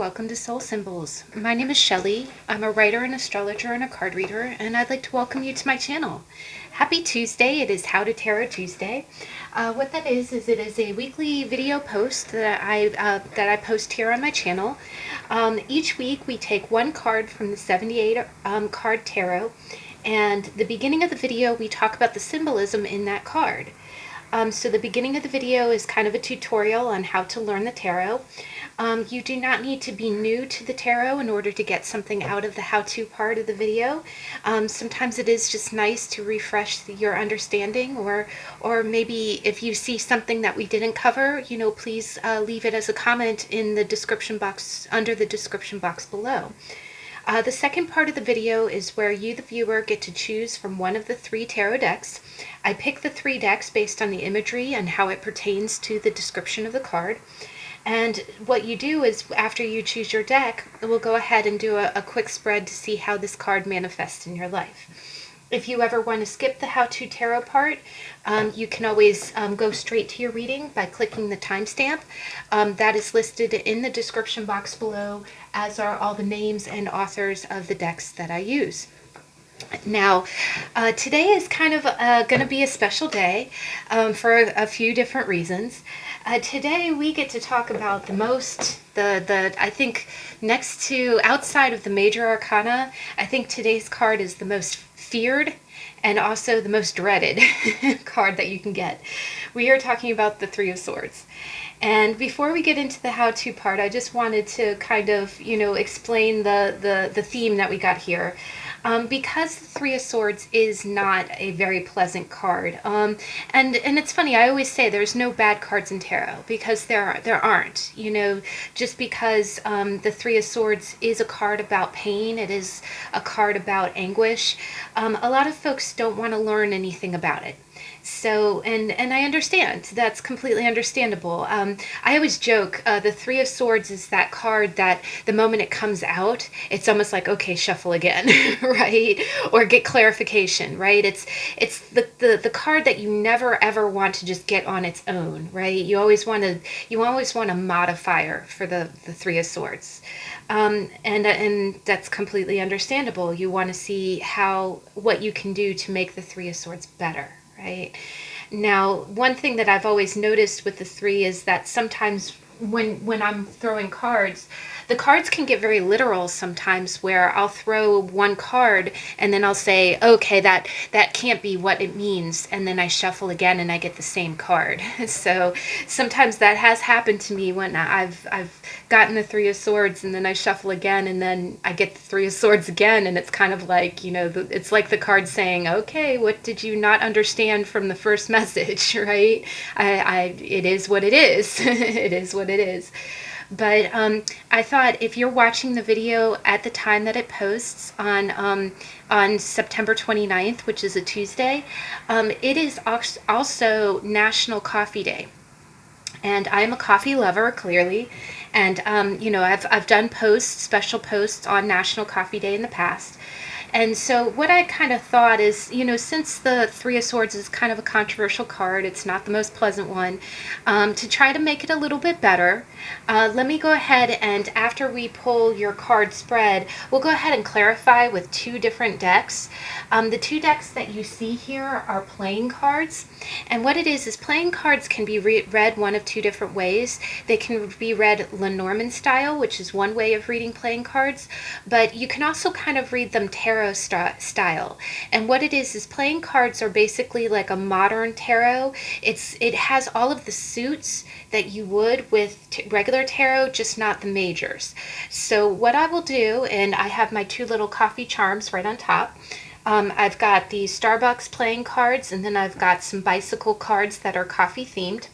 welcome to Soul Symbols. My name is Shelley. I'm a writer, an astrologer, and a card reader, and I'd like to welcome you to my channel. Happy Tuesday. It is How to Tarot Tuesday. What that is it is a weekly video post that I post here on my channel. Each week we take one card from the 78 card tarot, and the beginning of the video we talk about the symbolism in that card. So the beginning of the video is kind of a tutorial on how to learn the tarot. You do not need to be new to the tarot in order to get something out of the how-to part of the video. Sometimes it is just nice to refresh your understanding, or maybe if you see something that we didn't cover, please leave it as a comment in the description box, under the description box below. The second part of the video is where you, the viewer, get to choose from one of the 3 tarot decks. I pick the 3 decks based on the imagery and how it pertains to the description of the card. And what you do is, after you choose your deck, we'll go ahead and do a quick spread to see how this card manifests in your life. If you ever want to skip the how-to tarot part, you can always go straight to your reading by clicking the timestamp. That is listed in the description box below, as are all the names and authors of the decks that I use. Now, today is kind of going to be a special day for a few different reasons. Today we get to talk about I think outside of the Major Arcana, I think today's card is the most feared and also the most dreaded card that you can get. We are talking about the 3 of Swords. And before we get into the how-to part, I just wanted to kind of, explain the theme that we got here. Because the 3 of Swords is not a very pleasant card. And it's funny, I always say there's no bad cards in tarot, because there aren't. Just because the 3 of Swords is a card about pain, it is a card about anguish, a lot of folks don't want to learn anything about it. So, and I understand, that's completely understandable. I always joke, the 3 of Swords is that card that the moment it comes out, it's almost like, okay, shuffle again, right? Or get clarification, right? It's the card that you never ever want to just get on its own, right? You always want a modifier for the 3 of Swords. And that's completely understandable. You want to see what you can do to make the 3 of Swords better. Right. Now, one thing that I've always noticed with the 3 is that sometimes when I'm throwing cards, the cards can get very literal sometimes, where I'll throw one card and then I'll say, okay, that can't be what it means, and then I shuffle again and I get the same card. So sometimes that has happened to me when I've gotten the 3 of Swords and then I shuffle again and then I get the 3 of Swords again, and it's kind of like, it's like the card saying, okay, what did you not understand from the first message, right? It is what it is. It is what it is. But I thought, if you're watching the video at the time that it posts on September 29th, which is a Tuesday, it is also National Coffee Day. And I'm a coffee lover, clearly. And, I've done special posts on National Coffee Day in the past. And so what I kind of thought is, since the 3 of Swords is kind of a controversial card, it's not the most pleasant one, to try to make it a little bit better, let me go ahead and, after we pull your card spread, we'll go ahead and clarify with 2 different decks. The 2 decks that you see here are playing cards. And what it is playing cards can be read one of 2 different ways. They can be read Lenormand style, which is one way of reading playing cards, but you can also kind of read them tarot style. And what it is playing cards are basically like a modern tarot. It has all of the suits that you would with regular tarot, just not the majors. So what I will do, and I have my 2 little coffee charms right on top. I've got the Starbucks playing cards, and then I've got some bicycle cards that are coffee themed.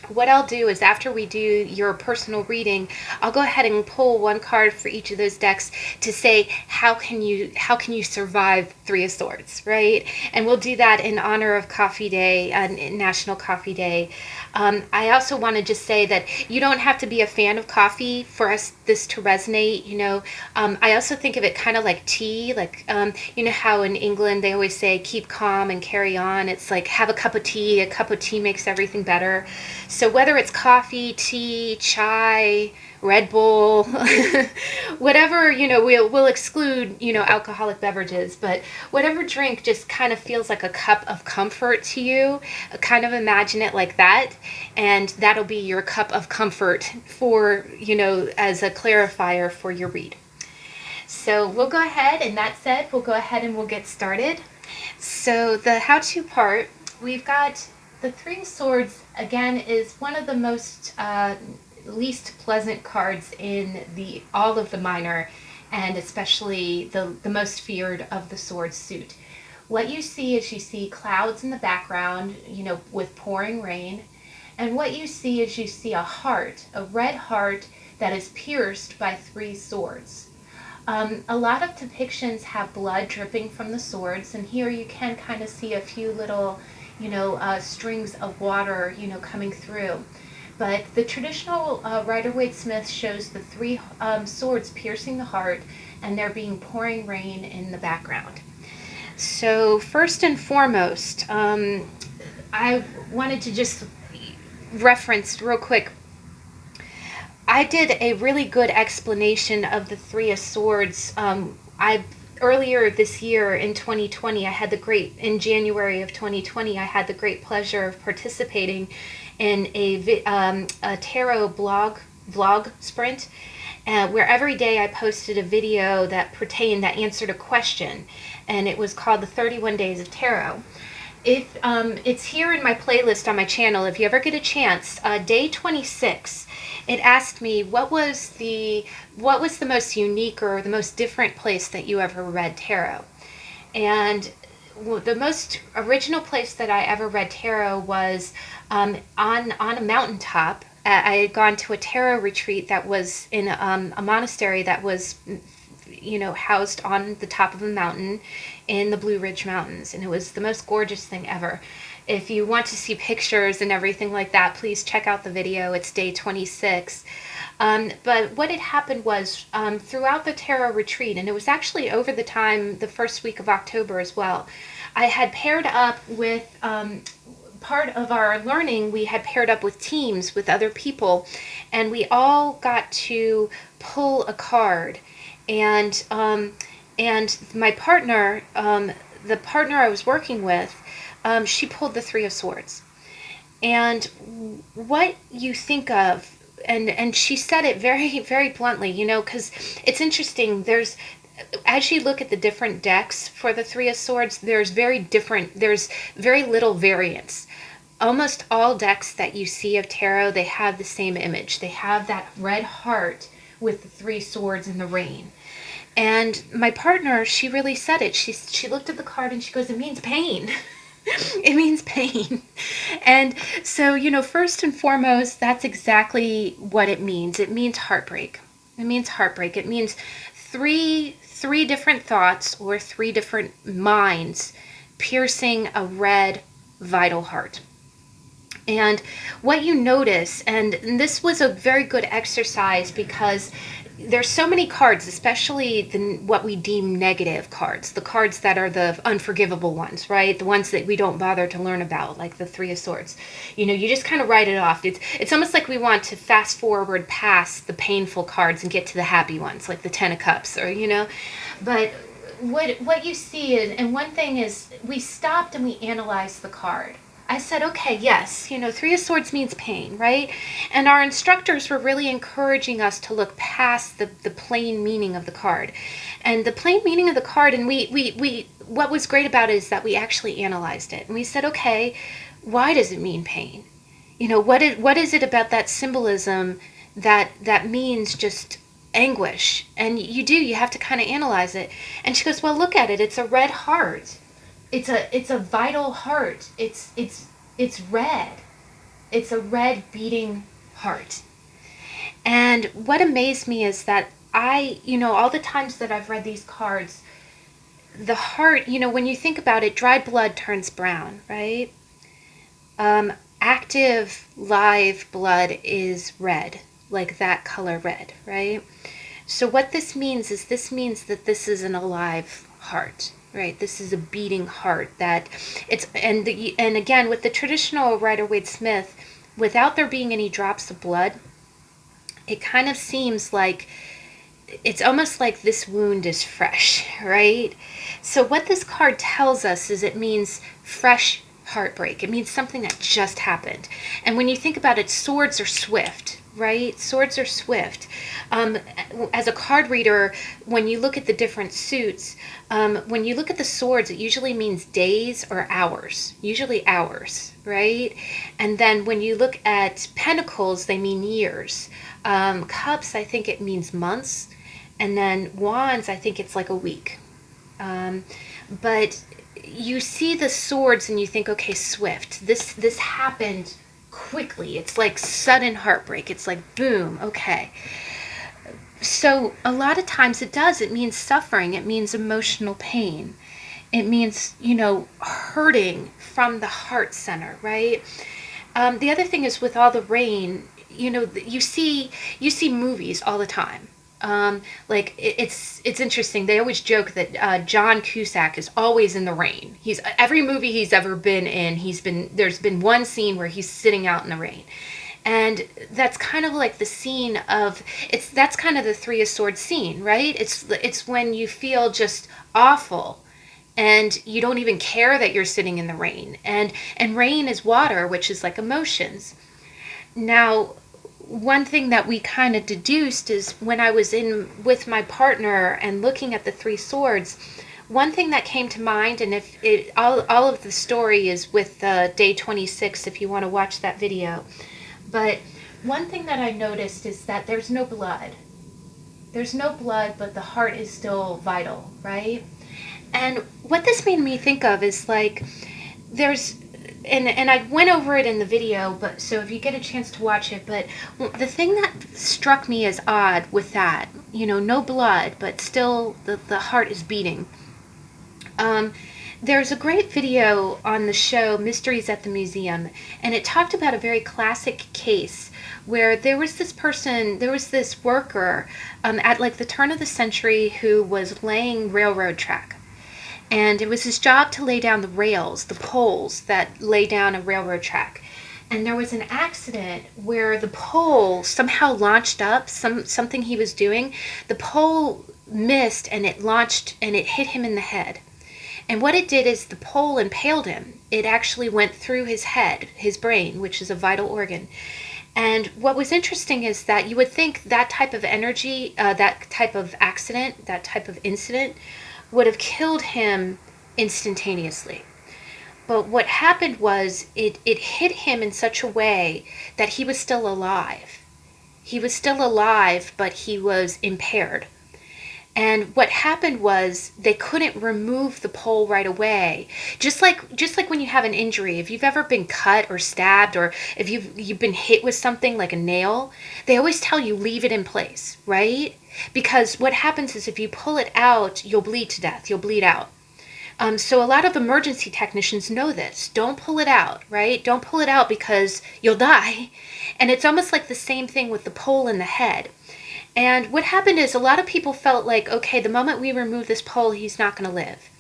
What I'll do is, after we do your personal reading, I'll go ahead and pull one card for each of those decks to say, how can you survive Three of Swords, right? And we'll do that in honor of Coffee Day, National Coffee Day. I also want to just say that you don't have to be a fan of coffee for this to resonate. I also think of it kind of like tea, like you know how in England they always say keep calm and carry on. It's like have a cup of tea. A cup of tea makes everything better. So whether it's coffee, tea, chai, Red Bull, whatever, we'll exclude, alcoholic beverages, but whatever drink just kind of feels like a cup of comfort to you, kind of imagine it like that, and that'll be your cup of comfort for, as a clarifier for your read. So we'll go ahead, and that said, we'll go ahead and we'll get started. So the how-to part, we've got the Three of Swords, again, is one of the most least pleasant cards in all of the minor, and especially the most feared of the sword suit. What you see is you see clouds in the background, with pouring rain, and what you see is you see a heart, a red heart that is pierced by three swords. A lot of depictions have blood dripping from the swords, and here you can kind of see a few little, strings of water, coming through. But the traditional Rider-Waite-Smith shows the three swords piercing the heart, and there being pouring rain in the background. So first and foremost, I wanted to just reference real quick. I did a really good explanation of the Three of Swords. Earlier this year in 2020, in January of 2020, I had the great pleasure of participating in a tarot vlog sprint, where every day I posted a video that answered a question, and it was called the 31 Days of Tarot. If it's here in my playlist on my channel, if you ever get a chance, day 26, it asked me what was the most unique or the most different place that you ever read tarot. And the most original place that I ever read tarot was on a mountaintop. I had gone to a tarot retreat that was in a monastery that was, housed on the top of a mountain in the Blue Ridge Mountains, and it was the most gorgeous thing ever. If you want to see pictures and everything like that, please check out the video. It's day 26. But what had happened was throughout the tarot retreat, and it was actually over the first week of October as well, I had paired up with part of our learning. We had paired up with teams with other people, and we all got to pull a card. And my partner, the partner I was working with, she pulled the Three of Swords. And what you think of, and she said it very, very bluntly, because it's interesting. As you look at the different decks for the Three of Swords, there's very little variance. Almost all decks that you see of tarot, they have the same image. They have that red heart with the three swords in the rain. And my partner, she really said it. She looked at the card and she goes, it means pain. It means pain. And so, first and foremost, that's exactly what it means. It means heartbreak. It means heartbreak. It means three different thoughts or three different minds piercing a red, vital heart. And what you notice, and this was a very good exercise because there's so many cards, especially what we deem negative cards, the cards that are the unforgivable ones, right? The ones that we don't bother to learn about, like the Three of Swords. You just kind of write it off. It's almost like we want to fast forward past the painful cards and get to the happy ones, like the Ten of Cups, But what you see is, and one thing is, we stopped and we analyzed the card. I said, okay, yes, Three of Swords means pain, right? And our instructors were really encouraging us to look past the plain meaning of the card. And the plain meaning of the card, and we what was great about it is that we actually analyzed it. And we said, okay, why does it mean pain? What is it about that symbolism that means just anguish? And you have to kind of analyze it. And she goes, well, look at it. It's a red heart. It's a vital heart. It's red. It's a red beating heart. And what amazed me is that all the times that I've read these cards, the heart, when you think about it, dried blood turns brown, right? Active, live blood is red, like that color red, right? So what this means is that this is an alive heart, right? This is a beating heart that and again, with the traditional Rider-Waite-Smith, without there being any drops of blood, it kind of seems like it's almost like this wound is fresh, right? So what this card tells us is it means fresh heartbreak. It means something that just happened. And when you think about it, swords are swift, right? Swords are swift. As a card reader, when you look at the different suits, when you look at the swords, it usually means days or hours, usually hours, right? And then when you look at pentacles, they mean years. Cups, I think it means months. And then wands, I think it's like a week. But you see the swords and you think, okay, swift. This happened quickly. It's like sudden heartbreak. It's like, boom, okay. So a lot of times it does. It means suffering. It means emotional pain. It means, hurting from the heart center, right? The other thing is with all the rain, you see movies all the time. Like it's interesting. They always joke that John Cusack is always in the rain. Every movie he's ever been in, there's been one scene where he's sitting out in the rain. And that's kind of like the scene of that's kind of the Three of Swords scene, right? It's when you feel just awful and you don't even care that you're sitting in the rain. And rain is water, which is like emotions. Now, one thing that we kind of deduced is when I was in with my partner and looking at the Three Swords, one thing that came to mind, and all of the story is with day 26 if you want to watch that video, but one thing that I noticed is that there's no blood. There's no blood, but the heart is still vital, right? And what this made me think of is like there's and I went over it in the video, but so if you get a chance to watch it, but the thing that struck me as odd with that, no blood, but still the heart is beating. There's a great video on the show Mysteries at the Museum, and it talked about a very classic case where there was this worker at like the turn of the century who was laying railroad track. And it was his job to lay down the rails, the poles that lay down a railroad track. And there was an accident where the pole somehow launched up, something he was doing. The pole missed and it launched and it hit him in the head. And what it did is the pole impaled him. It actually went through his head, his brain, which is a vital organ. And what was interesting is that you would think that type of energy, that type of accident, that type of incident would have killed him instantaneously. But what happened was it hit him in such a way that he was still alive. He was still alive, but he was impaired. And what happened was they couldn't remove the pole right away. Just like when you have an injury, if you've ever been cut or stabbed, or if you've been hit with something like a nail, they always tell you leave it in place, right? Because what happens is if you pull it out, you'll bleed to death. You'll bleed out. So a lot of emergency technicians know this. Don't pull it out, right? Don't pull it out because you'll die. And it's almost like the same thing with the pole in the head. And what happened is a lot of people felt like, okay, the moment we remove this pole, he's not going to live.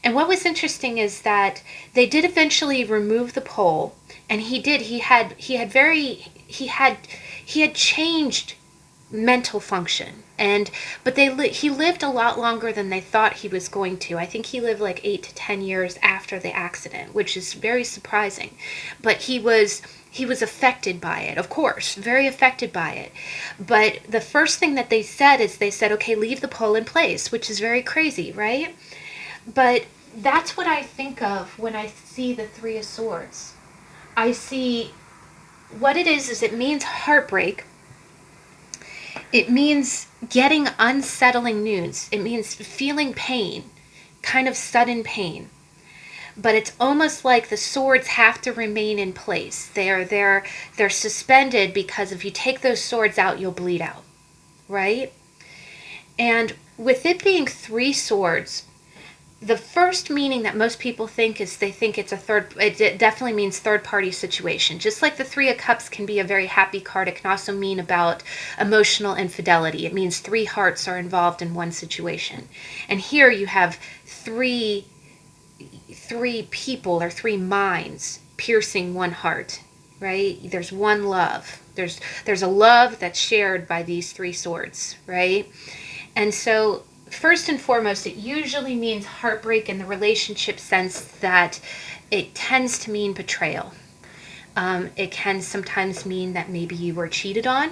And what was interesting is that they did eventually remove the pole, and he did. He had changed mental function, but he lived a lot longer than they thought he was going to. I think he lived like 8 to 10 years after the accident, which is very surprising. But he was affected by it, of course, very affected by it. But the first thing that they said is okay, leave the pole in place, which is very crazy, right? But that's what I think of when I see the Three of Swords. I see what it is it means heartbreak. It means getting unsettling news. It means feeling pain, kind of sudden pain. But it's almost like the swords have to remain in place. They're suspended because if you take those swords out, you'll bleed out, right? And with it being three swords, the first meaning that most people think is they think it's it definitely means third party situation. Just like the Three of Cups can be a very happy card, it can also mean about emotional infidelity. It means three hearts are involved in one situation. And here you have three people or three minds piercing one heart, right? There's one love. There's a love that's shared by these three swords, right? And so first and foremost, it usually means heartbreak in the relationship sense that it tends to mean betrayal. It can sometimes mean that maybe you were cheated on.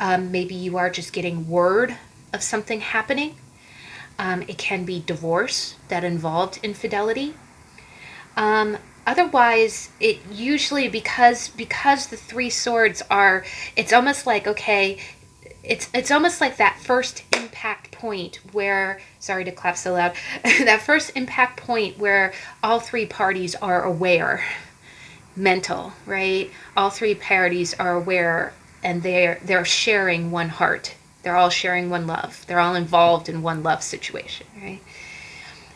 Maybe you are just getting word of something happening. It can be divorce that involved infidelity. Otherwise, it usually, because the three swords are, it's almost like, okay, it's almost like that first impact point where, sorry to clap so loud, that first impact point where all three parties are aware, mental, right? All three parties are aware, and they're sharing one heart. They're all sharing one love. They're all involved in one love situation, right?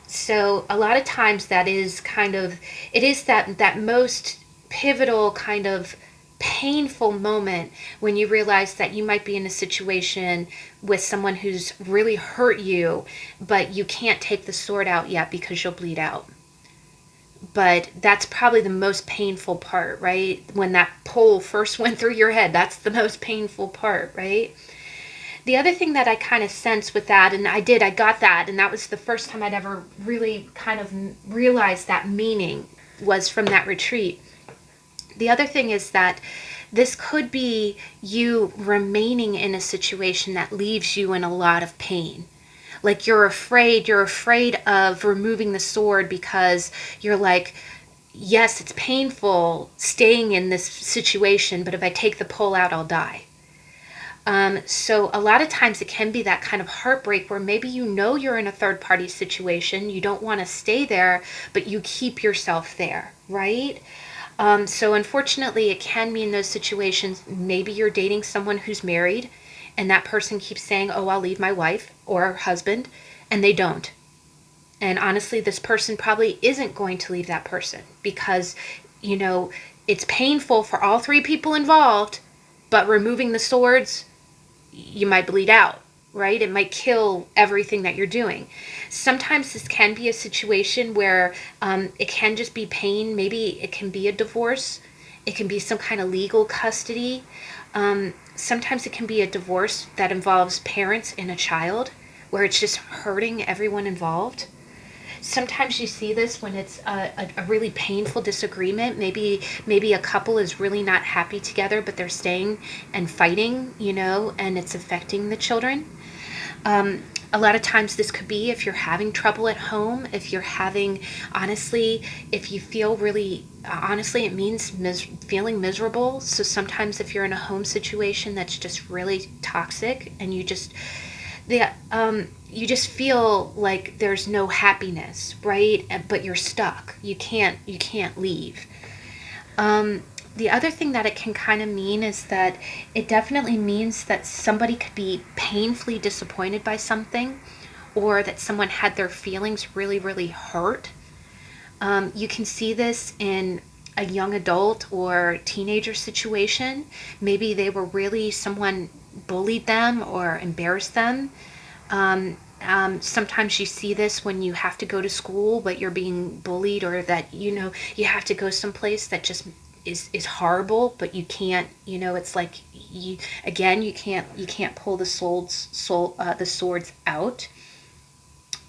So a lot of times that is kind of, it is that most pivotal kind of painful moment when you realize that you might be in a situation with someone who's really hurt you, but you can't take the sword out yet because you'll bleed out. But that's probably the most painful part, right? When that pole first went through your head, that's the most painful part, right? The other thing that I kind of sense with that, and I got that, and that was the first time I'd ever really kind of realized that meaning, was from that retreat. The other thing is that this could be you remaining in a situation that leaves you in a lot of pain. Like you're afraid of removing the sword because you're like, yes, it's painful staying in this situation, but if I take the pole out, I'll die. So a lot of times it can be that kind of heartbreak where maybe you know you're in a third party situation, you don't want to stay there, but you keep yourself there, right? So unfortunately, it can mean those situations. Maybe you're dating someone who's married and that person keeps saying, oh, I'll leave my wife or husband, and they don't. And honestly, this person probably isn't going to leave that person because, it's painful for all three people involved, but removing the swords, you might bleed out, right? It might kill everything that you're doing. Sometimes this can be a situation where it can just be pain. Maybe it can be a divorce. It can be some kind of legal custody. Sometimes it can be a divorce that involves parents and a child, where it's just hurting everyone involved. Sometimes you see this when it's a really painful disagreement. Maybe a couple is really not happy together, but they're staying and fighting, and it's affecting the children. A lot of times this could be if you're having trouble at home, if you're having, honestly, if you feel really, honestly, it means feeling miserable. So sometimes if you're in a home situation that's just really toxic and you just feel like there's no happiness, right? But you're stuck. You can't leave. The other thing that it can kind of mean is that it definitely means that somebody could be painfully disappointed by something, or that someone had their feelings really, really hurt. You can see this in a young adult or teenager situation. Maybe someone bullied them or embarrassed them. Sometimes you see this when you have to go to school, but you're being bullied, or that, you have to go someplace that just is horrible, but you can't, it's like you can't pull the swords out.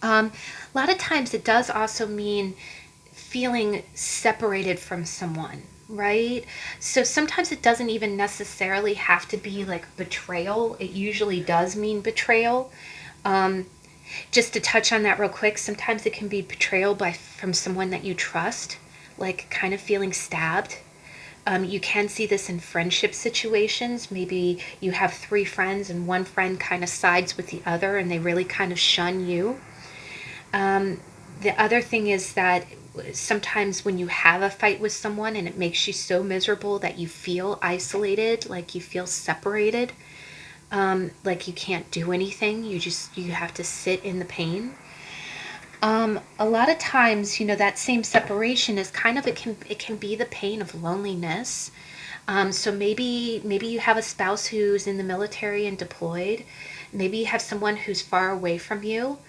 A lot of times it does also mean feeling separated from someone, right? So sometimes it doesn't even necessarily have to be like betrayal. It usually does mean betrayal. Just to touch on that real quick, sometimes it can be betrayal from someone that you trust, like kind of feeling stabbed. You can see this in friendship situations. Maybe you have three friends and one friend kind of sides with the other and they really kind of shun you. The other thing is that sometimes when you have a fight with someone and it makes you so miserable that you feel isolated, like you feel separated, like you can't do anything, you have to sit in the pain. A lot of times, that same separation is kind of, it can be the pain of loneliness. So maybe you have a spouse who's in the military and deployed. Maybe you have someone who's far away from you.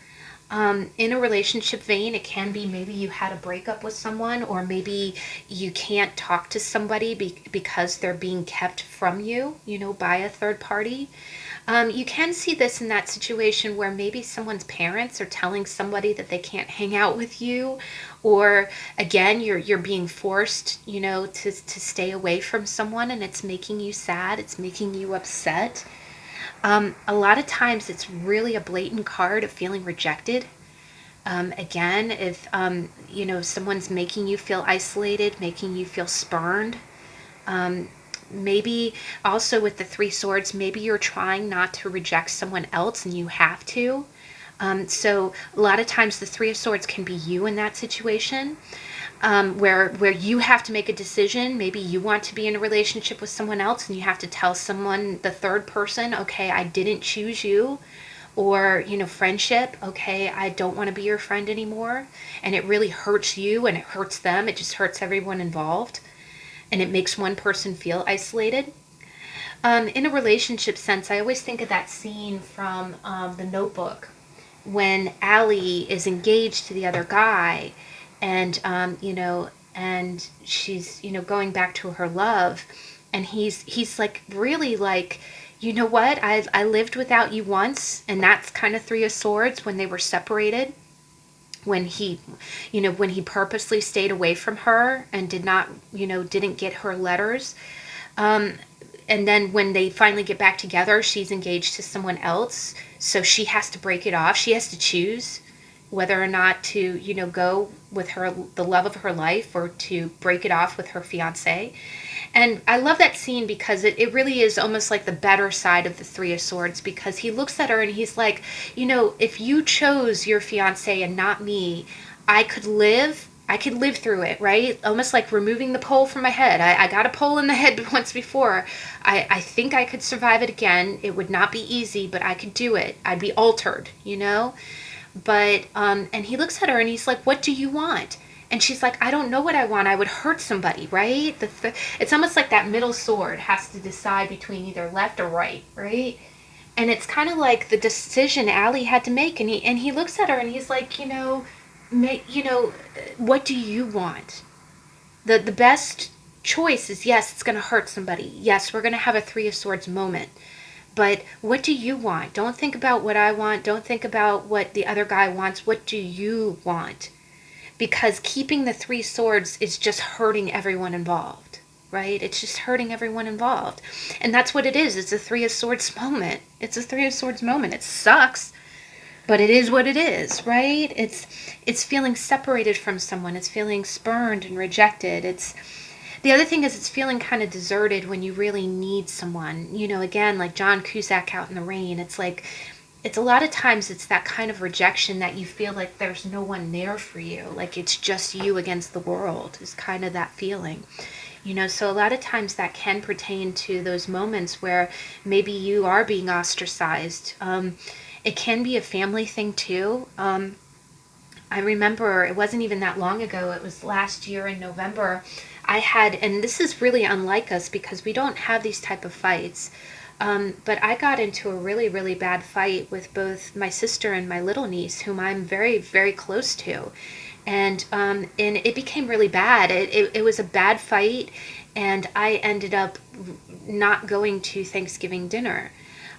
In a relationship vein, it can be maybe you had a breakup with someone, or maybe you can't talk to somebody because they're being kept from you, by a third party. You can see this in that situation where maybe someone's parents are telling somebody that they can't hang out with you, or again, you're being forced, to stay away from someone, and it's making you sad, it's making you upset. A lot of times it's really a blatant card of feeling rejected. Again, if someone's making you feel isolated, making you feel spurned. Maybe also with the Three Swords, maybe you're trying not to reject someone else and you have to. So a lot of times the Three of Swords can be you in that situation, where you have to make a decision. Maybe you want to be in a relationship with someone else and you have to tell someone, the third person, okay, I didn't choose you. Or, friendship, okay, I don't want to be your friend anymore. And it really hurts you and it hurts them. It just hurts everyone involved. And it makes one person feel isolated. In a relationship sense, I always think of that scene from The Notebook when Allie is engaged to the other guy, and and she's going back to her love, and he's like really like, what, I lived without you once, and that's kind of Three of Swords when they were separated, when he purposely stayed away from her and didn't get her letters. And then when they finally get back together, she's engaged to someone else. So she has to break it off. She has to choose whether or not to, go with the love of her life, or to break it off with her fiance. And I love that scene because it really is almost like the better side of the Three of Swords, because he looks at her and he's like, if you chose your fiance and not me, I could live through it, right? Almost like removing the pole from my head. I got a pole in the head once before. I think I could survive it again. It would not be easy, but I could do it. I'd be altered, But, and he looks at her and he's like, what do you want? And she's like, I don't know what I want. I would hurt somebody, right? It's almost like that middle sword has to decide between either left or right, right? And it's kind of like the decision Allie had to make. And he looks at her and he's like, what do you want? The best choice is, yes, it's going to hurt somebody. Yes, we're going to have a Three of Swords moment. But what do you want? Don't think about what I want. Don't think about what the other guy wants. What do you want? Because keeping the Three Swords is just hurting everyone involved, right? It's just hurting everyone involved. And that's what it is. It's a Three of Swords moment. It's a Three of Swords moment. It sucks, but it is what it is, right? It's feeling separated from someone. It's feeling spurned and rejected. The other thing is, it's feeling kind of deserted when you really need someone. Again, like John Cusack out in the rain. It's like, it's a lot of times it's that kind of rejection that you feel like there's no one there for you. Like it's just you against the world is kind of that feeling. So a lot of times that can pertain to those moments where maybe you are being ostracized. It can be a family thing too. I remember it wasn't even that long ago. It was last year in November. I had, and this is really unlike us because we don't have these type of fights. But I got into a really, really bad fight with both my sister and my little niece, whom I'm very, very close to. And it became really bad. It was a bad fight, and I ended up not going to Thanksgiving dinner.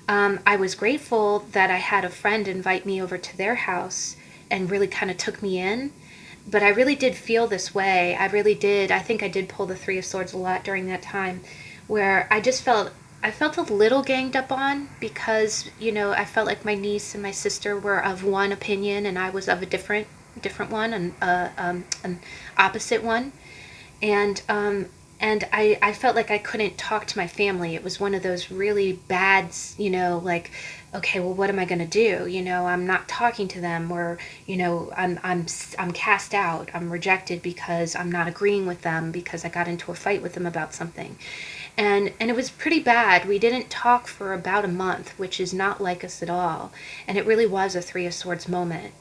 I was grateful that I had a friend invite me over to their house and really kind of took me in. But I really did feel this way. I really did. I think I did pull the Three of Swords a lot during that time, where I felt a little ganged up on because, I felt like my niece and my sister were of one opinion and I was of a different one, and an opposite one. And I felt like I couldn't talk to my family. It was one of those really bad, like, okay, well, what am I going to do? I'm not talking to them, or, I'm cast out. I'm rejected because I'm not agreeing with them because I got into a fight with them about something. And it was pretty bad. We didn't talk for about a month, which is not like us at all. And it really was a Three of Swords moment.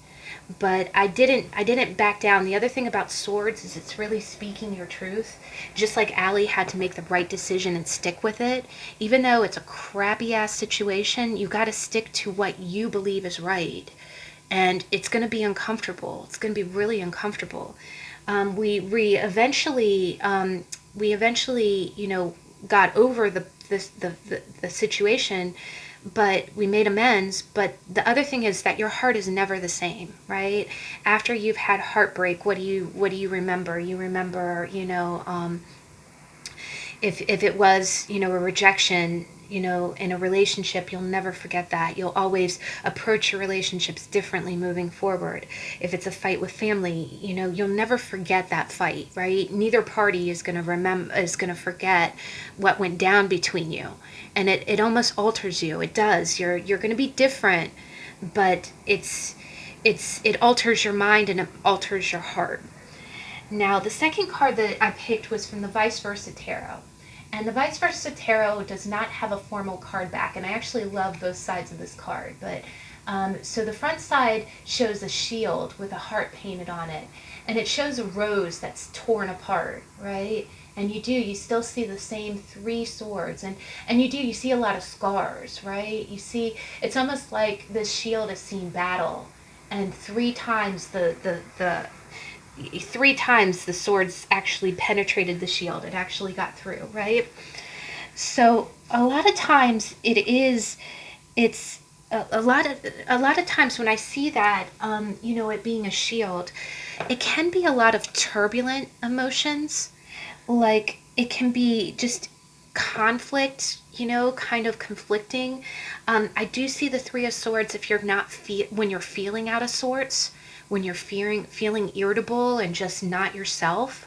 but I didn't back down. The other thing about swords is it's really speaking your truth. Just like Allie had to make the right decision and stick with it, even though it's a crappy ass situation, you got to stick to what you believe is right. And it's going to be uncomfortable. It's going to be really uncomfortable. We eventually, got over the situation, but we made amends. But the other thing is that your heart is never the same, right? After you've had heartbreak, what do you remember? You remember, if it was, a rejection, in a relationship, you'll never forget that. You'll always approach your relationships differently moving forward. If it's a fight with family, you'll never forget that fight, right? Neither party is going to forget what went down between you. And it almost alters you. It does. You're going to be different, but it alters your mind and it alters your heart. Now, the second card that I picked was from the Vice Versa Tarot. And the Vice Versa Tarot does not have a formal card back, and I actually love both sides of this card. But so the front side shows a shield with a heart painted on it, and it shows a rose that's torn apart, right? And you still see the same 3 swords, and you see a lot of scars, right? You see, it's almost like this shield has seen battle, and 3 times the 3 times the swords actually penetrated the shield. It actually got through, right? So a lot of times it's a lot of times when I see that, it being a shield, it can be a lot of turbulent emotions. Like it can be just conflict, kind of conflicting. I do see the 3 of Swords if you're not when you're feeling out of sorts, when you're feeling irritable and just not yourself.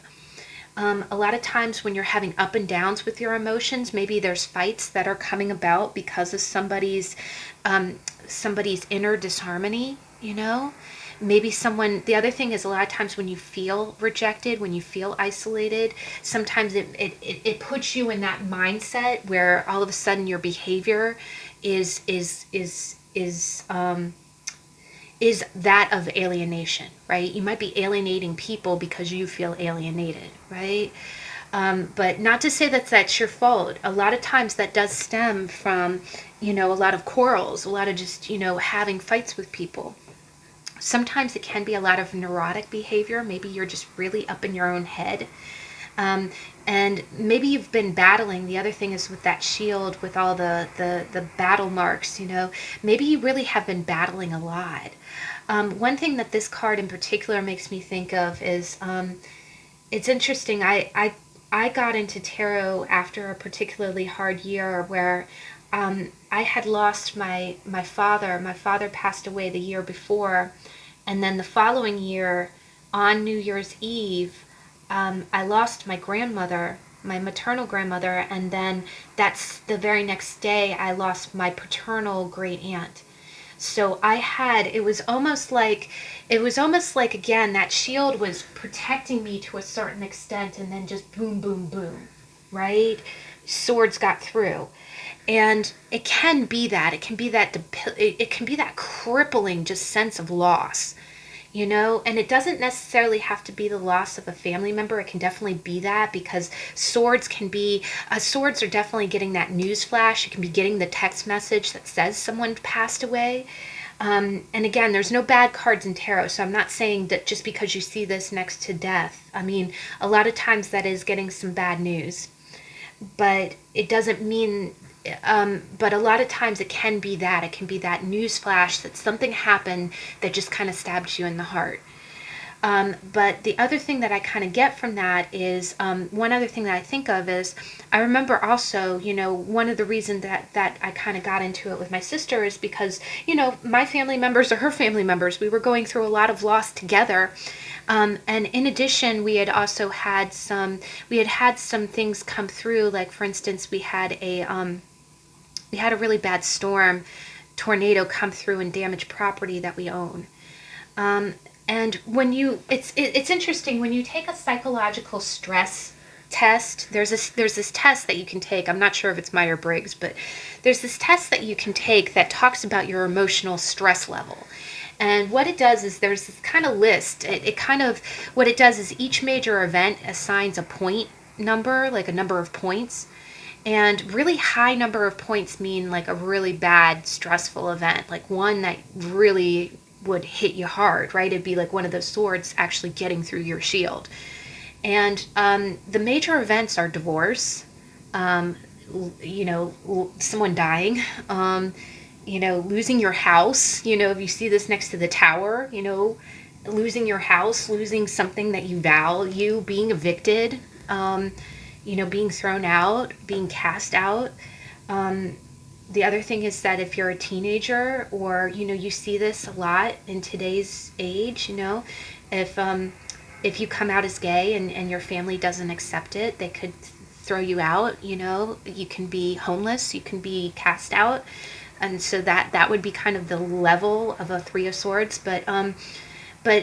A lot of times when you're having up and downs with your emotions, maybe there's fights that are coming about because of somebody's inner disharmony, Maybe the other thing is a lot of times when you feel rejected, when you feel isolated, sometimes it puts you in that mindset where all of a sudden your behavior is that of alienation, right? You might be alienating people because you feel alienated, right? But not to say that that's your fault. A lot of times that does stem from, a lot of quarrels, a lot of just, having fights with people. Sometimes it can be a lot of neurotic behavior. Maybe you're just really up in your own head. And maybe you've been battling. The other thing is with that shield, with all the battle marks, maybe you really have been battling a lot. One thing that this card in particular makes me think of is, it's interesting. I got into tarot after a particularly hard year where I had lost my father. My father passed away the year before, and then the following year, on New Year's Eve, I lost my grandmother, my maternal grandmother, and then that's the very next day I lost my paternal great aunt. So it was almost like, again, that shield was protecting me to a certain extent, and then just boom, boom, boom, right? Swords got through. And it can be that. It can be that crippling just sense of loss, and it doesn't necessarily have to be the loss of a family member. It can definitely be that, because swords are definitely getting that news flash. It can be getting the text message that says someone passed away. And again, there's no bad cards in tarot, so I'm not saying that just because you see this next to death. I mean, a lot of times that is getting some bad news, but it doesn't mean, but a lot of times it can be that news flash that something happened that just kind of stabbed you in the heart. But the other thing that I kind of get from that is, one other thing that I think of is, I remember also, one of the reasons that I kind of got into it with my sister is because, my family members are her family members. We were going through a lot of loss together. And in addition, we had also had some things come through. Like, for instance, we had a really bad tornado come through and damage property that we own. And when it's interesting, when you take a psychological stress test, there's this test that you can take. I'm not sure if it's Myers-Briggs, but there's this test that you can take that talks about your emotional stress level. And what it does is there's this kind of list. It kind of, what it does is each major event assigns a point number, like a number of points. And really high number of points mean like a really bad, stressful event, like one that really would hit you hard, right? It'd be like one of those swords actually getting through your shield. And the major events are divorce, um, someone dying, losing your house. If you see this next to the tower, losing your house, losing something that you value, being evicted, being thrown out, being cast out. The other thing is that if you're a teenager, or you see this a lot in today's age, if you come out as gay and your family doesn't accept it, they could throw you out. You can be homeless, you can be cast out. And so that would be kind of the level of a Three of Swords. But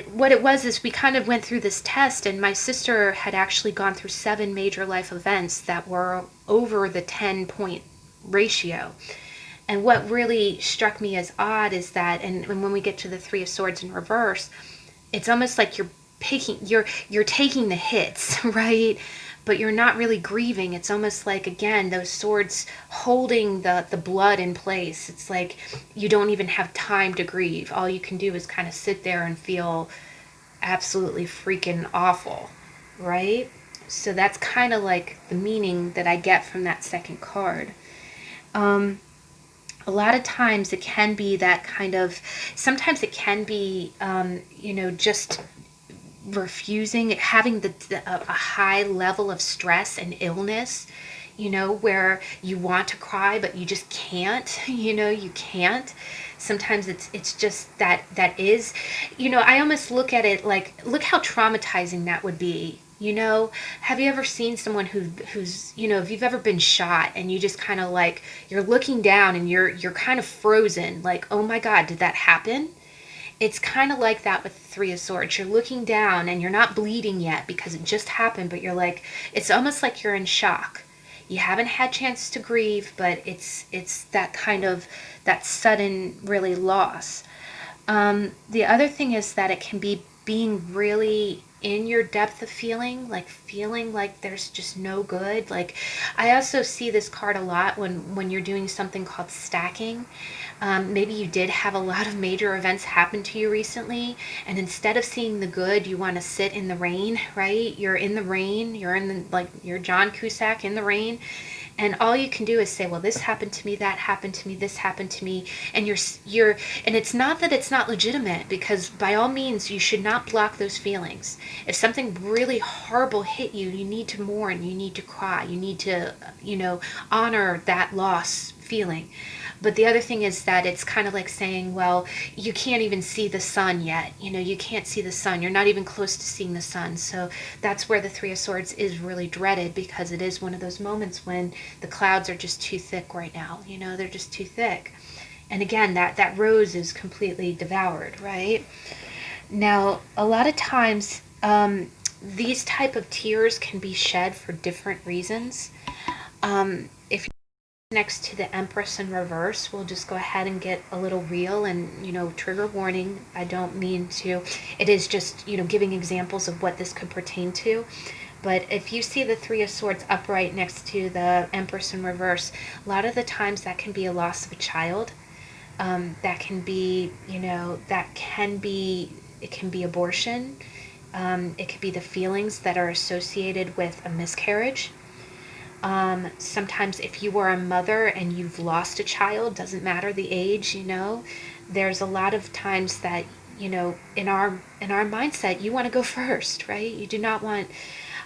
what it was is we kind of went through this test, and my sister had actually gone through 7 major life events that were over the 10-point ratio. And what really struck me as odd is that, and when we get to the Three of Swords in reverse, it's almost like you're taking the hits, right? But you're not really grieving. It's almost like, again, those swords holding the blood in place. It's like you don't even have time to grieve. All you can do is kind of sit there and feel absolutely freaking awful, right? So that's kind of like the meaning that I get from that second card. A lot of times it can be that kind of, sometimes it can be, just refusing, having a high level of stress and illness, where you want to cry but you just can't. You can't. Sometimes it's just that is, I almost look at it like, look how traumatizing that would be. Have you ever seen someone who's, if you've ever been shot and you just kind of like, you're looking down and you're kind of frozen, like, oh my God, did that happen? It's kind of like that with the Three of Swords. You're looking down and you're not bleeding yet because it just happened, but you're like, it's almost like you're in shock. You haven't had chance to grieve, but it's that kind of, that sudden really loss. The other thing is that it can be being really in your depth of feeling like there's just no good. Like, I also see this card a lot when you're doing something called stacking. Maybe you did have a lot of major events happen to you recently, and instead of seeing the good, you want to sit in the rain, right? You're in the rain, you're John Cusack in the rain, and all you can do is say, well, this happened to me, that happened to me, this happened to me, and and it's not that it's not legitimate, because by all means you should not block those feelings. If something really horrible hit you, you need to mourn, you need to cry, you need to honor that loss feeling. But the other thing is that it's kind of like saying, well, you can't even see the sun yet. You can't see the sun. You're not even close to seeing the sun. So that's where the Three of Swords is really dreaded, because it is one of those moments when the clouds are just too thick right now. They're just too thick. And again, that rose is completely devoured, right? Now, a lot of times, these type of tears can be shed for different reasons. If next to the Empress in reverse, we'll just go ahead and get a little real, and trigger warning, I don't mean to, it is just giving examples of what this could pertain to. But if you see the Three of Swords upright next to the Empress in reverse, a lot of the times that can be a loss of a child. That can be, it can be abortion. It could be the feelings that are associated with a miscarriage. Sometimes if you are a mother and you've lost a child, doesn't matter the age, there's a lot of times that, in our mindset, you want to go first, right? You do not want,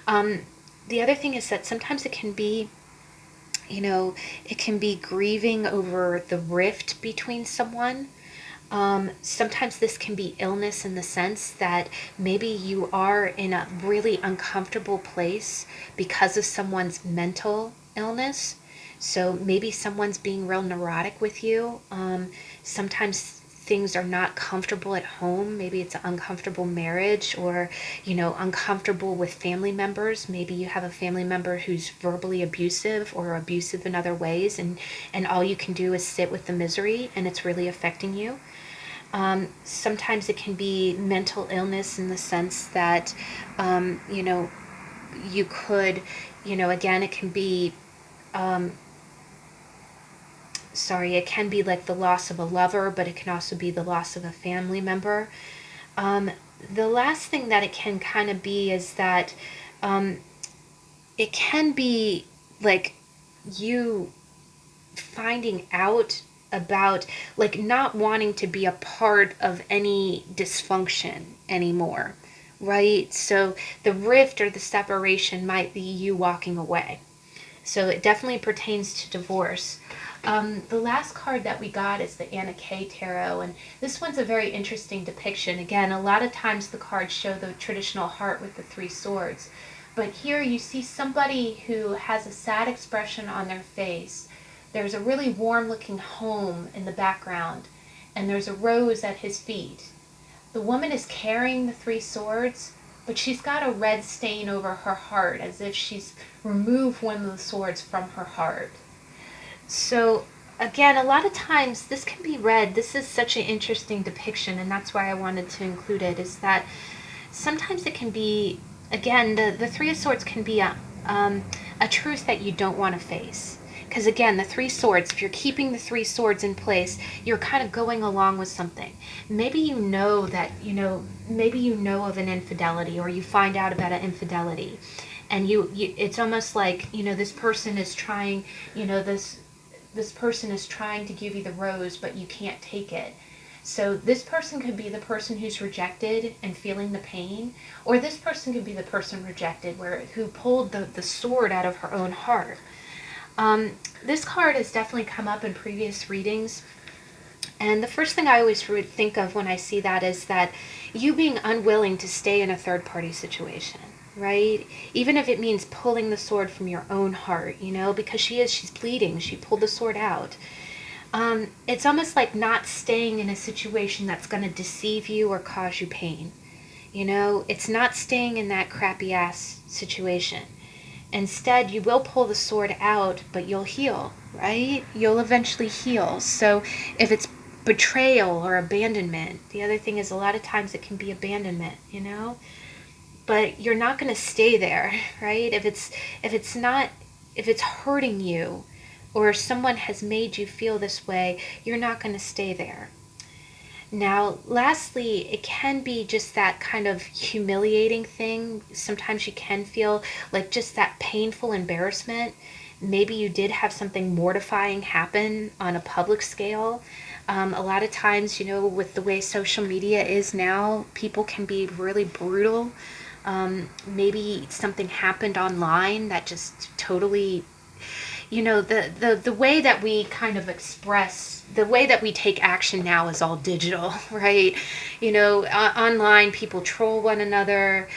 the other thing is that sometimes it can be, it can be grieving over the rift between someone. Sometimes this can be illness, in the sense that maybe you are in a really uncomfortable place because of someone's mental illness. So maybe someone's being real neurotic with you. Sometimes things are not comfortable at home. Maybe it's an uncomfortable marriage, or uncomfortable with family members. Maybe you have a family member who's verbally abusive or abusive in other ways, and all you can do is sit with the misery, and it's really affecting you. Sometimes it can be mental illness in the sense that, you know, you could, you know, again, it can be, it can be like the loss of a lover, but it can also be the loss of a family member. The last thing that it can kind of be is that it can be like you finding out about, like, not wanting to be a part of any dysfunction anymore, right? So the rift or the separation might be you walking away. So it definitely pertains to divorce. The last card that we got is the Anna K Tarot, and this one's a very interesting depiction. Again, a lot of times the cards show the traditional heart with the three swords, but here you see somebody who has a sad expression on their face. There's a really warm looking home in the background, and there's a rose at his feet. The woman is carrying the three swords, but she's got a red stain over her heart, as if she's removed one of the swords from her heart. So again, a lot of times this can be read, this is such an interesting depiction, and that's why I wanted to include it, is that sometimes it can be, again, the Three of Swords can be a truth that you don't want to face. Because again, the three swords, if you're keeping the three swords in place, you're kind of going along with something. Maybe you know that, maybe you know of an infidelity, or you find out about an infidelity. And it's almost like, this person is trying, this person is trying to give you the rose, but you can't take it. So this person could be the person who's rejected and feeling the pain, or this person could be the person rejected who pulled the sword out of her own heart. This card has definitely come up in previous readings, and the first thing I always would think of when I see that is that you being unwilling to stay in a third-party situation, right? Even if it means pulling the sword from your own heart, because she's bleeding, she pulled the sword out. It's almost like not staying in a situation that's going to deceive you or cause you pain. It's not staying in that crappy-ass situation. Instead, you will pull the sword out, but you'll heal, right? You'll eventually heal. So if it's betrayal or abandonment, the other thing is a lot of times it can be abandonment, but you're not going to stay there, right? If it's hurting you, or someone has made you feel this way, you're not going to stay there. Now, lastly, it can be just that kind of humiliating thing. Sometimes you can feel like just that painful embarrassment. Maybe you did have something mortifying happen on a public scale. A lot of times, with the way social media is now, people can be really brutal. Maybe something happened online that just totally, the way that we kind of express, the way that we take action now is all digital, right? Online people troll one another.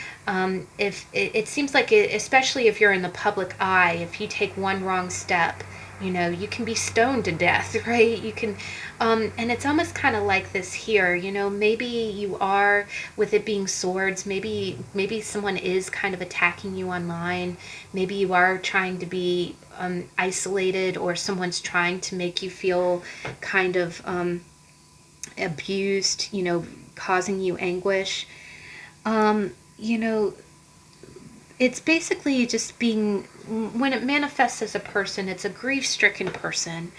If it seems like especially if you're in the public eye, if you take one wrong step, you can be stoned to death, right? You can, and it's almost kind of like this here, maybe you are, with it being swords, maybe someone is kind of attacking you online. Maybe you are trying to be isolated, or someone's trying to make you feel kind of abused, causing you anguish. It's basically just being, when it manifests as a person, it's a grief-stricken person,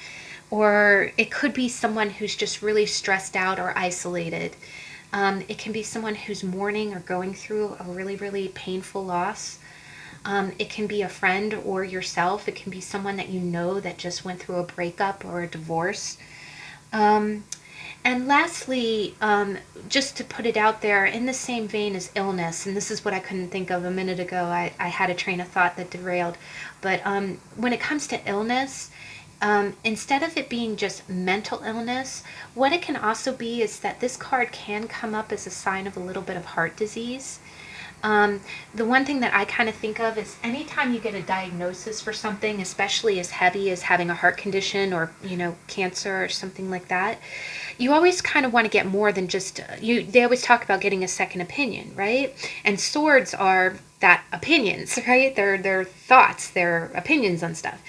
or it could be someone who's just really stressed out or isolated. It can be someone who's mourning or going through a really, really painful loss. It can be a friend or yourself. It can be someone that that just went through a breakup or a divorce. And lastly, just to put it out there, in the same vein as illness, and this is what I couldn't think of a minute ago, I had a train of thought that derailed, but when it comes to illness, instead of it being just mental illness, what it can also be is that this card can come up as a sign of a little bit of heart disease. The one thing that I kind of think of is anytime you get a diagnosis for something, especially as heavy as having a heart condition or, cancer or something like that, you always kind of want to get more than just, they always talk about getting a second opinion, right? And swords are that opinions, right? They're thoughts, they're opinions on stuff.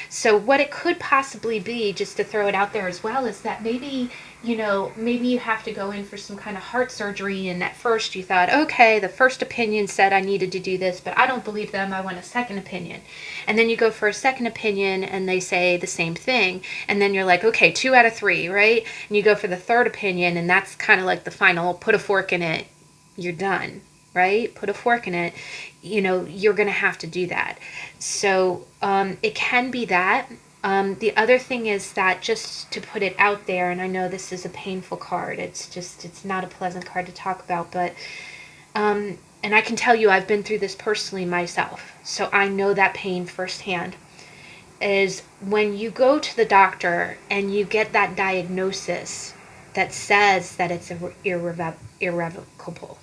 So what it could possibly be, just to throw it out there as well, is that maybe you know, maybe you have to go in for some kind of heart surgery, and at first you thought, okay, the first opinion said I needed to do this, but I don't believe them, I want a second opinion. And then you go for a second opinion and they say the same thing, and then you're like, okay, 2 out of 3, right? And you go for the third opinion, and that's kind of like the final, put a fork in it, you're done, right? Put a fork in it. You know, you're going to have to do that. So it can be that. The other thing is that, just to put it out there, and I know this is a painful card, it's not a pleasant card to talk about, but, and I can tell you I've been through this personally myself, so I know that pain firsthand, is when you go to the doctor and you get that diagnosis that says that it's irrevocable,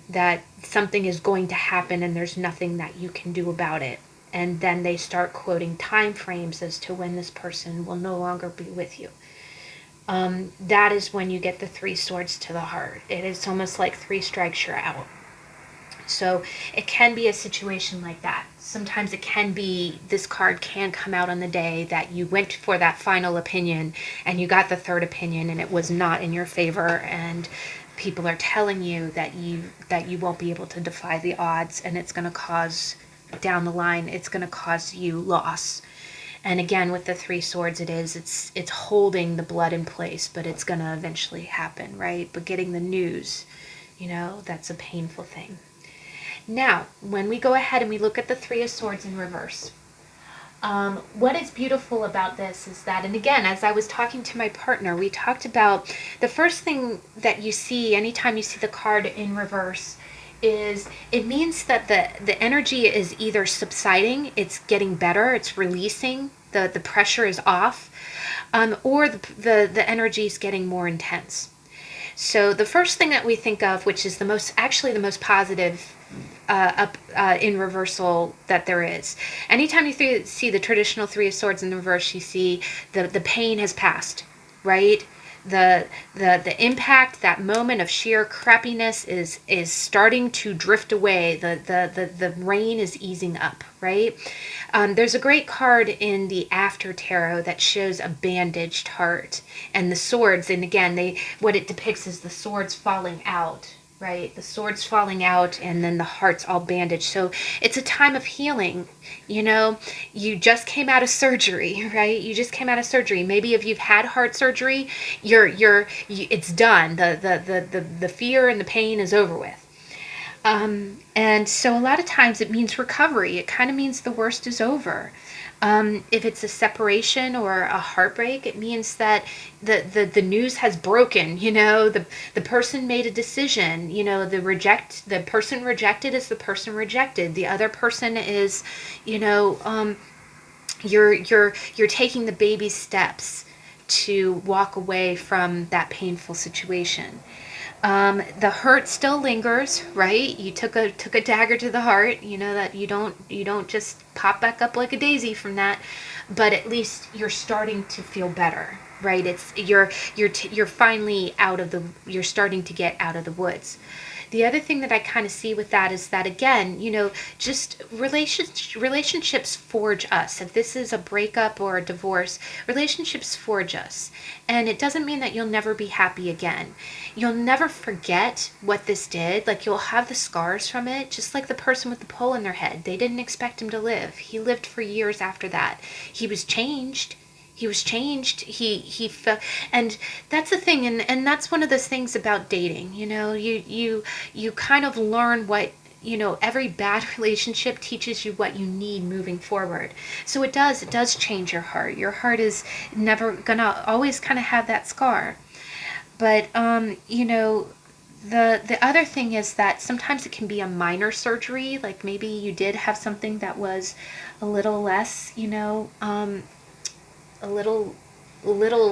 that something is going to happen and there's nothing that you can do about it. And then they start quoting time frames as to when this person will no longer be with you. That is when you get the 3 swords to the heart. It is almost like 3 strikes, you're out. So it can be a situation like that. Sometimes it can be, this card can come out on the day that you went for that final opinion and you got the third opinion and it was not in your favor, and people are telling you that you won't be able to defy the odds, and it's going to cause, down the line, it's going to cause you loss. And again, with the 3 swords, it's holding the blood in place, but it's going to eventually happen, right? But getting the news, you know, that's a painful thing. Now, when we go ahead and we look at the 3 of Swords in reverse, what is beautiful about this is that, and again, as I was talking to my partner, we talked about the first thing that you see anytime you see the card in reverse is it means that the energy is either subsiding, it's getting better, it's releasing, the pressure is off, or the energy is getting more intense. So the first thing that we think of, which is the most positive in reversal that there is. Anytime you see the traditional 3 of Swords in reverse, you see the pain has passed, right? The impact, that moment of sheer crappiness is starting to drift away. The rain is easing up, right? There's a great card in the After Tarot that shows a bandaged heart and the swords, and again, what it depicts is the swords falling out, right? The swords falling out and then the heart's all bandaged. So it's a time of healing. You know, you just came out of surgery, right? You just came out of surgery. Maybe if you've had heart surgery, it's done. The fear and the pain is over with. And so a lot of times it means recovery. It kind of means the worst is over. If it's a separation or a heartbreak, it means that the news has broken. You know, the person made a decision. You know, the person rejected is the person rejected. The other person is, you know, you're taking the baby steps to walk away from that painful situation. The hurt still lingers, right? You took a dagger to the heart. You know that you don't just pop back up like a daisy from that, but at least you're starting to feel better, right? It's you're finally you're starting to get out of the woods. The other thing that I kind of see with that is that, again, you know, just relationships forge us. If this is a breakup or a divorce, relationships forge us. And it doesn't mean that you'll never be happy again. You'll never forget what this did. Like, you'll have the scars from it, just like the person with the pole in their head. They didn't expect him to live. He lived for years after that. He was changed. He felt, and that's the thing, and that's one of those things about dating. You know, you kind of learn what, you know, every bad relationship teaches you what you need moving forward. So it does change your heart. Your heart is never gonna always kind of have that scar. But you know, the other thing is that sometimes it can be a minor surgery. Like, maybe you did have something that was a little less, you know, a little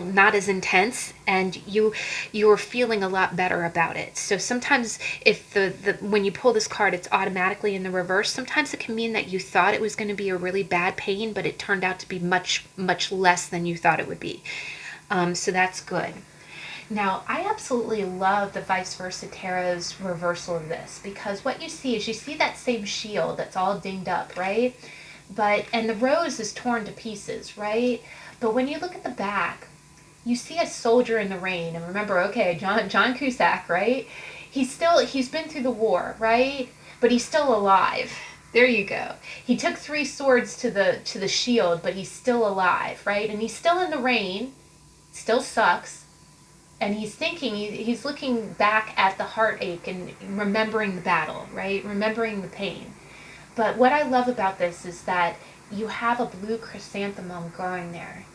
not as intense, and you're feeling a lot better about it. So sometimes if when you pull this card, it's automatically in the reverse, sometimes it can mean that you thought it was going to be a really bad pain, but it turned out to be much less than you thought it would be. So that's good. Now, I absolutely love the Vice Versa Tarot's reversal of this, because what you see is, you see that same shield that's all dinged up, right? And the rose is torn to pieces, right? But when you look at the back, you see a soldier in the rain, and remember, okay, John Cusack, right? He's been through the war, right? But he's still alive. There you go. He took 3 swords to the shield, but he's still alive, right? And he's still in the rain, still sucks, and he's thinking, he's looking back at the heartache and remembering the battle, right? Remembering the pain. But what I love about this is that you have a blue chrysanthemum growing there.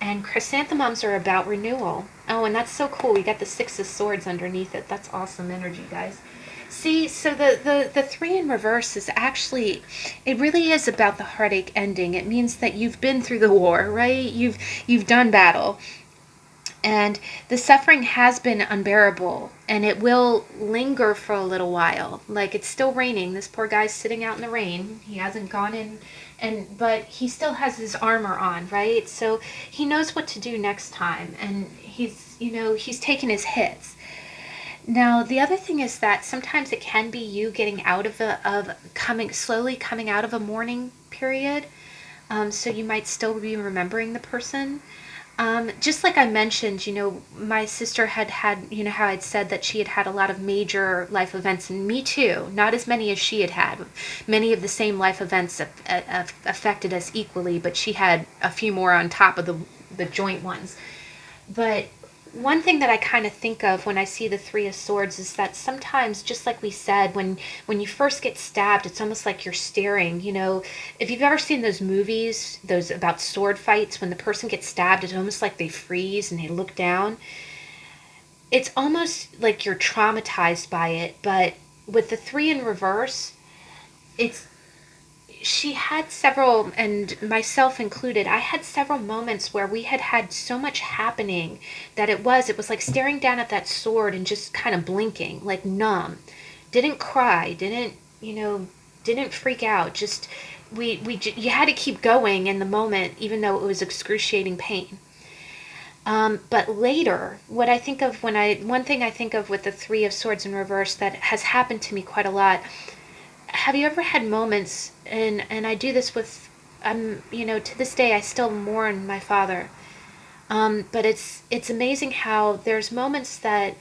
And chrysanthemums are about renewal. Oh, and that's so cool. We got the 6 of swords underneath it. That's awesome energy, guys. See, so the 3 in reverse is actually, it really is about the heartache ending. It means that you've been through the war, right? You've done battle. And the suffering has been unbearable, and it will linger for a little while. Like, it's still raining. This poor guy's sitting out in the rain. He hasn't gone in, but he still has his armor on, right? So he knows what to do next time, and he's taken his hits. Now, the other thing is that sometimes it can be you getting out of slowly coming out of a mourning period. So you might still be remembering the person. Just like I mentioned, my sister had, how I'd said that she had a lot of major life events, and me too. Not as many as she had. Many of the same life events affected us equally, but she had a few more on top of the joint ones. But one thing that I kind of think of when I see the 3 of swords is that sometimes, just like we said, when you first get stabbed, it's almost like you're staring. If you've ever seen those movies, those about sword fights, when the person gets stabbed, it's almost like they freeze and they look down. It's almost like you're traumatized by it, but with the 3 in reverse, she had several, and myself included, I had several moments where we had so much happening that it was like staring down at that sword and just kind of blinking, like numb. Didn't cry, didn't freak out. Just, you had to keep going in the moment, even though it was excruciating pain. But later, what I think of one thing I think of with the 3 of swords in reverse that has happened to me quite a lot. Have you ever had moments, and I do this with, to this day I still mourn my father, but it's amazing how there's moments that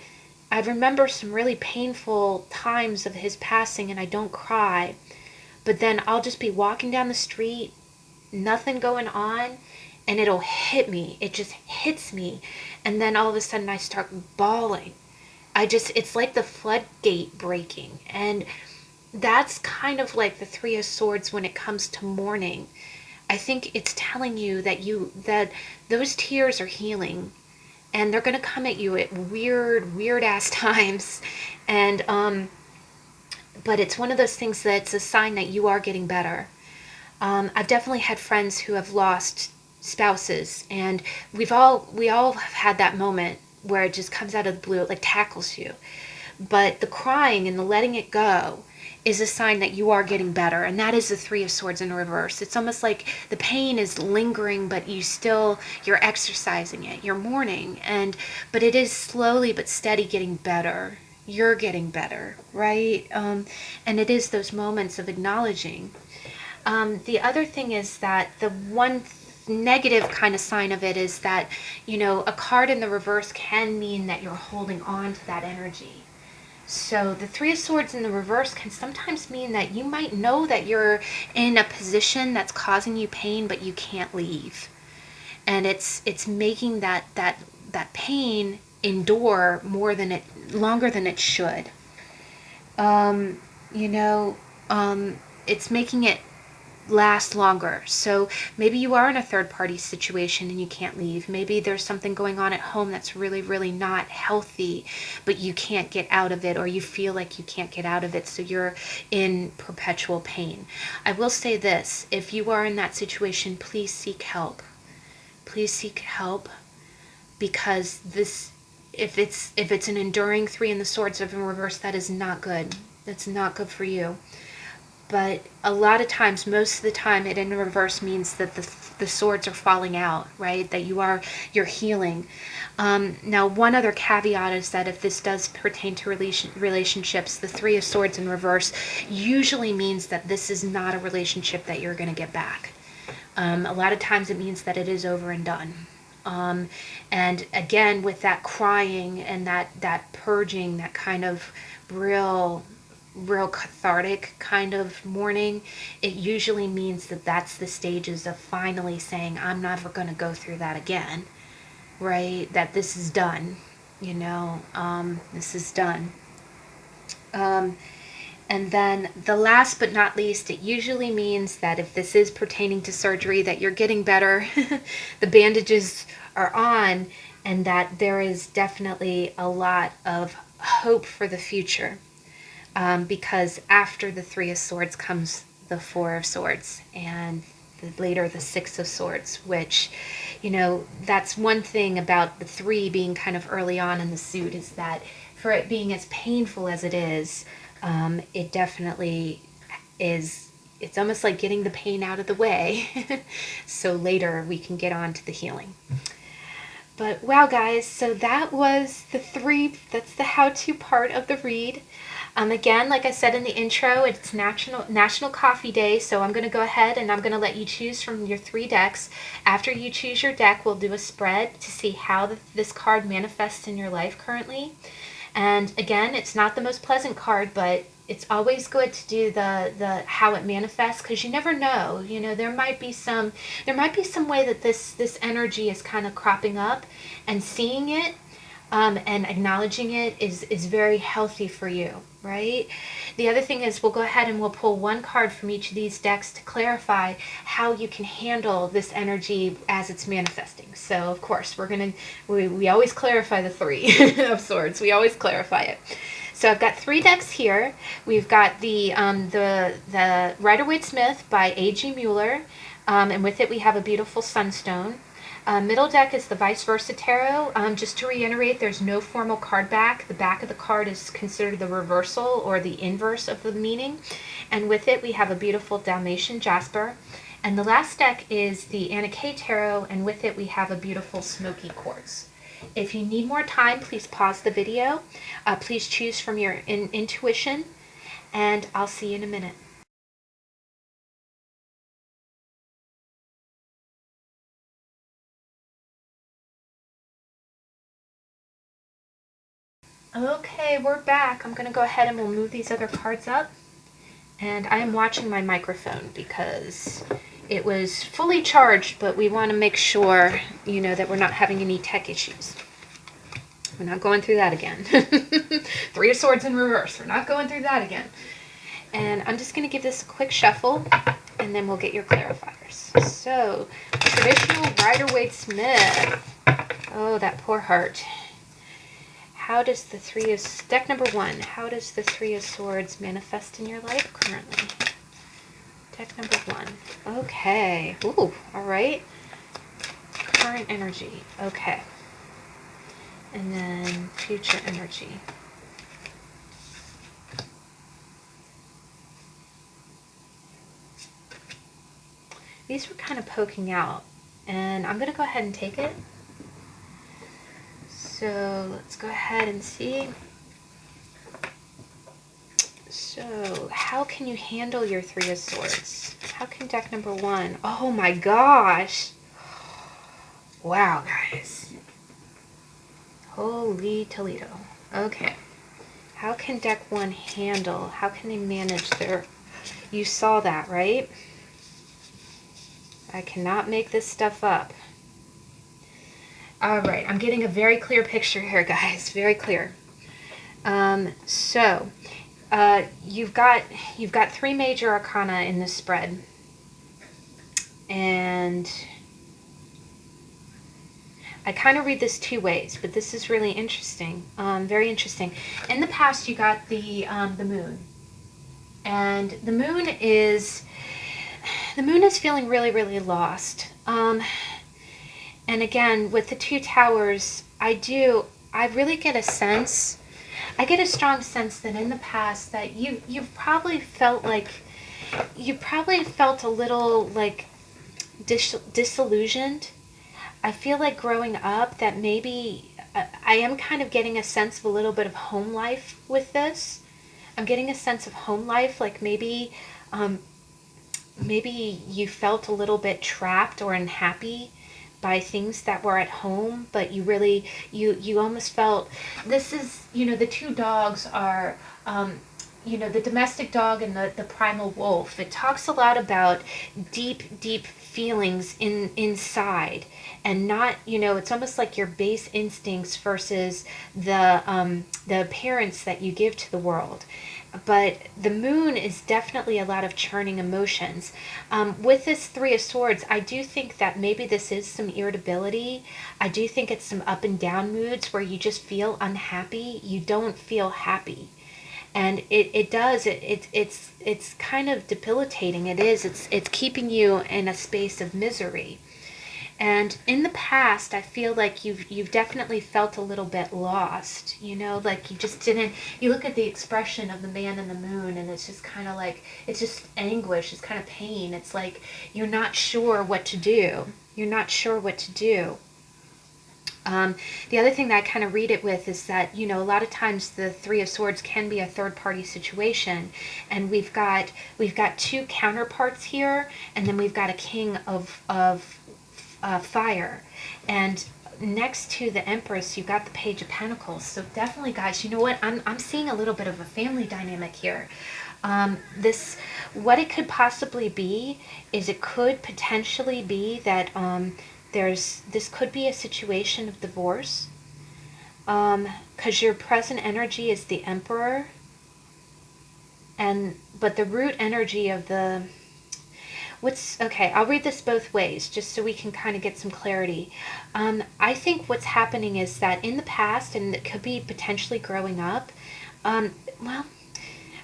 I remember some really painful times of his passing and I don't cry, but then I'll just be walking down the street, nothing going on, and it'll hit me. It just hits me, and then all of a sudden I start bawling. It's like the floodgate breaking, and that's kind of like the 3 of swords when it comes to mourning. I think it's telling you that those tears are healing, and they're going to come at you at weird ass times, and but it's one of those things that's a sign that you are getting better. I've definitely had friends who have lost spouses, and we all have had that moment where it just comes out of the blue, it like tackles you. But the crying and the letting it go is a sign that you are getting better, and that is the 3 of swords in reverse. It's almost like the pain is lingering, but you're exercising it, you're mourning, but it is slowly but steady getting better. You're getting better, right? And it is those moments of acknowledging. The other thing is that the one negative kind of sign of it is that, a card in the reverse can mean that you're holding on to that energy. So the 3 of swords in the reverse can sometimes mean that you might know that you're in a position that's causing you pain, but you can't leave. And it's making that pain endure longer than it should. It's making it last longer. So maybe you are in a third party situation and you can't leave. Maybe there's something going on at home that's really, really not healthy, but you can't get out of it, or you feel like you can't get out of it, so you're in perpetual pain. I will say this, if you are in that situation, please seek help. Please seek help, because if it's an enduring 3 in the swords in reverse, that is not good. That's not good for you. But a lot of times, most of the time, it in reverse means that the swords are falling out, right? That you're healing. Now, one other caveat is that if this does pertain to relationships, the 3 of swords in reverse usually means that this is not a relationship that you're going to get back. A lot of times it means that it is over and done. And again, with that crying and that purging, that kind of real cathartic kind of mourning, it usually means that that's the stages of finally saying, I'm never going to go through that again, right? That this is done, this is done. And then the last but not least, it usually means that if this is pertaining to surgery, that you're getting better, the bandages are on, and that there is definitely a lot of hope for the future. Because after the Three of Swords comes the Four of Swords, and later the Six of Swords, which, that's one thing about the three being kind of early on in the suit, is that for it being as painful as it is, it definitely is, it's almost like getting the pain out of the way so later we can get on to the healing. But wow, guys, so that was that's the how-to part of the read. Again, like I said in the intro, it's National Coffee Day, so I'm going to go ahead and I'm going to let you choose from your 3 decks. After you choose your deck, we'll do a spread to see how this card manifests in your life currently. And again, it's not the most pleasant card, but it's always good to do the how it manifests, because you never know. There might be some way that this energy is kind of cropping up, and seeing it and acknowledging it is very healthy for you, right? The other thing is, we'll go ahead and we'll pull one card from each of these decks to clarify how you can handle this energy as it's manifesting. So of course we always clarify the Three of Swords. We always clarify it. So I've got 3 decks here. We've got the Rider-Waite-Smith by A.G. Mueller, and with it we have a beautiful sunstone. Middle deck is the Vice Versa Tarot. Just to reiterate, there's no formal card back. The back of the card is considered the reversal or the inverse of the meaning. And with it, we have a beautiful Dalmatian Jasper. And the last deck is the Anna K Tarot, and with it, we have a beautiful Smoky Quartz. If you need more time, please pause the video. Please choose from your intuition, and I'll see you in a minute. Okay, we're back. I'm going to go ahead and we'll move these other cards up. And I am watching my microphone because it was fully charged, but we want to make sure, that we're not having any tech issues. We're not going through that again. 3 of Swords in reverse. We're not going through that again. And I'm just going to give this a quick shuffle, and then we'll get your clarifiers. So, traditional Rider-Waite-Smith. Oh, that poor heart. How does the deck number 1, how does the 3 of Swords manifest in your life currently? Deck number 1. Okay. Ooh, all right. Current energy. Okay. And then future energy. These were kind of poking out, and I'm going to go ahead and take it. So let's go ahead and see. So how can you handle your 3 of Swords? How can deck number 1? Oh my gosh. Wow, guys. Holy Toledo. Okay. How can deck 1 handle? How can they manage their... You saw that, right? I cannot make this stuff up. All right, I'm getting a very clear picture here, guys. Very clear. So you've got 3 major arcana in this spread, and I kind of read this 2 ways, but this is really interesting. Very interesting. In the past, you got the moon, and the moon is feeling really, really lost. And again, with the 2 towers, I really get a sense, I get a strong sense that in the past that you've probably felt like, a little like disillusioned. I feel like growing up that maybe I am kind of getting a sense of a little bit of home life with this. I'm getting a sense of home life, like maybe you felt a little bit trapped or unhappy, by things that were at home, but you really, you almost felt, this is, the two dogs are, the domestic dog and the primal wolf. It talks a lot about deep feelings inside, and not, it's almost like your base instincts versus the appearance that you give to the world. But the moon is definitely a lot of churning emotions. With this Three of Swords, I do think that maybe this is some irritability. I do think it's some up and down moods where you just feel unhappy. You don't feel happy. And it's kind of debilitating. It's keeping you in a space of misery. And in the past, I feel like you've definitely felt a little bit lost, like you just didn't, you look at the expression of the man in the moon, and it's just kind of like, it's just anguish, it's kind of pain. It's like you're not sure what to do. You're not sure what to do. The other thing that I kind of read it with is that, a lot of times the Three of Swords can be a third party situation, and we've got two counterparts here, and then we've got a king of fire, and next to the Empress you've got the Page of Pentacles. So definitely, guys, you know what, I'm seeing a little bit of a family dynamic here. This, what it could possibly be is, it could potentially be that this could be a situation of divorce, because your present energy is the Emperor, but the root energy of the, okay, I'll read this both ways just so we can kind of get some clarity. I think what's happening is that in the past, and it could be potentially growing up, well,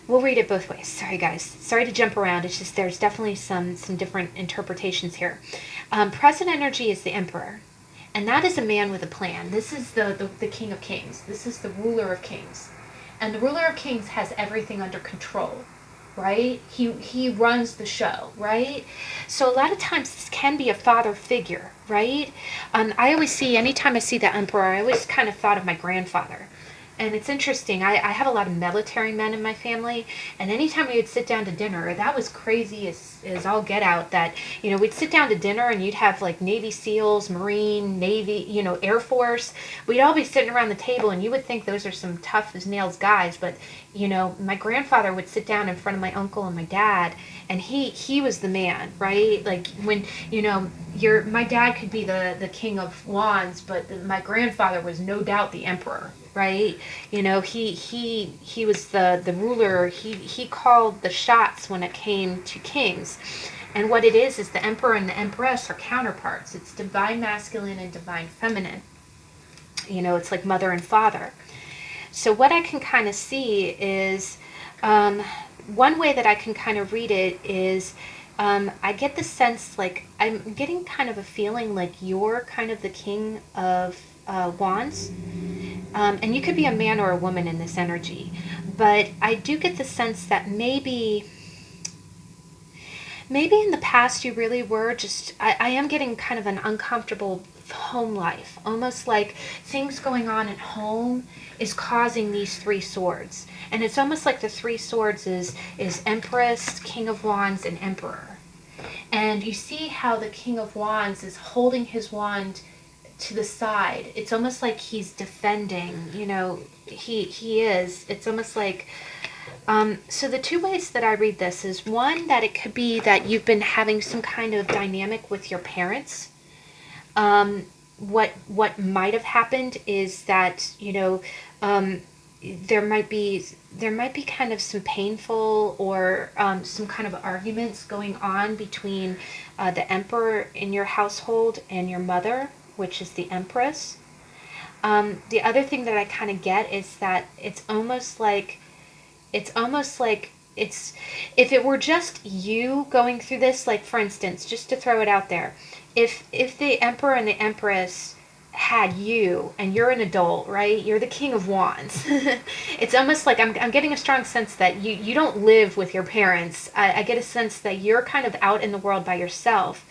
we'll read it both ways. Sorry, guys. Sorry to jump around. It's just there's definitely some different interpretations here. Present energy is the Emperor, and that is a man with a plan. This is the King of Kings. This is the ruler of kings. And the ruler of kings has everything under control, right? He runs the show, right? So a lot of times this can be a father figure, right? I always see, anytime I see the Emperor, I always kind of thought of my grandfather. And it's interesting, I have a lot of military men in my family, and anytime we would sit down to dinner, that was crazy as all get out, that, we'd sit down to dinner and you'd have like Navy SEALs, Marine, Navy, Air Force. We'd all be sitting around the table, and you would think those are some tough as nails guys, but, my grandfather would sit down in front of my uncle and my dad, and he was the man, right? Like when, my dad could be the King of Wands, but my grandfather was no doubt the Emperor, right? He was the ruler. He called the shots when it came to kings. And what it is the Emperor and the Empress are counterparts. It's divine masculine and divine feminine. It's like mother and father. So what I can kind of see is, one way that I can kind of read it is, I get the sense, like, I'm getting kind of a feeling like you're kind of the King of Wands. And you could be a man or a woman in this energy. But I do get the sense that maybe in the past you really were just, I am getting kind of an uncomfortable home life. Almost like things going on at home is causing these Three Swords. And it's almost like the Three Swords is Empress, King of Wands, and Emperor. And you see how the King of Wands is holding his wand to the side. It's almost like he's defending, he is. It's almost like, so the two ways that I read this is, one, that it could be that you've been having some kind of dynamic with your parents. What might have happened is that, there might be kind of some painful or some kind of arguments going on between the Emperor in your household and your mother, which is the Empress. The other thing that I kind of get is that it's almost like if it were just you going through this, like, for instance, just to throw it out there, if the Emperor and the Empress had you, and you're an adult, right? You're the King of Wands. It's almost like I'm getting a strong sense that you don't live with your parents. I get a sense that you're kind of out in the world by yourself.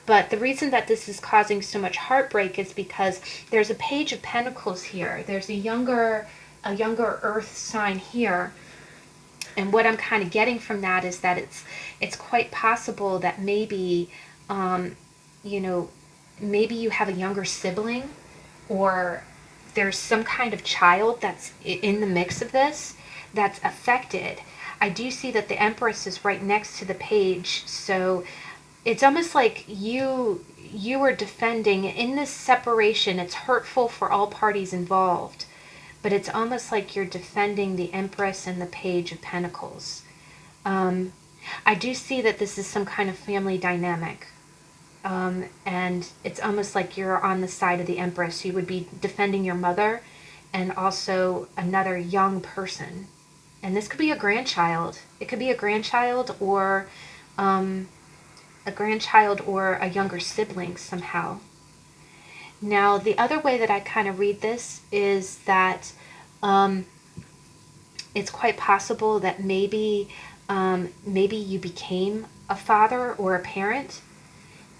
But the reason that this is causing so much heartbreak is because there's a Page of Pentacles here. There's a younger earth sign here. And what I'm kind of getting from that is that it's quite possible that maybe, maybe you have a younger sibling, or there's some kind of child that's in the mix of this that's affected. I do see that the Empress is right next to the page, so it's almost like you are defending in this separation. It's hurtful for all parties involved, but it's almost like you're defending the Empress and the Page of Pentacles. I do see that this is some kind of family dynamic. And it's almost like you're on the side of the Empress. You would be defending your mother and also another young person. And this could be a grandchild. It could be a grandchild or a younger sibling somehow. Now, the other way that I kind of read this is that it's quite possible that maybe you became a father or a parent,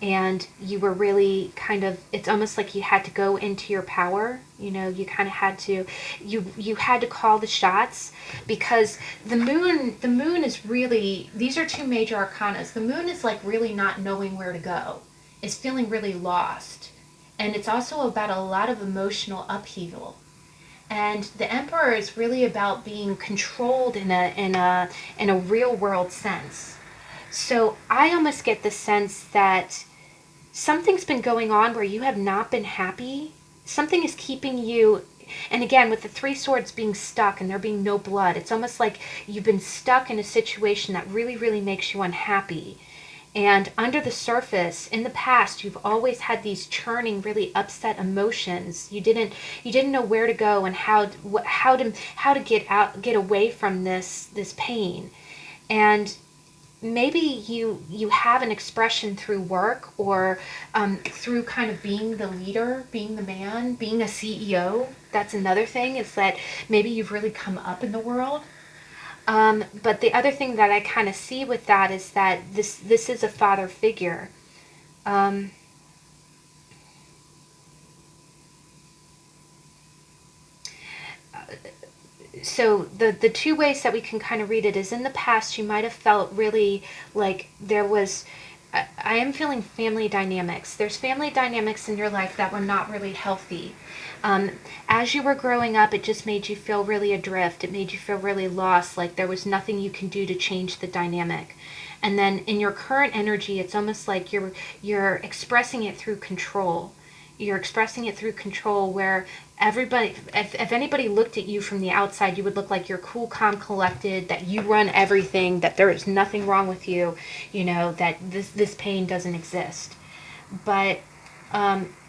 and you were really kind of, it's almost like you had to go into your power. You kind of had to, you had to call the shots, because the moon is really, these are two major arcanas. The moon is like really not knowing where to go, is feeling really lost, and it's also about a lot of emotional upheaval. And the Emperor is really about being controlled in a real world sense. So I almost get the sense that something's been going on where you have not been happy. Something is keeping you, and again, with the Three Swords being stuck and there being no blood, it's almost like you've been stuck in a situation that really, really makes you unhappy. And under the surface, in the past, you've always had these churning, really upset emotions. You didn't know where to go and how to get away from this pain. And maybe you have an expression through work, or through kind of being the leader, being the man, being a CEO. That's another thing, is that maybe you've really come up in the world. But the other thing that I kind of see with that is that this is a father figure. So the two ways that we can kind of read it is, in the past you might have felt really like there was, I am feeling family dynamics. There's family dynamics in your life that were not really healthy. As you were growing up, it just made you feel really adrift. It made you feel really lost, like there was nothing you can do to change the dynamic. And then in your current energy, it's almost like you're expressing it through control. You're expressing it through control, where everybody, if anybody looked at you from the outside, you would look like you're cool, calm, collected, that you run everything, that there is nothing wrong with you, that this pain doesn't exist. But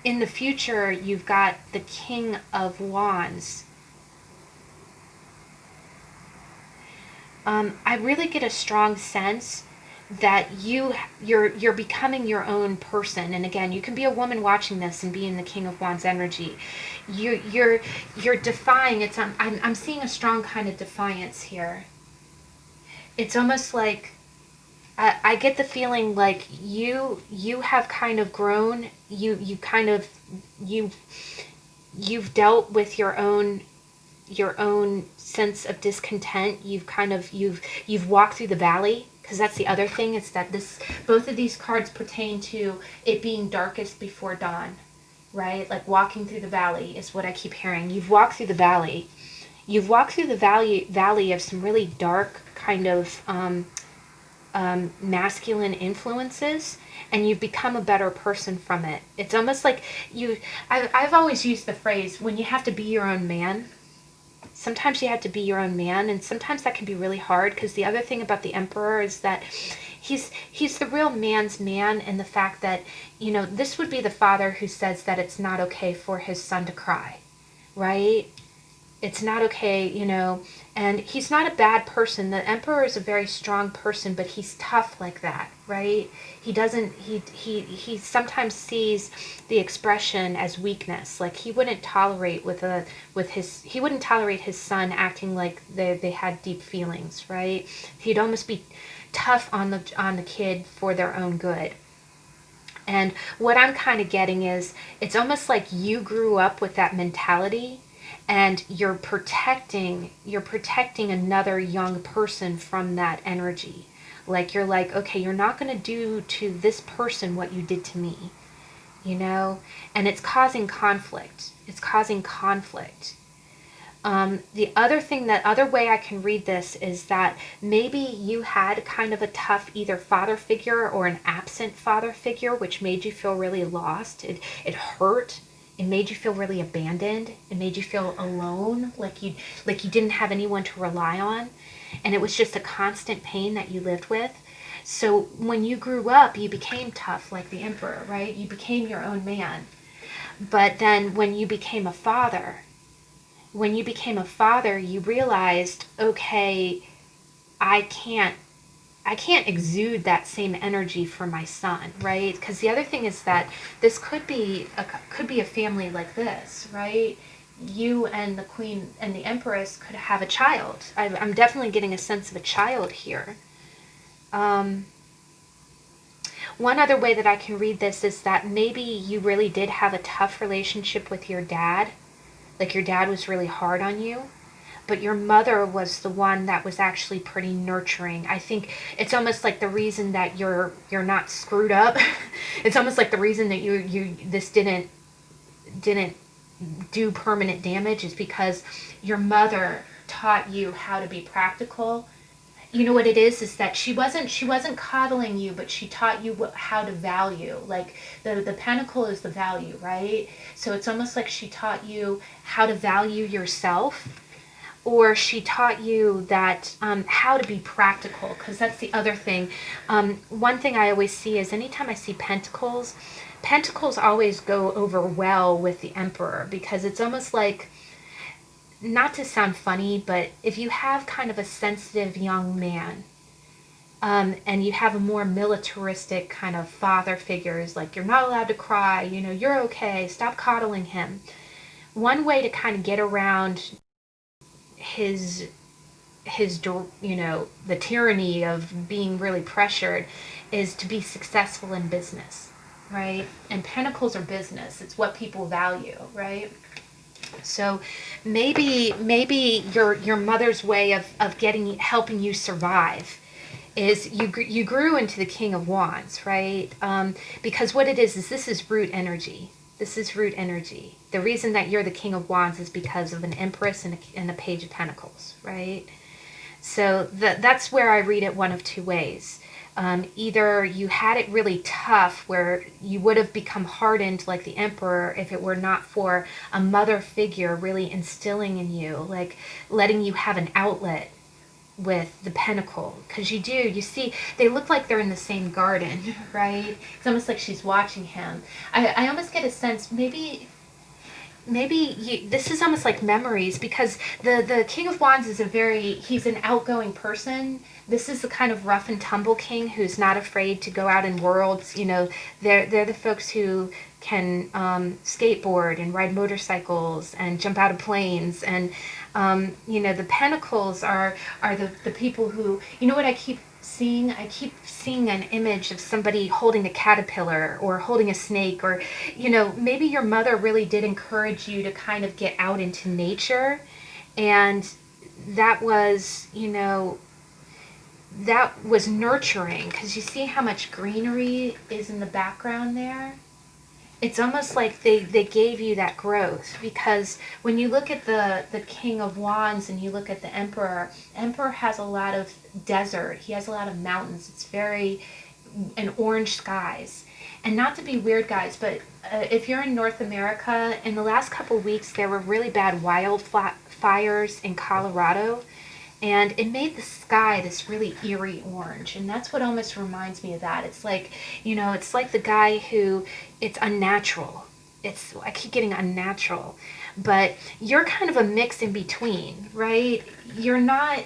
in the future, you've got the King of Wands. I really get a strong sense that you're becoming your own person. And again, you can be a woman watching this and be in the King of Wands energy. You're defying. I'm seeing a strong kind of defiance here. It's almost like I get the feeling like you have kind of grown. You've dealt with your own sense of discontent. You've walked through the valley, because that's the other thing, is that both of these cards pertain to it being darkest before dawn, right? Like walking through the valley is what I keep hearing. You've walked through the valley. You've walked through the valley of some really dark kind of masculine influences, and you've become a better person from it. It's almost like I've always used the phrase, when you have to be your own man. Sometimes you have to be your own man, and sometimes that can be really hard, because the other thing about the Emperor is that he's the real man's man, and the fact that, this would be the father who says that it's not okay for his son to cry, right? It's not okay, and he's not a bad person. The Emperor is a very strong person, but he's tough like that, right? He sometimes sees the expression as weakness. Like he wouldn't tolerate he wouldn't tolerate his son acting like they had deep feelings, right? He'd almost be tough on the kid for their own good. And what I'm kind of getting is, it's almost like you grew up with that mentality, and you're protecting another young person from that energy. Like you're like, okay, you're not going to do to this person what you did to me. you know, and it's causing conflict. It's causing conflict. The other way I can read this is that maybe you had kind of a tough either father figure or an absent father figure, which made you feel really lost. It hurt. It made you feel really abandoned. It made you feel alone, like you didn't have anyone to rely on, and it was just a constant pain that you lived with. So when you grew up, you became tough like the emperor, right? You became your own man. But then when you became a father, you realized, okay, I can't exude that same energy for my son, right? Because the other thing is that this could be a family like this, right? You and the queen and the empress could have a child. I'm definitely getting a sense of a child here. One other way that I can read this is that maybe you really did have a tough relationship with your dad. Like your dad was really hard on you, but your mother was the one that was actually pretty nurturing. I think it's almost like the reason that you're not screwed up. It's almost like the reason that this didn't do permanent damage is because your mother taught you how to be practical. You know what it is that she wasn't coddling you, but she taught you how to value. Like the pentacle is the value, right? So it's almost like she taught you how to value yourself, or she taught you that how to be practical, because that's the other thing. One thing I always see is anytime I see pentacles always go over well with the emperor, because it's almost like, not to sound funny, but if you have kind of a sensitive young man, and you have a more militaristic kind of father figures, like you're not allowed to cry, you know, you're okay, stop coddling him. One way to kind of get around his you know, the tyranny of being really pressured is to be successful in business, right? And pentacles are business. It's what people value, right? So maybe your mother's way of helping you survive is you grew into the King of Wands, right? Because what it is this is root energy. This is root energy. The reason that you're the King of Wands is because of an Empress and a Page of Pentacles, right? So that's where I read it one of two ways. Either you had it really tough where you would have become hardened like the emperor if it were not for a mother figure really instilling in you, like letting you have an outlet with the pentacle. Because you see, they look like they're in the same garden, right? It's almost like she's watching him. I almost get a sense, maybe this is almost like memories, because the King of Wands is he's an outgoing person. This is the kind of rough and tumble king who's not afraid to go out in worlds. You know, they're the folks who can skateboard and ride motorcycles and jump out of planes. And you know, the pentacles are the people who, you know what I keep seeing? I keep seeing an image of somebody holding a caterpillar or holding a snake, or, you know, maybe your mother really did encourage you to kind of get out into nature. And that was, you know, that was nurturing, because you see how much greenery is in the background there. It's almost like they gave you that growth, because when you look at the King of Wands and you look at the Emperor has a lot of desert. He has a lot of mountains. It's and orange skies. And not to be weird, guys, but if you're in North America, in the last couple of weeks there were really bad wildfires in Colorado. And it made the sky this really eerie orange. And that's what almost reminds me of that. It's like, you know, it's like the guy who, it's unnatural. I keep getting unnatural. But you're kind of a mix in between, right? You're not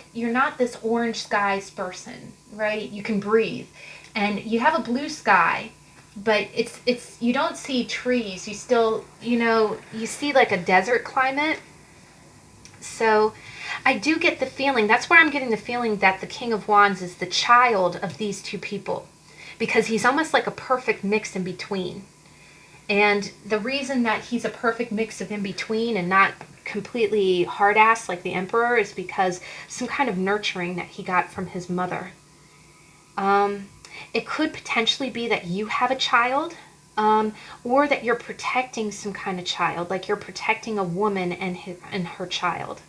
this orange skies person, right? You can breathe. And you have a blue sky, but it's you don't see trees. You still, you know, you see like a desert climate. So I do get the feeling, that's where I'm getting the feeling that the King of Wands is the child of these two people, because he's almost like a perfect mix in between. And the reason that he's a perfect mix of in between and not completely hard ass like the Emperor is because some kind of nurturing that he got from his mother. It could potentially be that you have a child or that you're protecting some kind of child, like you're protecting a woman and her child.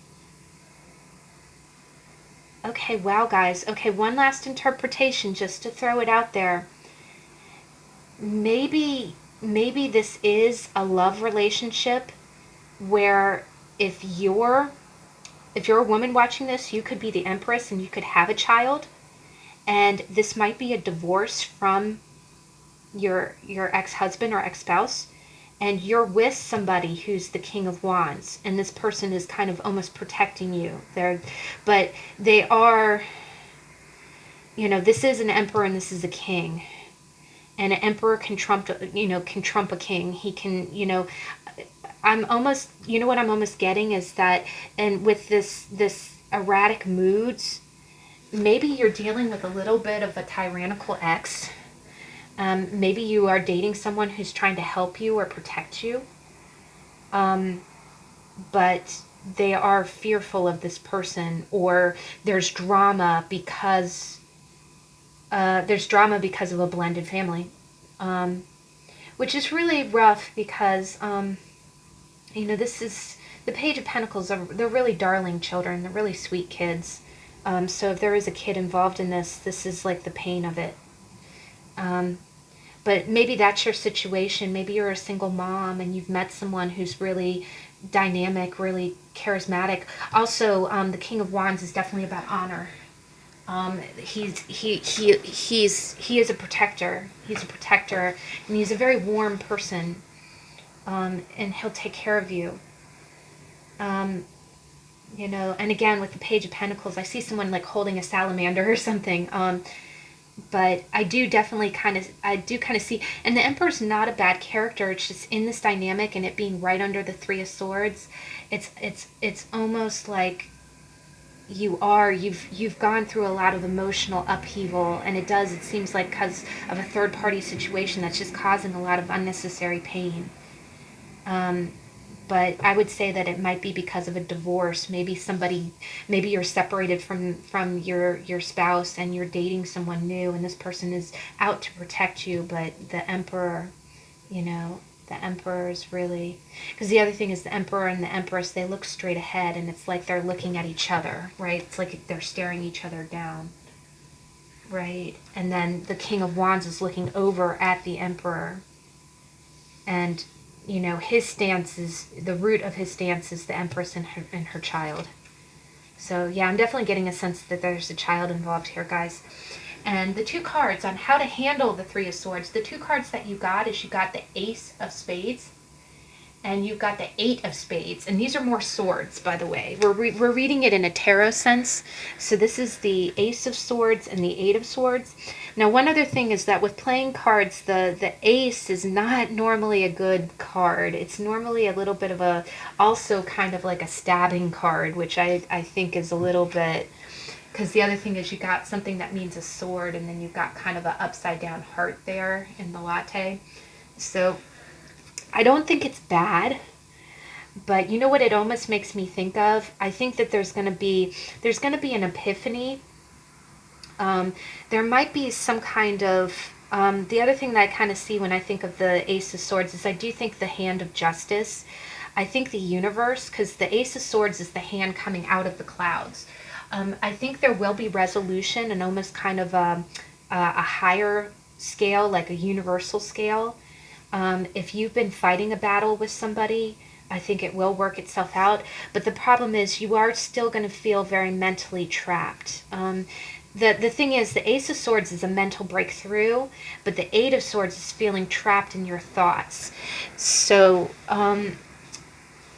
Okay, wow, guys. Okay, one last interpretation just to throw it out there. Maybe this is a love relationship where if you're a woman watching this, you could be the Empress and you could have a child, and this might be a divorce from your ex-husband or ex-spouse, and you're with somebody who's the King of Wands, and this person is kind of almost protecting you. But they are, this is an emperor and this is a king, and an emperor can trump a king. He can, I'm almost, what I'm almost getting is that, and with this erratic moods, maybe you're dealing with a little bit of a tyrannical ex. Maybe you are dating someone who's trying to help you or protect you, but they are fearful of this person, or there's drama because of a blended family, which is really rough because this is the Page of Pentacles. They're really darling children. They're really sweet kids. So if there is a kid involved in this is like the pain of it. But maybe that's your situation. Maybe you're a single mom and you've met someone who's really dynamic, really charismatic. Also, the King of Wands is definitely about honor. He is a protector. He's a protector, and he's a very warm person. And he'll take care of you. And again, with the Page of Pentacles, I see someone like holding a salamander or something. But I do kind of see, and the Emperor's not a bad character. It's just in this dynamic and it being right under the Three of Swords, it's almost like you've gone through a lot of emotional upheaval, and it seems like because of a third party situation that's just causing a lot of unnecessary pain. But I would say that it might be because of a divorce. Maybe you're separated from your spouse and you're dating someone new, and this person is out to protect you, but the Emperor, the Emperor is really, because the other thing is the Emperor and the Empress, they look straight ahead, and it's like they're looking at each other, right? It's like they're staring each other down, right? And then the King of Wands is looking over at the Emperor, and his stance is, the root of his stance is the Empress and her child. So yeah, I'm definitely getting a sense that there's a child involved here, guys. And the two cards on how to handle the Three of Swords, the two cards that you got is you got the Ace of Spades and you've got the Eight of Spades. And these are more swords, by the way. We're reading it in a tarot sense. So this is the Ace of Swords and the Eight of Swords. Now, one other thing is that with playing cards, the Ace is not normally a good card. It's normally a little bit of also kind of like a stabbing card, which I think is a little bit, because the other thing is you got something that means a sword, and then you've got kind of an upside down heart there in the latte. So I don't think it's bad, but you know what it almost makes me think of? I think that there's going to be an epiphany. There might be some kind of, the other thing that I kind of see when I think of the Ace of Swords is I do think the hand of justice. I think the universe, because the Ace of Swords is the hand coming out of the clouds. I think there will be resolution and almost kind of a higher scale, like a universal scale. If you've been fighting a battle with somebody, I think it will work itself out. But the problem is you are still going to feel very mentally trapped. The thing is, the Ace of Swords is a mental breakthrough, but the Eight of Swords is feeling trapped in your thoughts. So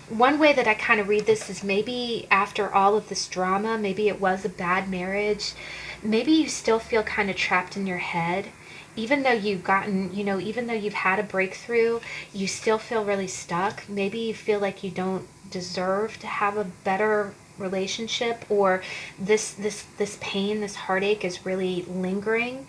one way that I kind of read this is maybe after all of this drama, maybe it was a bad marriage, maybe you still feel kind of trapped in your head. Even though even though you've had a breakthrough, you still feel really stuck. Maybe you feel like you don't deserve to have a better relationship, or this pain, this heartache is really lingering.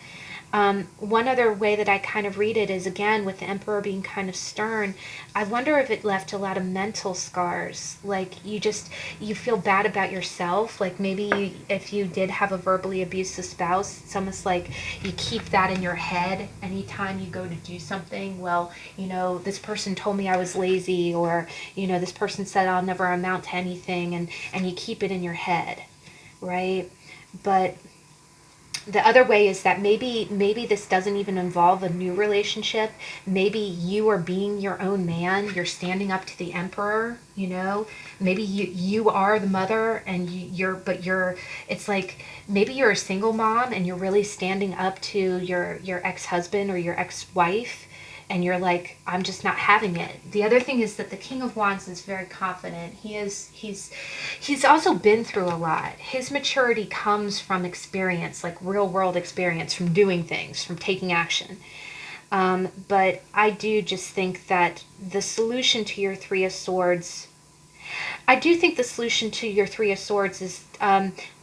One other way that I kind of read it is, again, with the Emperor being kind of stern, I wonder if it left a lot of mental scars. Like, you feel bad about yourself. Like, maybe if you did have a verbally abusive spouse, it's almost like you keep that in your head anytime you go to do something. Well, this person told me I was lazy, or, this person said I'll never amount to anything, and you keep it in your head, right? But the other way is that maybe this doesn't even involve a new relationship. Maybe you are being your own man. You're standing up to the Emperor. Maybe you are the mother, and you're. It's like maybe you're a single mom and you're really standing up to your ex-husband or your ex-wife, and you're like, I'm just not having it. The other thing is that the King of Wands is very confident. He's also been through a lot. His maturity comes from experience, like real world experience, from doing things, from taking action. But I do just think that the solution to your Three of Swords, is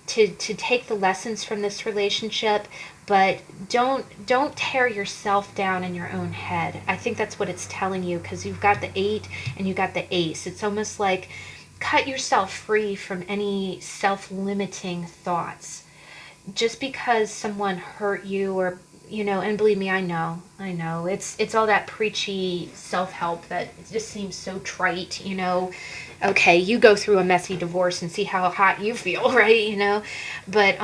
to take the lessons from this relationship, but don't tear yourself down in your own head. I think that's what it's telling you, because you've got the 8 and you got the Ace. It's almost like cut yourself free from any self-limiting thoughts. Just because someone hurt you, or and believe me, I know it's all that preachy self-help that just seems so trite. Okay, you go through a messy divorce and see how hot you feel, right? But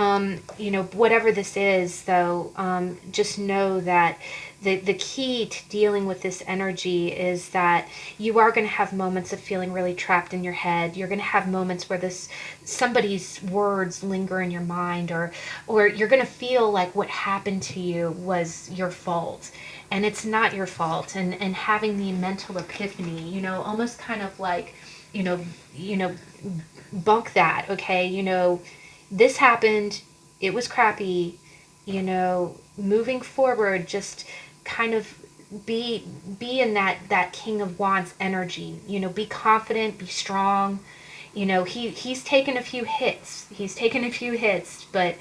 whatever this is, though, just know that the key to dealing with this energy is that you are going to have moments of feeling really trapped in your head. You're going to have moments where somebody's words linger in your mind, or you're going to feel like what happened to you was your fault, and it's not your fault. And having the mental epiphany, almost kind of like, bunk that. Okay, this happened, it was crappy. Moving forward, just kind of be in that King of Wands energy. Be confident, be strong. He's taken a few hits. But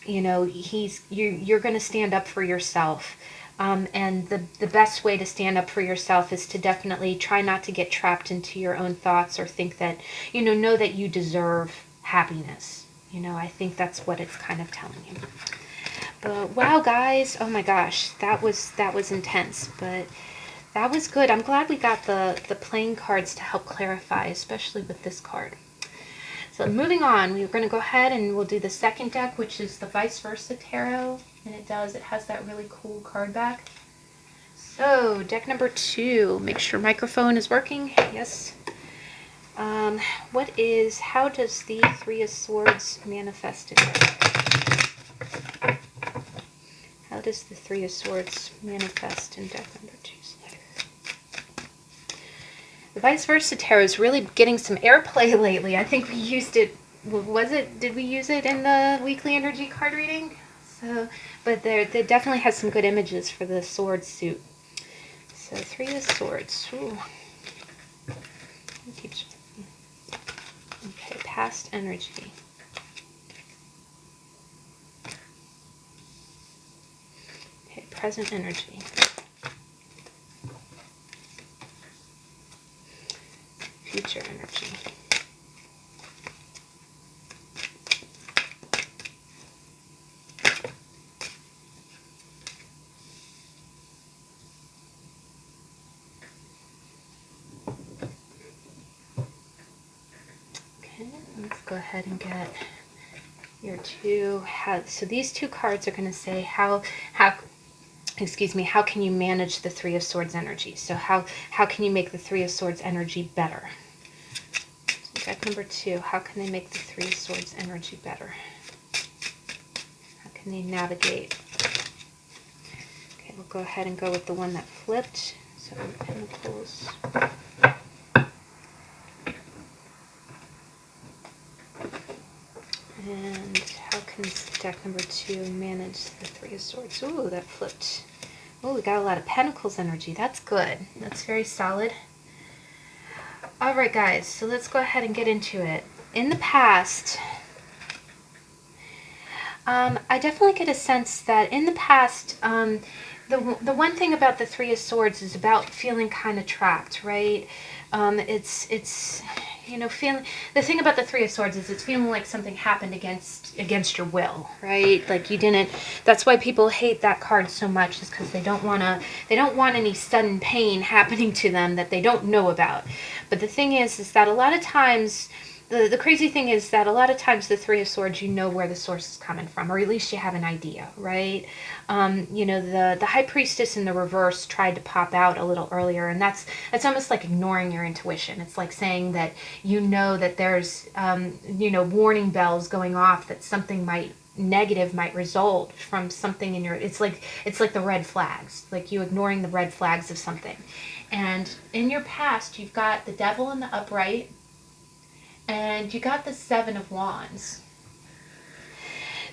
you're going to stand up for yourself. And the best way to stand up for yourself is to definitely try not to get trapped into your own thoughts, or think that, know that you deserve happiness. I think that's what it's kind of telling you. But wow, guys, oh my gosh, that was intense, but that was good. I'm glad we got the playing cards to help clarify, especially with this card. So moving on, we're going to go ahead and we'll do the second deck, which is the Vice Versa Tarot, and it has that really cool card back. So deck number 2, make sure microphone is working. Yes. How does the Three of Swords manifest in deck? How does the Three of Swords manifest in deck number 2's life? The Vice Versa Tarot is really getting some airplay lately. I think we used it, did we use it in the weekly energy card reading? So, but there definitely has some good images for the sword suit. So Three of Swords. Ooh. Okay, past energy. Okay, present energy. Future energy. Let's go ahead and get your two. So these two cards are going to say how can you manage the Three of Swords energy? So how can you make the Three of Swords energy better? So deck number 2, how can they make the Three of Swords energy better? How can they navigate? Okay, we'll go ahead and go with the one that flipped. Seven of Pentacles. And how can deck number 2 manage the Three of Swords? Ooh, that flipped. Oh, we got a lot of Pentacles energy. That's good. That's very solid. All right, guys, so let's go ahead and get into it. In the past, I definitely get a sense that in the past, the one thing about the Three of Swords is about feeling kind of trapped, right? It's feeling, the thing about the Three of Swords is it's feeling like something happened against your will, right? Like you didn't. That's why people hate that card so much, is because they don't want any sudden pain happening to them that they don't know about. But the thing is that a lot of times, the crazy thing is that a lot of times the Three of Swords, you know where the source is coming from, or at least you have an idea, right? The High Priestess in the reverse tried to pop out a little earlier, and that's almost like ignoring your intuition. It's like saying that you know that there's warning bells going off that something negative might result from something in your. It's like the red flags, like you ignoring the red flags of something. And in your past, you've got the Devil in the upright. And you got the Seven of Wands.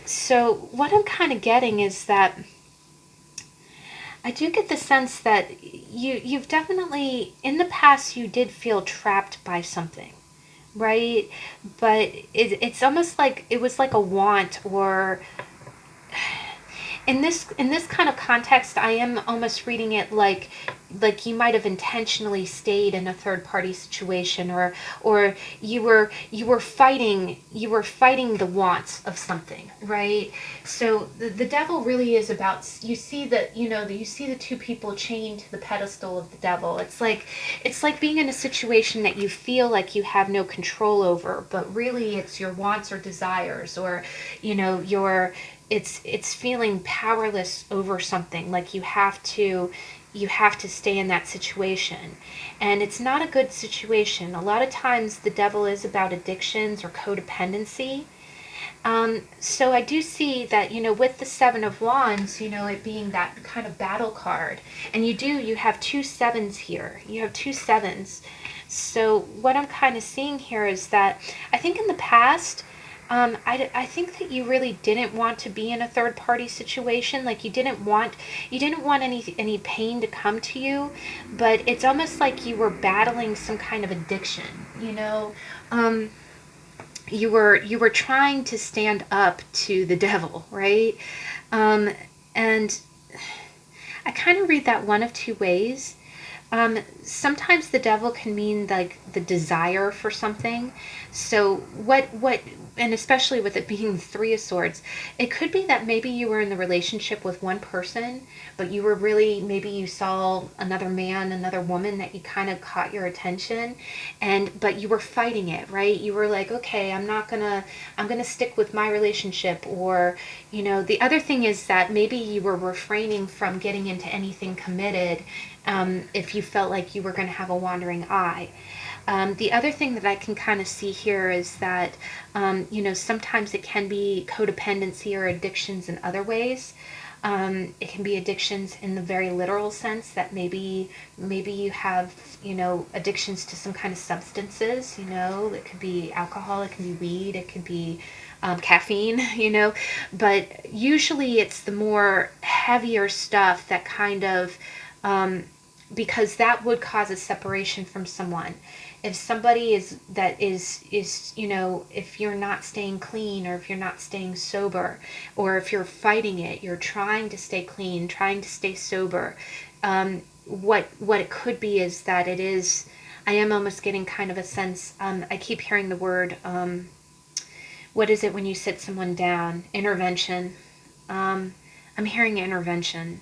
So what I'm kind of getting is that I do get the sense that you've definitely, in the past, you did feel trapped by something, right? But it's almost like it was like a want, or in this kind of context, I am almost reading it like you might have intentionally stayed in a third party situation, or you were fighting the wants of something, right? So the devil really is about, you see that, you see the two people chained to the pedestal of the devil. It's like being in a situation that you feel like you have no control over, but really it's your wants or desires, or it's feeling powerless over something, like you have to stay in that situation. And it's not a good situation. A lot of times the devil is about addictions or codependency. So I do see that, with the Seven of Wands, it being that kind of battle card. And you have two sevens here. You have two sevens. So what I'm kind of seeing here is that I think in the past, I think that you really didn't want to be in a third party situation. Like you didn't want any pain to come to you, but it's almost like you were battling some kind of addiction. You were trying to stand up to the devil, right? And I kind of read that one of two ways. Sometimes the devil can mean like the desire for something. So what and especially with it being the Three of Swords, it could be that maybe you were in the relationship with one person, but you were really, maybe you saw another man, another woman that you kind of caught your attention, but you were fighting it, right? You were like, okay, I'm gonna stick with my relationship. Or, the other thing is that maybe you were refraining from getting into anything committed, if you felt like you were going to have a wandering eye. The other thing that I can kind of see here is that, sometimes it can be codependency or addictions in other ways. It can be addictions in the very literal sense, that maybe you have, addictions to some kind of substances. It could be alcohol, it can be weed, it could be caffeine, but usually it's the more heavier stuff that kind of, because that would cause a separation from someone. If somebody is if you're not staying clean, or if you're not staying sober, or if you're fighting it, you're trying to stay clean, trying to stay sober, what it could be is that it is, I am almost getting kind of a sense, I keep hearing the word, what is it when you sit someone down? Intervention. I'm hearing intervention.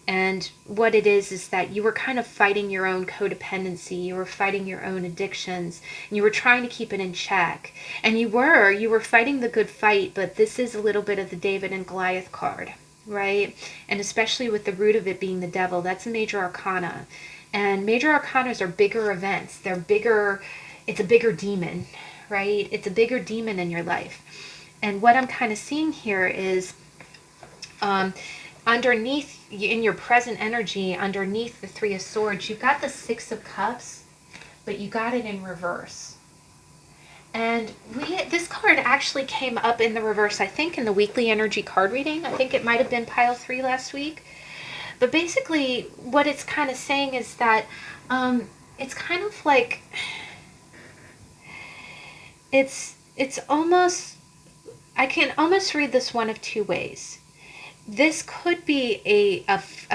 And what it is that you were kind of fighting your own codependency, you were fighting your own addictions, and you were trying to keep it in check. And you were fighting the good fight, but this is a little bit of the David and Goliath card, right? And especially with the root of it being the devil, that's a major arcana. And major arcanas are bigger events. They're bigger, it's a bigger demon, right? It's a bigger demon in your life. And what I'm kind of seeing here is, underneath, in your present energy, underneath the Three of Swords, you've got the Six of Cups, but you got it in reverse. And this card actually came up in the reverse, I think, in the weekly energy card reading. I think it might have been pile 3 last week. But basically, what it's kind of saying is that, it's kind of like, it's almost I can almost read this one of two ways. This could be a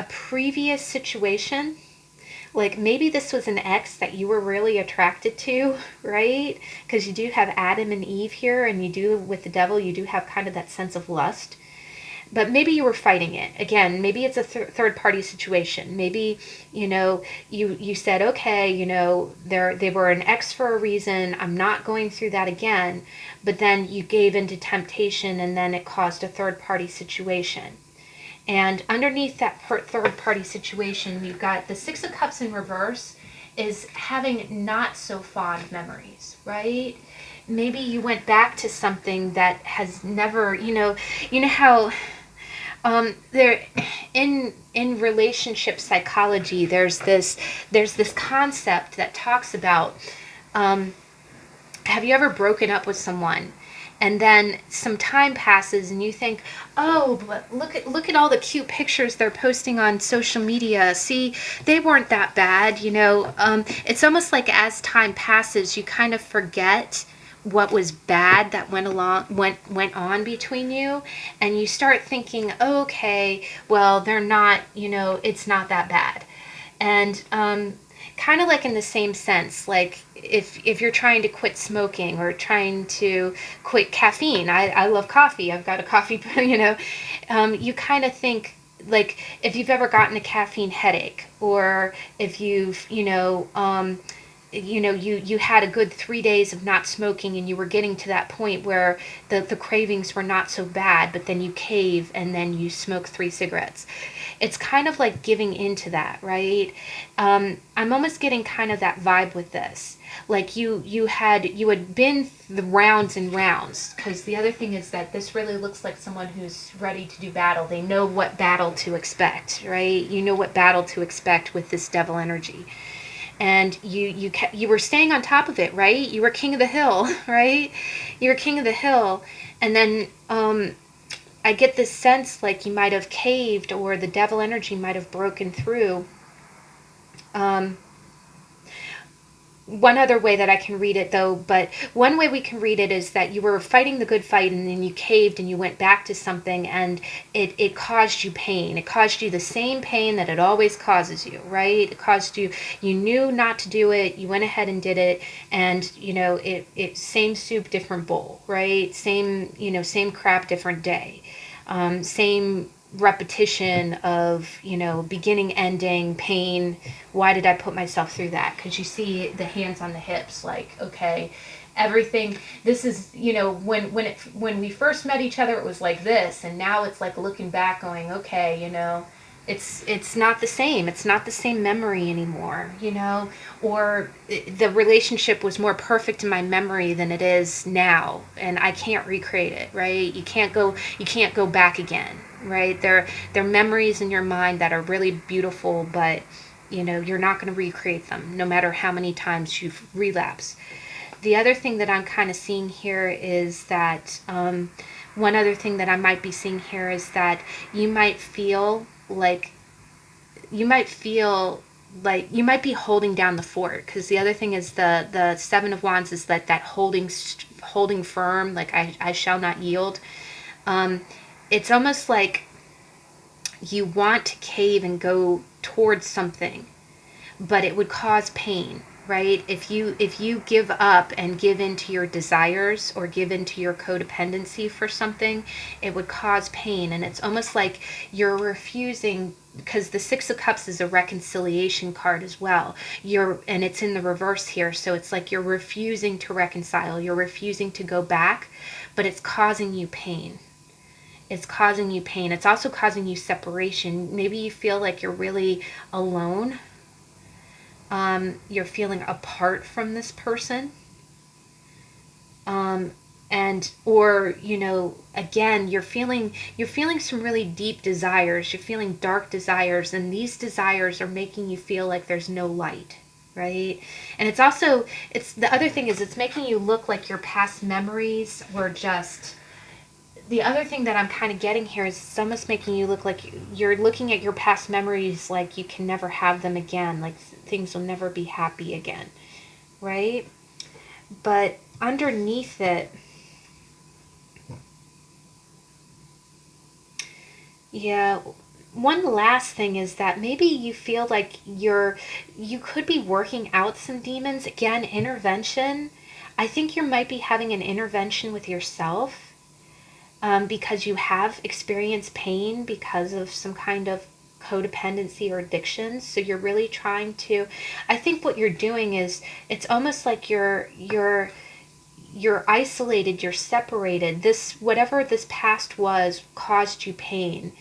previous situation. Like maybe this was an ex that you were really attracted to, right? Because you do have Adam and Eve here, and you do, with the devil, you do have kind of that sense of lust. But maybe you were fighting it. Again, maybe it's a third party situation. Maybe, you said, okay, they were an ex for a reason. I'm not going through that again. But then you gave into temptation, and then it caused a third party situation. And underneath that third party situation, you've got the Six of Cups in reverse is having not so fond memories, right? Maybe you went back to something that has never, how there in relationship psychology, there's this concept that talks about, have you ever broken up with someone and then some time passes and you think, oh, but look at all the cute pictures they're posting on social media. See, they weren't that bad, It's almost like as time passes, you kind of forget what was bad that went on between you, and you start thinking, oh, okay, well, they're not, it's not that bad. And kind of like in the same sense, like if you're trying to quit smoking or trying to quit caffeine, I love coffee, I've got a coffee, you kind of think, like if you've ever gotten a caffeine headache, or if you've you had a good 3 days of not smoking, and you were getting to that point where the cravings were not so bad, but then you cave and then you smoke 3 cigarettes. It's kind of like giving into that, right? I'm almost getting kind of that vibe with this. Like you had been the rounds and rounds, because the other thing is that this really looks like someone who's ready to do battle. They know what battle to expect, right? You know what battle to expect with this devil energy. And you were staying on top of it, right? You were king of the hill, right? You were king of the hill, and then I get this sense like you might have caved, or the devil energy might have broken through. One other way that I can read it, though, but one way we can read it is that you were fighting the good fight, and then you caved and you went back to something, and it caused you pain. It caused you the same pain that it always causes you, right? It caused you knew not to do it, you went ahead and did it, and it same soup, different bowl, right? Same crap, different day. Same repetition of beginning, ending, pain. Why did I put myself through that? Because you see the hands on the hips, like, okay, everything, this is, when we first met each other, it was like this, and now it's like looking back going, okay, it's not the same. It's not the same memory anymore, or the relationship was more perfect in my memory than it is now, and I can't recreate it, right? You can't go back again, right? They're memories in your mind that are really beautiful, but you're not going to recreate them no matter how many times you've relapsed. The other thing that I'm kind of seeing here is that one other thing that I might be seeing here is that you might feel like you might be holding down the fort, because the other thing is the Seven of Wands is that holding firm, like I shall not yield. It's almost like you want to cave and go towards something, but it would cause pain, right? If you give up and give into your desires, or give into your codependency for something, it would cause pain. And it's almost like you're refusing, because the Six of Cups is a reconciliation card as well. And it's in the reverse here, so it's like you're refusing to reconcile, you're refusing to go back, but it's causing you pain. It's causing you pain. It's also causing you separation. Maybe you feel like you're really alone. You're feeling apart from this person. Or again, you're feeling some really deep desires. You're feeling dark desires, and these desires are making you feel like there's no light, right? And it's the other thing is, it's making you look like your past memories were just. The other thing that I'm kind of getting here is it's almost making you look like you're looking at your past memories like you can never have them again, like things will never be happy again, right? But underneath it, Yeah. One last thing is that maybe you feel like you could be working out some demons. Again, intervention. I think you might be having an intervention with yourself, because you have experienced pain because of some kind of codependency or addiction. So you're really trying to, I think what you're doing is, it's almost like you're isolated, you're separated. This, whatever this past was, caused you pain.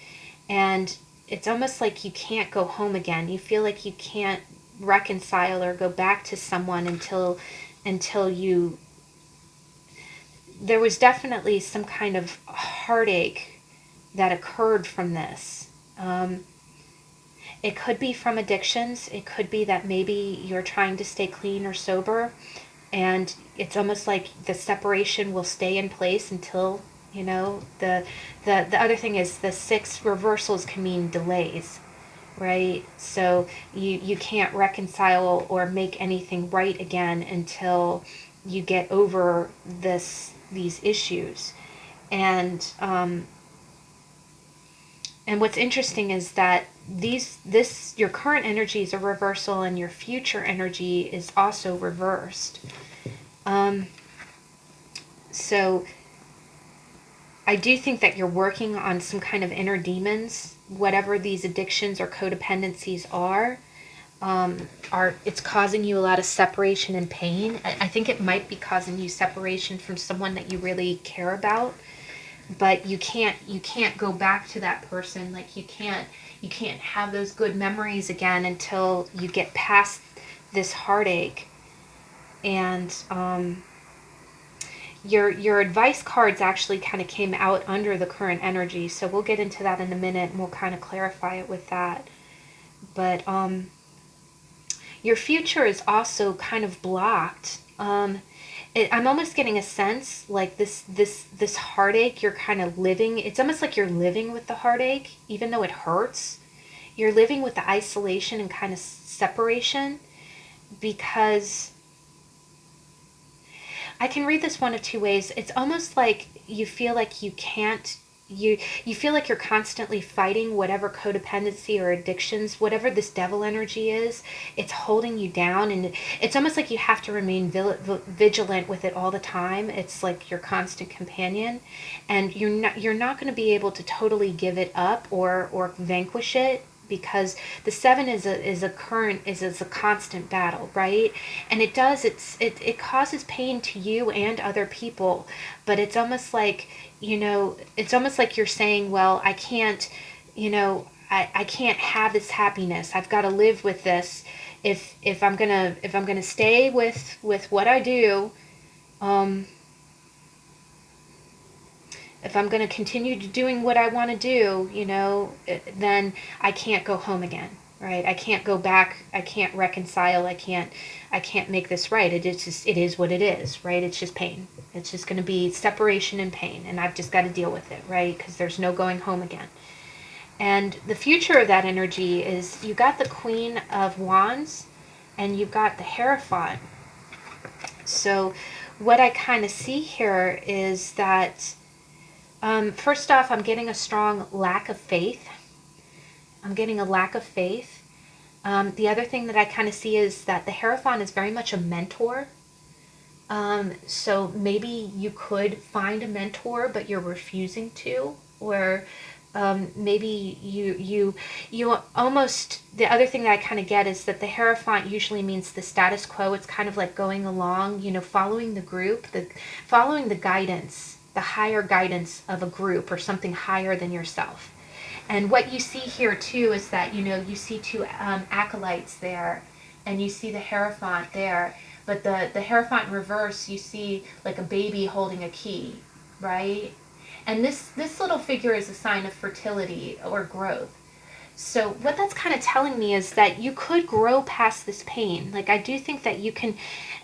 And it's almost like you can't go home again. You feel like you can't reconcile or go back to someone until you, there was definitely some kind of heartache that occurred from this. It could be from addictions. It could be that maybe you're trying to stay clean or sober, and it's almost like the separation will stay in place until, the other thing is the 6 reversals can mean delays, right? So you can't reconcile or make anything right again until you get over these issues. And what's interesting is that your current energy is a reversal, and your future energy is also reversed. So I do think that you're working on some kind of inner demons, whatever these addictions or codependencies are. It's causing you a lot of separation and pain. I think it might be causing you separation from someone that you really care about, but you can't go back to that person. Like you can't have those good memories again until you get past this heartache. And your advice cards actually kind of came out under the current energy, so we'll get into that in a minute, and we'll kind of clarify it with that. But your future is also kind of blocked. I'm almost getting a sense like this heartache you're kind of living. It's almost like you're living with the heartache, even though it hurts. You're living with the isolation and kind of separation, because I can read this one of two ways. It's almost like you feel like you can't, you feel like you're constantly fighting whatever codependency or addictions, whatever this devil energy is. It's holding you down, and it's almost like you have to remain vigilant with it all the time. It's like your constant companion, and you're not going to be able to totally give it up or vanquish it, because the 7 is a constant battle, right? And it causes pain to you and other people, but it's almost like, it's almost like you're saying, well, I can't, I can't have this happiness. I've got to live with this. If I'm gonna stay with what I do, if I'm going to continue doing what I want to do, then I can't go home again, right? I can't go back. I can't reconcile. I can't make this right. It is what it is, right? It's just pain. It's just going to be separation and pain, and I've just got to deal with it, right? Because there's no going home again. And the future of that energy is, you got the Queen of Wands, and you've got the Hierophant. So what I kind of see here is that, first off, I'm getting a strong lack of faith. I'm getting a lack of faith. The other thing that I kind of see is that the Hierophant is very much a mentor. So maybe you could find a mentor, but you're refusing to. Or maybe you almost, the other thing that I kind of get is that the Hierophant usually means the status quo. It's kind of like going along, following the group, following the guidance, the higher guidance of a group or something higher than yourself. And what you see here too is that, you see 2 acolytes there, and you see the Hierophant there, but the Hierophant in reverse, you see like a baby holding a key, right? And this little figure is a sign of fertility or growth. So what that's kind of telling me is that you could grow past this pain. Like, I do think that you can,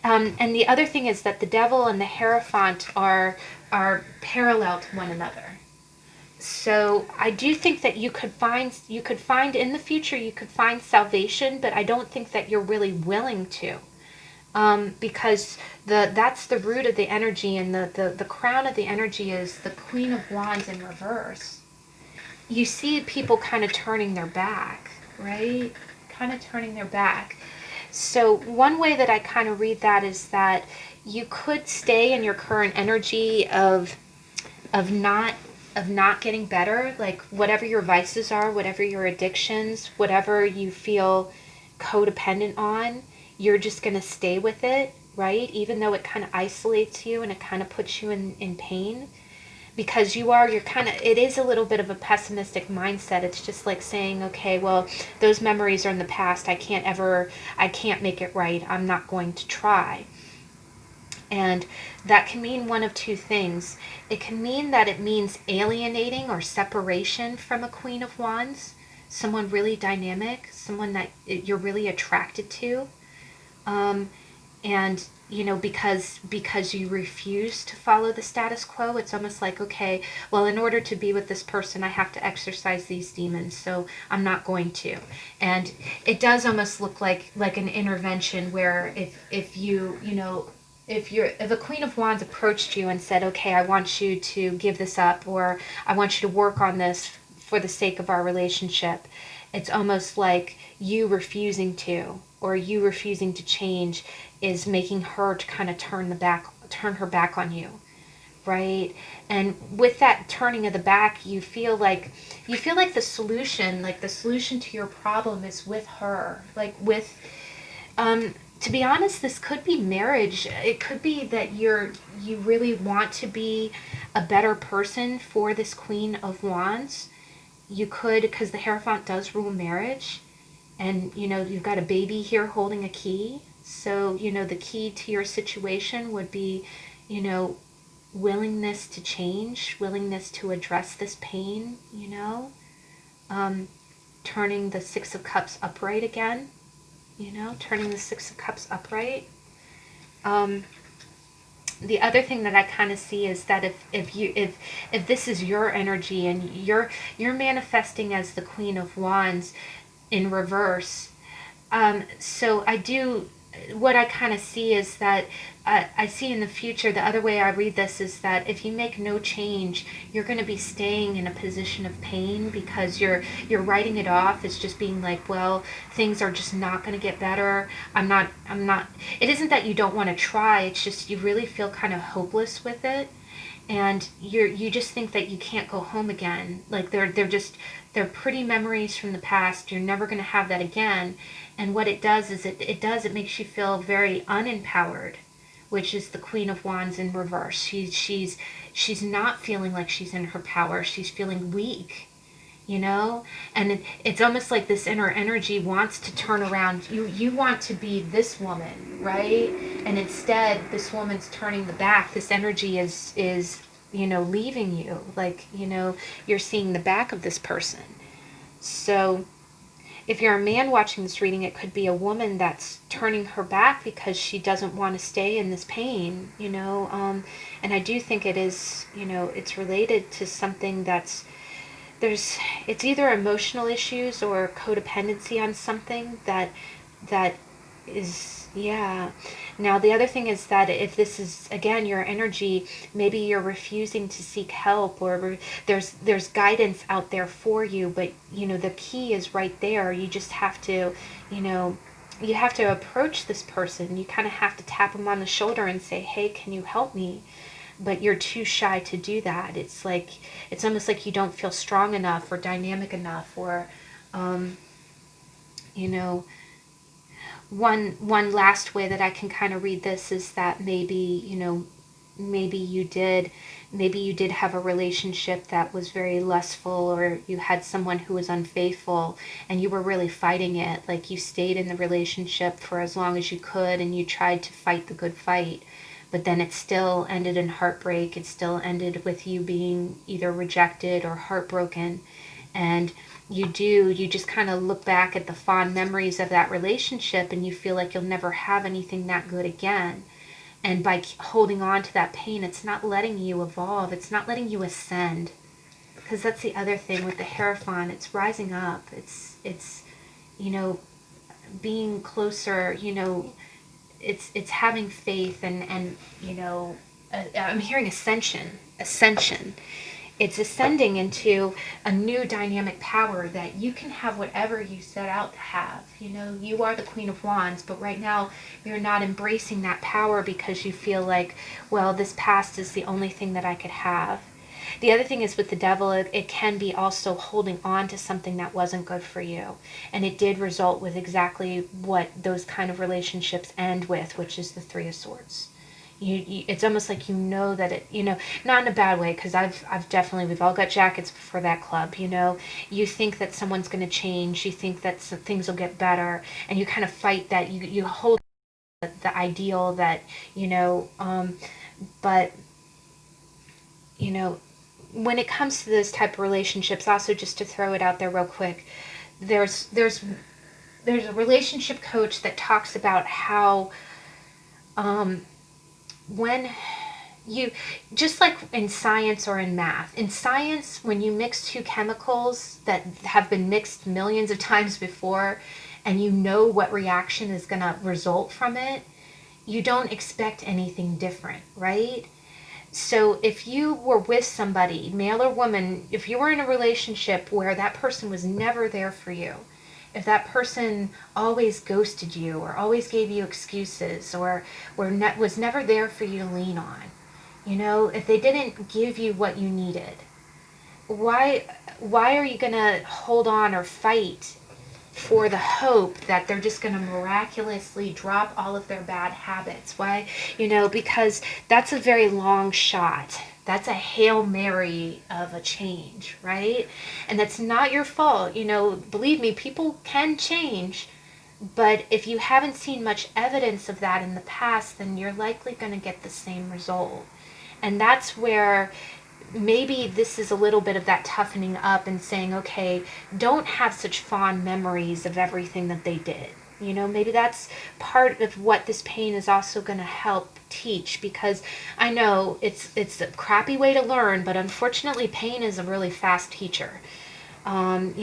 and the other thing is that the devil and the Hierophant are parallel to one another. So I do think that you could find in the future, you could find salvation, but I don't think that you're really willing to. Because that's the root of the energy, and the crown of the energy is the Queen of Wands in reverse. you see people kind of turning their back, right? Kind of turning their back. So one way that I kind of read that is that you could stay in your current energy of not of not getting better, like whatever your vices are, whatever your addictions, whatever you feel codependent on, you're just going to stay with it, right? Even though it kind of isolates you and it kind of puts you in pain, because you're kind of, it is a little bit of a pessimistic mindset. It's just like saying, okay, well, those memories are in the past. I can't make it right. I'm not going to try. And that can mean one of two things. It can mean that it means alienating or separation from a Queen of Wands, someone really dynamic, someone that you're really attracted to. And because you refuse to follow the status quo, it's almost like, okay, well, in order to be with this person, I have to exorcise these demons, so I'm not going to. And it does almost look like an intervention where if a Queen of Wands approached you and said, okay, I want you to give this up, or I want you to work on this for the sake of our relationship, it's almost like you refusing to, or you refusing to change, is making her to kind of turn her back on you, right? And with that turning of the back, you feel like the solution, to your problem is with her, to be honest, this could be marriage. It could be that you really want to be a better person for this Queen of Wands. You could, because the Hierophant does rule marriage, and you've got a baby here holding a key. So the key to your situation would be willingness to change, willingness to address this pain, turning the Six of Cups upright again, turning the Six of Cups upright. The other thing that I kind of see is that if this is your energy and you're manifesting as the Queen of Wands in reverse, so what I kind of see is that I see in the future, the other way I read this is that if you make no change, you're going to be staying in a position of pain, because you're writing it off as just being like, well, things are just not going to get better. I'm not, it isn't that you don't want to try, it's just you really feel kind of hopeless with it. And you just think that you can't go home again. Like they're pretty memories from the past. You're never going to have that again. And what it does is it makes you feel very unempowered, which is the Queen of Wands in reverse. She's not feeling like she's in her power. She's feeling weak, and it's almost like this inner energy wants to turn around. You want to be this woman, right? And instead this woman's turning the back. This energy is leaving you, like you're seeing the back of this person. So if you're a man watching this reading, it could be a woman that's turning her back because she doesn't want to stay in this pain, and I do think it is, it's related to something it's either emotional issues or codependency on something that is, yeah. Now the other thing is that if this is again your energy, maybe you're refusing to seek help, or there's guidance out there for you, but the key is right there. You just have to, you have to approach this person. You kind of have to tap them on the shoulder and say, hey, can you help me? But you're too shy to do that. It's almost like you don't feel strong enough or dynamic enough, or one last way that I can kind of read this is that maybe you did have a relationship that was very lustful, or you had someone who was unfaithful and you were really fighting it. Like you stayed in the relationship for as long as you could and you tried to fight the good fight, but then it still ended in heartbreak. It still ended with you being either rejected or heartbroken. And you just kind of look back at the fond memories of that relationship and you feel like you'll never have anything that good again. And by holding on to that pain, it's not letting you evolve. It's not letting you ascend. Because that's the other thing with the Hierophant. It's rising up. It's being closer, it's having faith and I'm hearing ascension. It's ascending into a new dynamic power that you can have whatever you set out to have. You know, you are the Queen of Wands, but right now you're not embracing that power because you feel like, well, this past is the only thing that I could have. The other thing is with the devil, it can be also holding on to something that wasn't good for you. And it did result with exactly what those kind of relationships end with, which is the Three of Swords. It's almost like you know that it, you know, not in a bad way, because I've definitely, we've all got jackets for that club, you know. You think that someone's going to change, you think that things will get better, and you kind of fight that, you hold the ideal that, you know, but, you know, when it comes to those type of relationships, also just to throw it out there real quick, there's a relationship coach that talks about how, when you, just like in science or in math, in science, when you mix two chemicals that have been mixed millions of times before, and you know what reaction is going to result from it, you don't expect anything different, right? So if you were with somebody, male or woman, if you were in a relationship where that person was never there for you, if that person always ghosted you or always gave you excuses or was never there for you to lean on, you know, if they didn't give you what you needed, why are you going to hold on or fight for the hope that they're just going to miraculously drop all of their bad habits? Why? You know, because that's a very long shot. That's a Hail Mary of a change, right? And that's not your fault. You know, believe me, people can change. But if you haven't seen much evidence of that in the past, then you're likely going to get the same result. And that's where maybe this is a little bit of that toughening up and saying, okay, don't have such fond memories of everything that they did. You know, maybe that's part of what this pain is also going to help teach, because I know it's a crappy way to learn, but unfortunately pain is a really fast teacher. And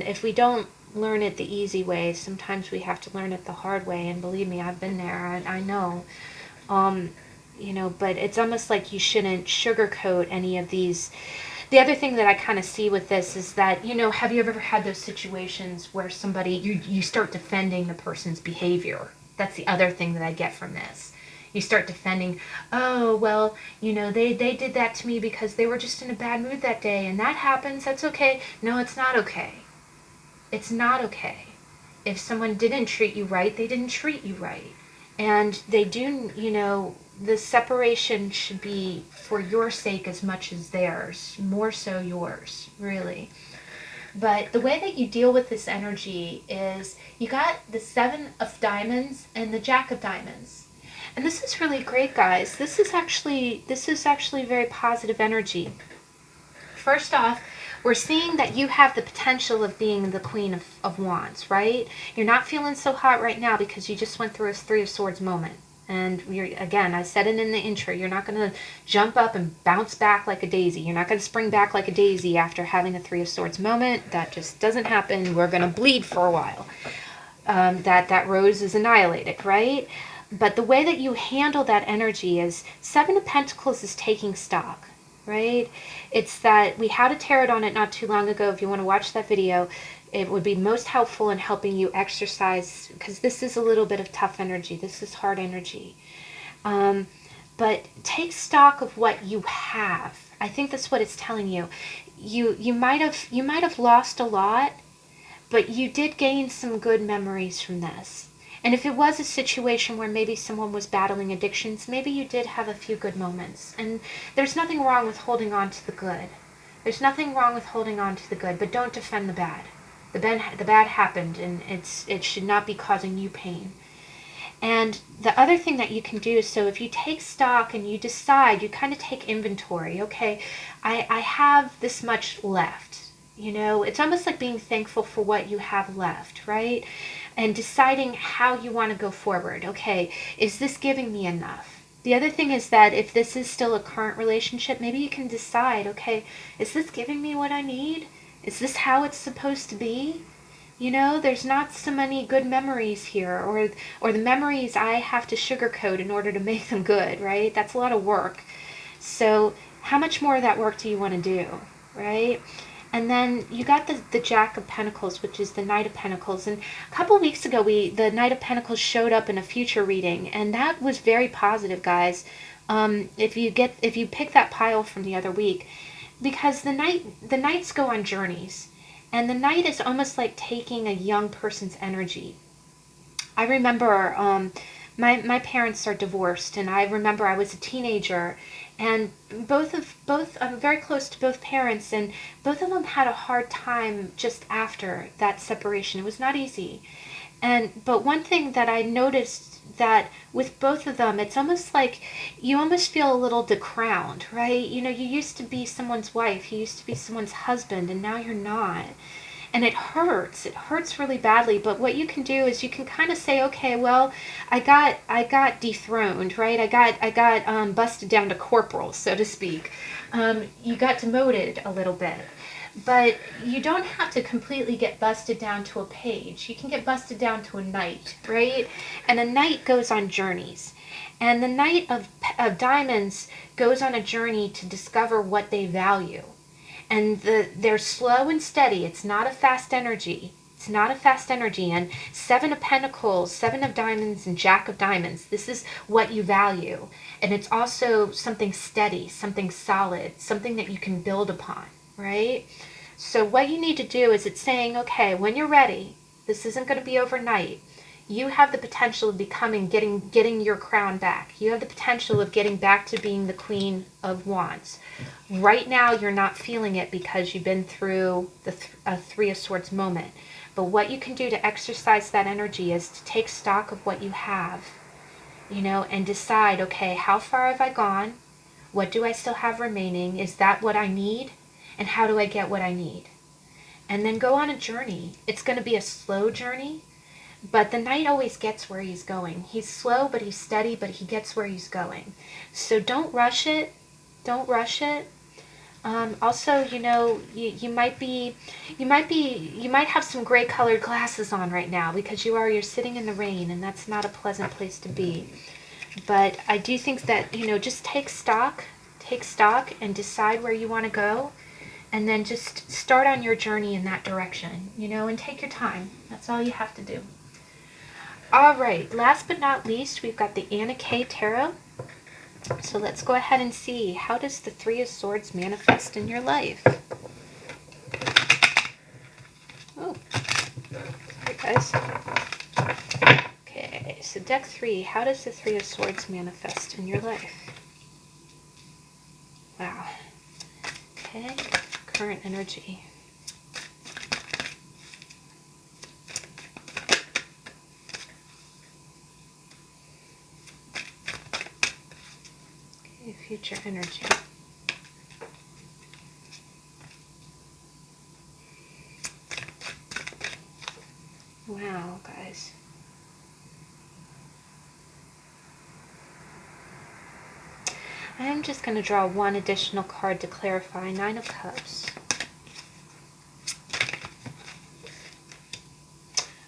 if we don't learn it the easy way, sometimes we have to learn it the hard way. And believe me, I've been there. I know. You know, but it's almost like you shouldn't sugarcoat any of these. The other thing that I kind of see with this is that, you know, have you ever had those situations where somebody, you start defending the person's behavior? That's the other thing that I get from this. You start defending, oh, well, you know, they did that to me because they were just in a bad mood that day, and that happens, that's okay. No, it's not okay. It's not okay. If someone didn't treat you right, they didn't treat you right. And they do, you know, the separation should be for your sake as much as theirs, more so yours, really. But the way that you deal with this energy is you got the Seven of Diamonds and the Jack of Diamonds. And this is really great, guys. This is actually very positive energy. First off, we're seeing that you have the potential of being the Queen of Wands, right? You're not feeling so hot right now because you just went through a Three of Swords moment. And again, I said it in the intro, you're not going to jump up and bounce back like a daisy. You're not going to spring back like a daisy after having a Three of Swords moment. That just doesn't happen. We're going to bleed for a while. That rose is annihilated, right? But the way that you handle that energy is Seven of Pentacles is taking stock, right? It's that we had a tarot on it not too long ago. If you want to watch that video, it would be most helpful in helping you exercise, because this is a little bit of tough energy. This is hard energy. But take stock of what you have. I think that's what it's telling you. You might have lost a lot, but you did gain some good memories from this. And if it was a situation where maybe someone was battling addictions, maybe you did have a few good moments. And there's nothing wrong with holding on to the good. There's nothing wrong with holding on to the good, but don't defend the bad. The bad happened, and it should not be causing you pain. And the other thing that you can do is, so if you take stock and you decide, you kind of take inventory, okay, I have this much left. You know, it's almost like being thankful for what you have left, right? And deciding how you want to go forward. Okay, is this giving me enough? The other thing is that if this is still a current relationship, maybe you can decide, okay, is this giving me what I need? Is this how it's supposed to be? You know, there's not so many good memories here, or the memories I have to sugarcoat in order to make them good, right? That's a lot of work. So how much more of that work do you want to do, right? And then you got the Jack of Pentacles, which is the Knight of Pentacles. And a couple weeks ago, the Knight of Pentacles showed up in a future reading, and that was very positive, guys. If you pick that pile from the other week, because the Knights go on journeys, and the Knight is almost like taking a young person's energy. I remember my parents are divorced, and I remember I was a teenager, and I'm very close to both parents, and both of them had a hard time just after that separation. It was not easy. But one thing that I noticed, that with both of them, it's almost like you almost feel a little decrowned, right? You used to be someone's wife, you used to be someone's husband, and now you're not. And it hurts really badly. But what you can do is you can kind of say, okay, well, I got dethroned, right? I got busted down to corporal, so to speak. You got demoted a little bit. But you don't have to completely get busted down to a page. You can get busted down to a knight, right? And a knight goes on journeys. And the Knight of Diamonds goes on a journey to discover what they value. And they're slow and steady. It's not a fast energy. It's not a fast energy. And Seven of Pentacles, Seven of Diamonds, and Jack of Diamonds, this is what you value. And it's also something steady, something solid, something that you can build upon, right? So what you need to do is, it's saying, okay, when you're ready, this isn't going to be overnight. You have the potential of getting your crown back. You have the potential of getting back to being the Queen of Wands. Right now, you're not feeling it because you've been through the Three of Swords moment. But what you can do to exercise that energy is to take stock of what you have, and decide, okay, how far have I gone? What do I still have remaining? Is that what I need? And how do I get what I need? And then go on a journey. It's going to be a slow journey. But the Knight always gets where he's going. He's slow, but he's steady, but he gets where he's going. So don't rush it. Don't rush it. Also, you might have some gray colored glasses on right now because you're sitting in the rain, and that's not a pleasant place to be. But I do think that, just take stock and decide where you want to go, and then just start on your journey in that direction, and take your time. That's all you have to do. All right, last but not least, we've got the Anna K Tarot. So let's go ahead and see, how does the Three of Swords manifest in your life? Oh, sorry guys. Okay, so deck 3, how does the Three of Swords manifest in your life? Wow. Okay, current energy. Future energy. Wow, guys. I am just going to draw one additional card to clarify. Nine of Cups.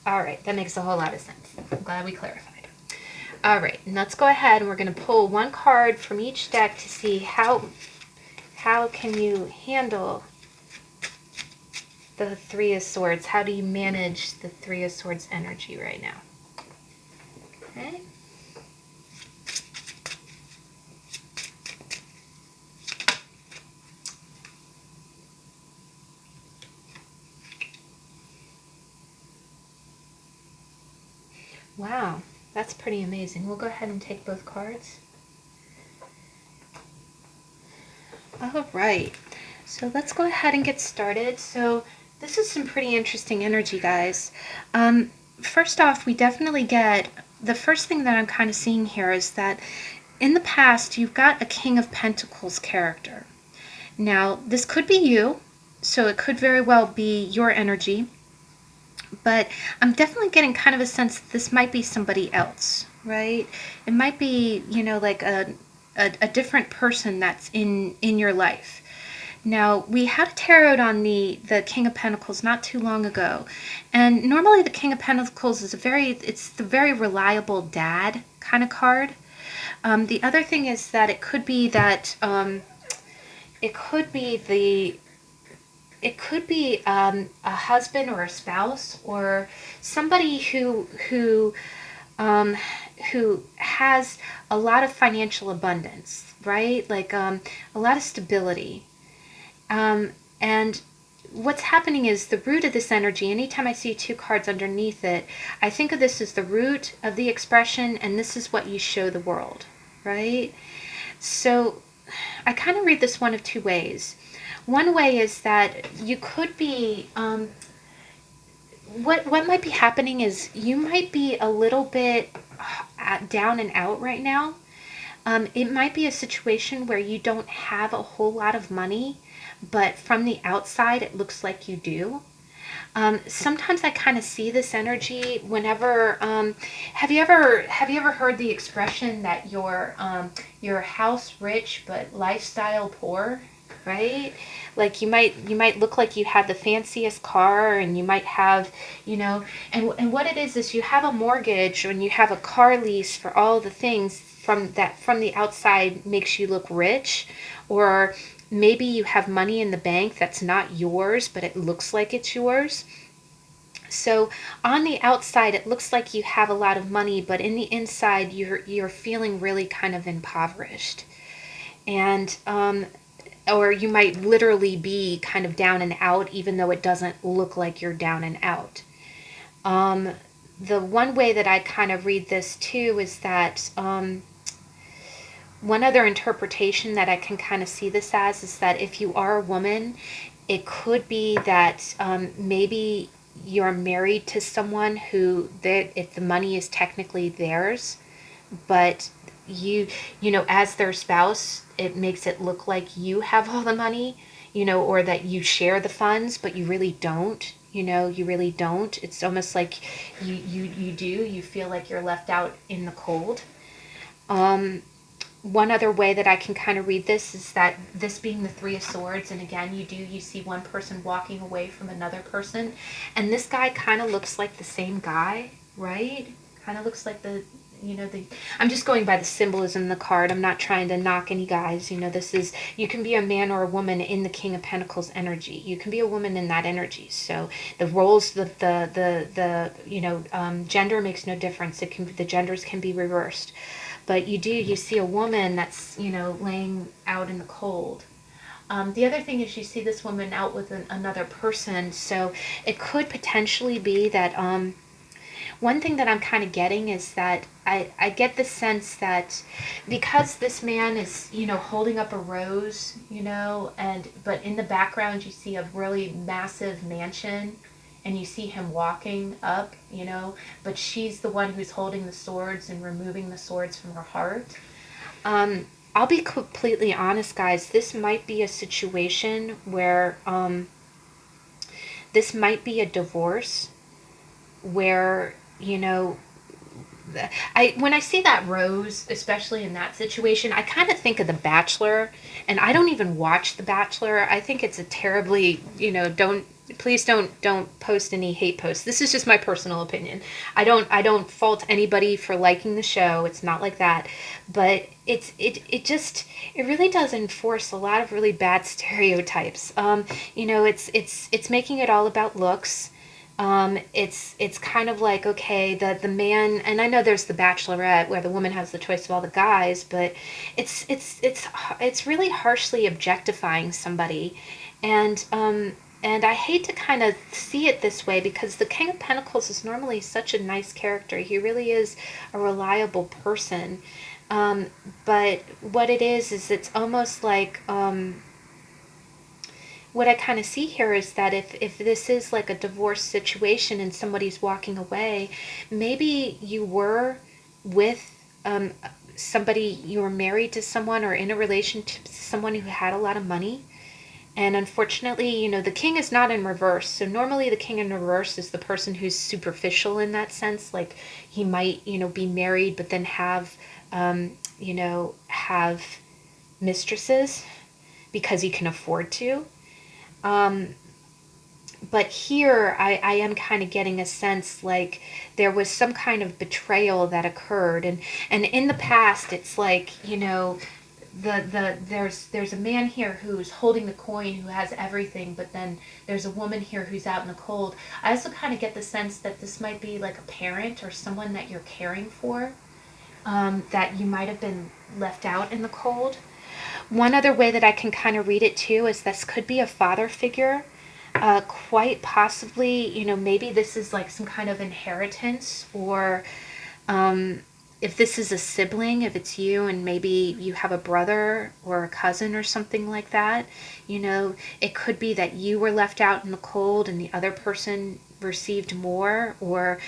All right, that makes a whole lot of sense. I'm glad we clarified. All right, and let's go ahead and we're going to pull one card from each deck to see how can you handle the Three of Swords. How do you manage the Three of Swords energy right now? Okay. Wow. That's pretty amazing. We'll go ahead and take both cards. All right. So let's go ahead and get started. So this is some pretty interesting energy, guys. First off, we definitely get, the first thing that I'm kind of seeing here is that in the past, you've got a King of Pentacles character. Now, this could be you, so it could very well be your energy. But I'm definitely getting kind of a sense that this might be somebody else, right? It might be, like a different person that's in your life. Now, we had a tarot on the King of Pentacles not too long ago. And normally the King of Pentacles is it's the very reliable dad kind of card. The other thing is that it could be that it could be a husband or a spouse or somebody um, who has a lot of financial abundance, right? Like a lot of stability. And what's happening is the root of this energy, anytime I see two cards underneath it, I think of this as the root of the expression, and this is what you show the world, right? So I kind of read this one of two ways. One way is that you could be, what might be happening is you might be a little bit down and out right now. It might be a situation where you don't have a whole lot of money, but from the outside it looks like you do. Sometimes I kind of see this energy whenever. Have you ever heard the expression that your house rich but lifestyle poor, right? Like you might look like you have the fanciest car, and you might have, and what it is you have a mortgage and you have a car lease for all the things from the outside makes you look rich, or maybe you have money in the bank that's not yours, but it looks like it's yours. So on the outside, it looks like you have a lot of money, but in the inside, you're feeling really kind of impoverished, and or you might literally be kind of down and out, even though it doesn't look like you're down and out. Um, the one way that I kind of read this too is that one other interpretation that I can kind of see this as is that if you are a woman, it could be that maybe you're married to someone who, if the money is technically theirs, but as their spouse, it makes it look like you have all the money, or that you share the funds, but you really don't. You really don't. It's almost like you do. You feel like you're left out in the cold. Um, One other way that I can kind of read this is that this being the Three of Swords, and again, you see one person walking away from another person, and this guy kind of looks like the same guy, right? Kind of looks like I'm just going by the symbolism in the card. I'm not trying to knock any guys. You can be a man or a woman in the King of Pentacles energy. You can be a woman in that energy. So the roles, gender makes no difference. The genders can be reversed. But you see a woman that's, laying out in the cold. The other thing is you see this woman out with another person. So it could potentially be that one thing that I'm kind of getting is that I get the sense that because this man is, holding up a rose, but in the background you see a really massive mansion, and you see him walking up, but she's the one who's holding the swords and removing the swords from her heart. I'll be completely honest, guys. This might be a situation where this might be a divorce where, when I see that rose, especially in that situation, I kind of think of The Bachelor, and I don't even watch The Bachelor. I think it's a terribly, don't post any hate posts. This is just my personal opinion. I don't fault anybody for liking the show. It's not like that, but it really does enforce a lot of really bad stereotypes. It's making it all about looks. It's kind of like, okay, the man, and I know there's The Bachelorette where the woman has the choice of all the guys, but it's really harshly objectifying somebody, and I hate to kind of see it this way because the King of Pentacles is normally such a nice character. He really is a reliable person, but what it is it's almost like. What I kind of see here is that if this is like a divorce situation and somebody's walking away, maybe you were with somebody, you were married to someone or in a relationship to someone who had a lot of money. And unfortunately, the king is not in reverse. So normally the king in reverse is the person who's superficial in that sense. Like he might, be married, but then have mistresses because he can afford to. But here I am kind of getting a sense like there was some kind of betrayal that occurred. And in the past, it's like, there's a man here who's holding the coin, who has everything, but then there's a woman here who's out in the cold. I also kind of get the sense that this might be like a parent or someone that you're caring for, that you might have been left out in the cold. One other way that I can kind of read it too is this could be a father figure. Quite possibly, maybe this is like some kind of inheritance, or if this is a sibling, if it's you and maybe you have a brother or a cousin or something like that, it could be that you were left out in the cold and the other person received more, or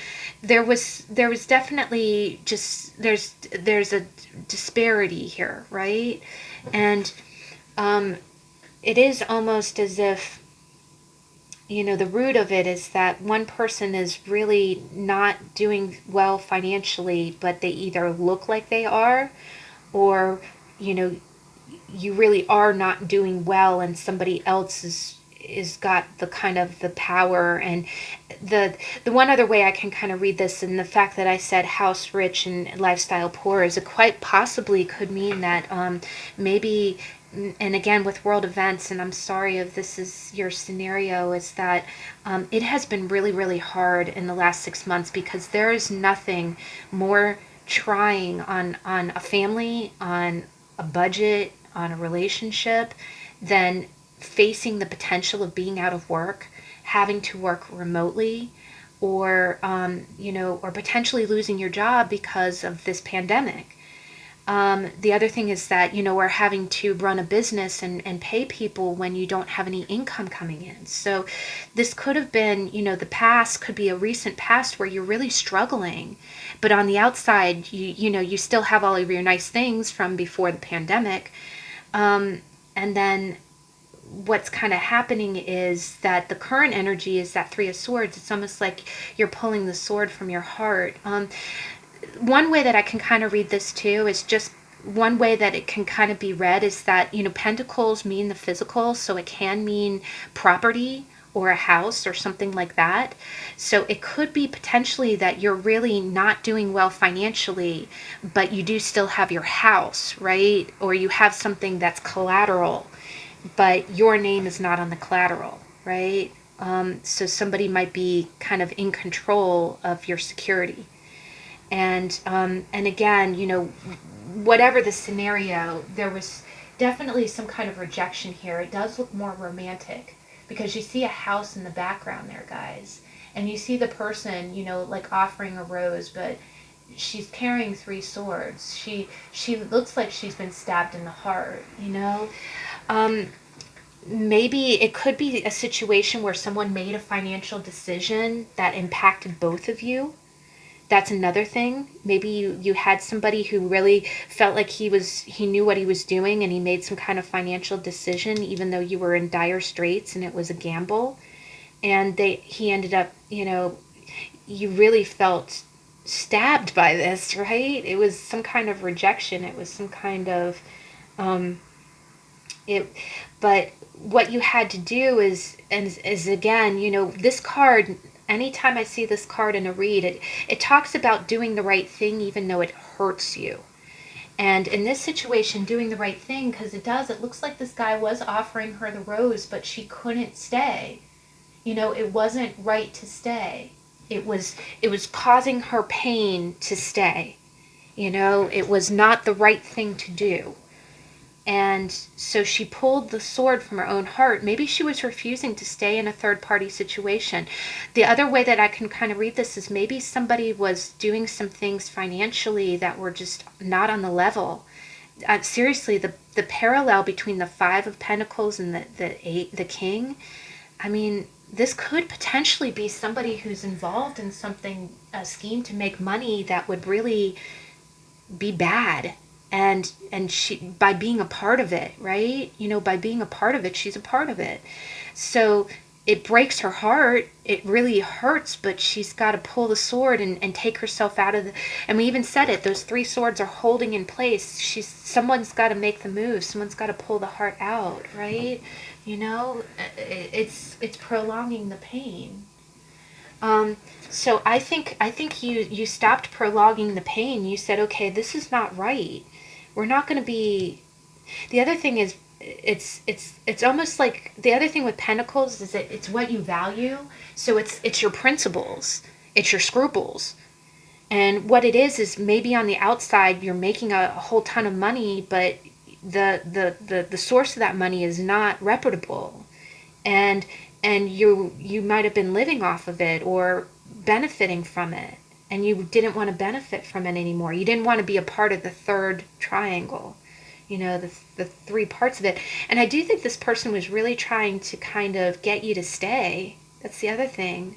there was definitely just there's a disparity here, right? And it is almost as if the root of it is that one person is really not doing well financially, but they either look like they are, or, you really are not doing well and somebody else is got the kind of the power. And the one other way I can kind of read this, and the fact that I said house rich and lifestyle poor, is it quite possibly could mean that maybe, and again with world events, and I'm sorry if this is your scenario, is that it has been really, really hard in the last 6 months, because there is nothing more trying on a family, on a budget, on a relationship, than facing the potential of being out of work, having to work remotely, or or potentially losing your job because of this pandemic. The other thing is that, we're having to run a business and pay people when you don't have any income coming in. So this could have been, the past could be a recent past where you're really struggling, but on the outside, you still have all of your nice things from before the pandemic. And then what's kind of happening is that the current energy is that Three of Swords. It's almost like you're pulling the sword from your heart. One way that I can kind of read this too is just one way that it can kind of be read is that, pentacles mean the physical, so it can mean property or a house or something like that. So it could be potentially that you're really not doing well financially, but you do still have your house, right? Or you have something that's collateral, but your name is not on the collateral, right? So somebody might be kind of in control of your security. And again, whatever the scenario, there was definitely some kind of rejection here. It does look more romantic, because you see a house in the background there, guys. And you see the person, like offering a rose, but she's carrying three swords. She looks like she's been stabbed in the heart, Maybe it could be a situation where someone made a financial decision that impacted both of you. That's another thing. Maybe you had somebody who really felt like he knew what he was doing, and he made some kind of financial decision even though you were in dire straits and it was a gamble. And he ended up, you really felt stabbed by this, right? It was some kind of rejection. It was some kind of but what you had to do is again, this card, anytime I see this card in a read, it talks about doing the right thing even though it hurts you. And in this situation, doing the right thing, because it looks like this guy was offering her the rose, but she couldn't stay. It wasn't right to stay. It was causing her pain to stay. It was not the right thing to do. And so she pulled the sword from her own heart. Maybe she was refusing to stay in a third-party situation. The other way that I can kind of read this is maybe somebody was doing some things financially that were just not on the level. Seriously, the parallel between the Five of Pentacles and the King, I mean, this could potentially be somebody who's involved in something, a scheme to make money that would really be bad. And she, by being a part of it, right? By being a part of it, she's a part of it. So it breaks her heart. It really hurts, but she's got to pull the sword and take herself out of the, and we even said it, those three swords are holding in place. Someone's got to make the move. Someone's got to pull the heart out, right? It's prolonging the pain. So I think you stopped prolonging the pain. You said, okay, this is not right. We're not going to be, The other thing is, it's almost like the other thing with Pentacles is that it's what you value. So it's your principles, it's your scruples. And what it is maybe on the outside you're making a whole ton of money, but the source of that money is not reputable. And you might have been living off of it or benefiting from it, and you didn't want to benefit from it anymore. You didn't want to be a part of the third triangle, the three parts of it. And I do think this person was really trying to kind of get you to stay. That's the other thing.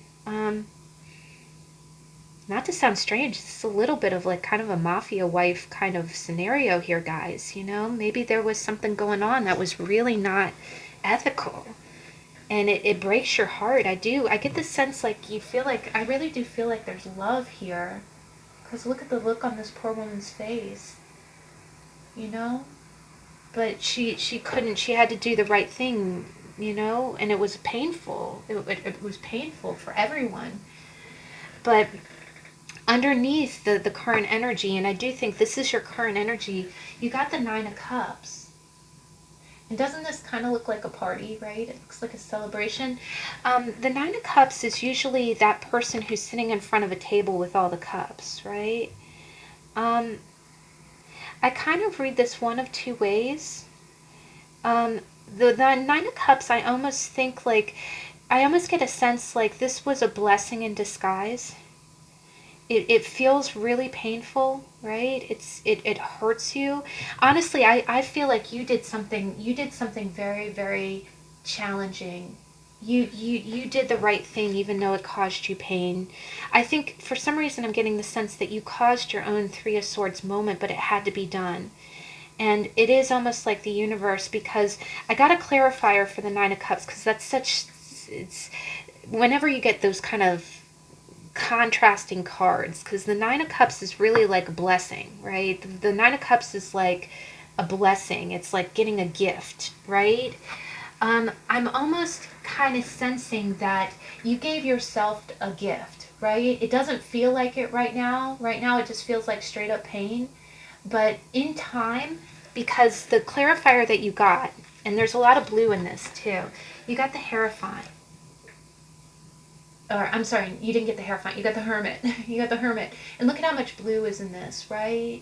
Not to sound strange, it's a little bit of like kind of a mafia wife kind of scenario here, guys. Maybe there was something going on that was really not ethical. And it breaks your heart. I get the sense like you feel like, I really do feel like there's love here. Because look at the look on this poor woman's face. But she couldn't, she had to do the right thing, and it was painful. It was painful for everyone. But underneath the current energy, and I do think this is your current energy, you got the Nine of Cups. And doesn't this kind of look like a party, right? It looks like a celebration. The Nine of Cups is usually that person who's sitting in front of a table with all the cups, right? I kind of read this one of two ways. The Nine of Cups, I almost think like, I almost get a sense like this was a blessing in disguise. It feels really painful, right? It hurts you. Honestly, I feel like you did something very, very challenging. You did the right thing even though it caused you pain. I think for some reason I'm getting the sense that you caused your own Three of Swords moment, but it had to be done. And it is almost like the universe, because I got a clarifier for the Nine of Cups, because that's such, it's, whenever you get those kind of contrasting cards, because the Nine of Cups is really like a blessing, right? The Nine of Cups is like a blessing. It's like getting a gift, right? I'm almost kind of sensing that you gave yourself a gift, right? It doesn't feel like it right now. Right now it just feels like straight up pain. But in time, because the clarifier that you got, and there's a lot of blue in this too, you got the Hierophant. Or I'm sorry, you didn't get the Hierophant, you got the Hermit. You got the Hermit. And look at how much blue is in this, right?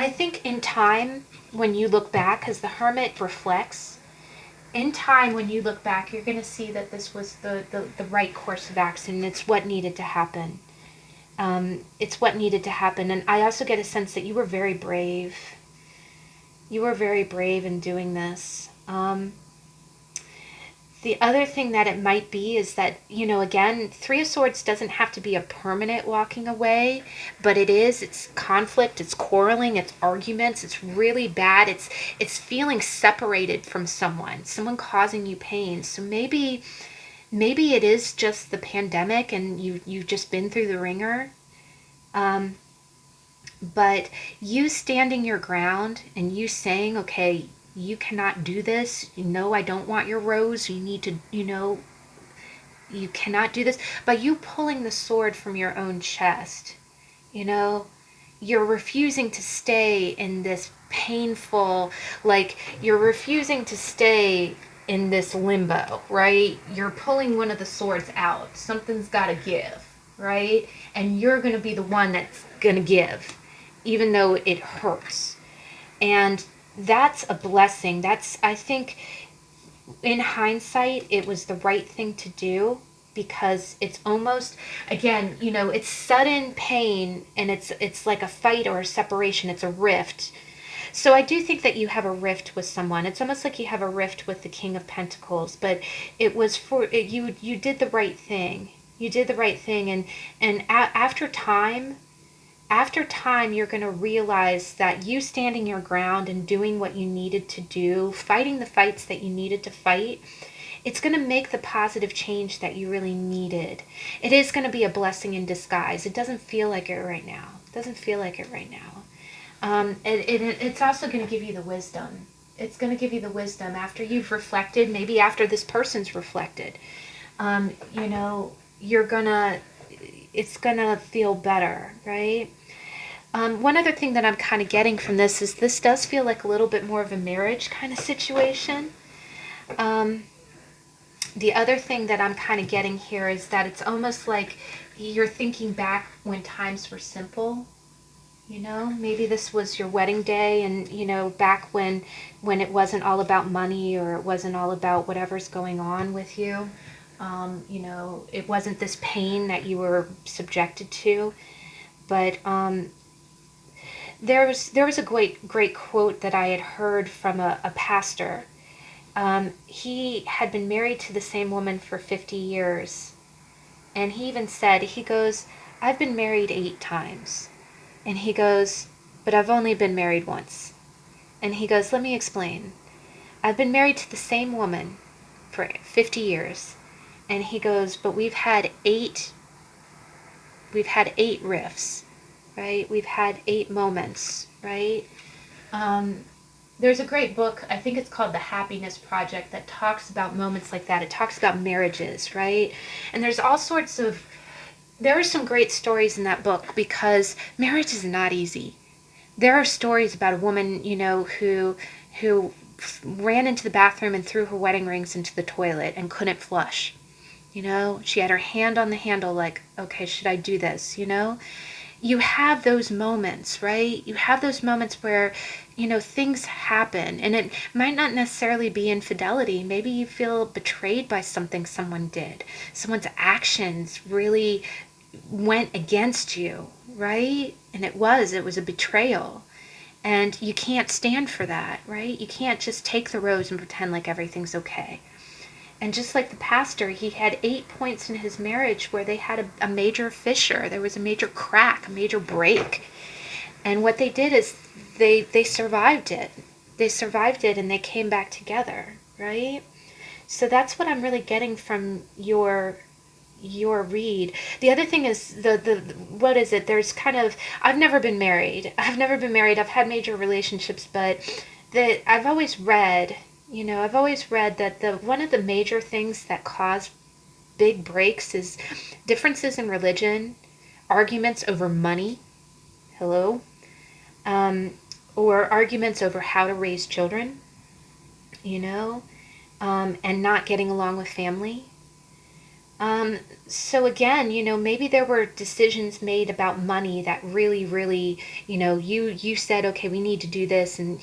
I think in time, when you look back, because the Hermit reflects, in time when you look back, you're going to see that this was the right course of action. And it's what needed to happen. It's what needed to happen. And I also get a sense that you were very brave. You were very brave in doing this. The other thing that it might be is that, again, Three of Swords doesn't have to be a permanent walking away, but it's conflict, it's quarreling, it's arguments, it's really bad, it's feeling separated from someone causing you pain. So maybe it is just the pandemic and you've just been through the ringer. But you standing your ground and you saying, okay, you cannot do this. I don't want your rose. You need to, you cannot do this. By you pulling the sword from your own chest, you're refusing to stay in this painful, like you're refusing to stay in this limbo, right? You're pulling one of the swords out. Something's got to give, right? And you're going to be the one that's going to give, even though it hurts. And that's a blessing. I think in hindsight, it was the right thing to do, because it's almost, again, it's sudden pain and it's like a fight or a separation. It's a rift. So I do think that you have a rift with someone. It's almost like you have a rift with the King of Pentacles, but it was you did the right thing. You did the right thing. And after time, you're going to realize that you standing your ground and doing what you needed to do, fighting the fights that you needed to fight, it's going to make the positive change that you really needed. It is going to be a blessing in disguise. It doesn't feel like it right now. It's also going to give you the wisdom. It's going to give you the wisdom after you've reflected, maybe after this person's reflected. It's going to feel better, right? One other thing that I'm kind of getting from this does feel like a little bit more of a marriage kind of situation. The other thing that I'm kind of getting here is that it's almost like you're thinking back when times were simple. Maybe this was your wedding day, and back when it wasn't all about money, or it wasn't all about whatever's going on with you. It wasn't this pain that you were subjected to. But there was a great quote that I had heard from a pastor. He had been married to the same woman for 50 years. And he even said, he goes, I've been married 8 times. And he goes, but I've only been married once. And he goes, let me explain. I've been married to the same woman for 50 years. And he goes, but we've had 8 rifts, right? We've had 8 moments, right? There's a great book, I think it's called The Happiness Project, that talks about moments like that. It talks about marriages, right? And there are some great stories in that book, because marriage is not easy. There are stories about a woman, who ran into the bathroom and threw her wedding rings into the toilet and couldn't flush. She had her hand on the handle like, okay, should I do this? You have those moments, right? You have those moments where, things happen, and it might not necessarily be infidelity. Maybe you feel betrayed by something someone did. Someone's actions really went against you, right? And it was a betrayal. And you can't stand for that, right? You can't just take the rose and pretend like everything's okay. And just like the pastor, he had 8 points in his marriage where they had a major fissure. There was a major crack, a major break. And what they did is they survived it. They survived it, and they came back together, right? So that's what I'm really getting from your read. The other thing is what is it? There's kind of, I've never been married. I've had major relationships, but I've always read that one of the major things that cause big breaks is differences in religion, arguments over money, hello, or arguments over how to raise children, and not getting along with family. So again, maybe there were decisions made about money that really, really, you said, okay, we need to do this, and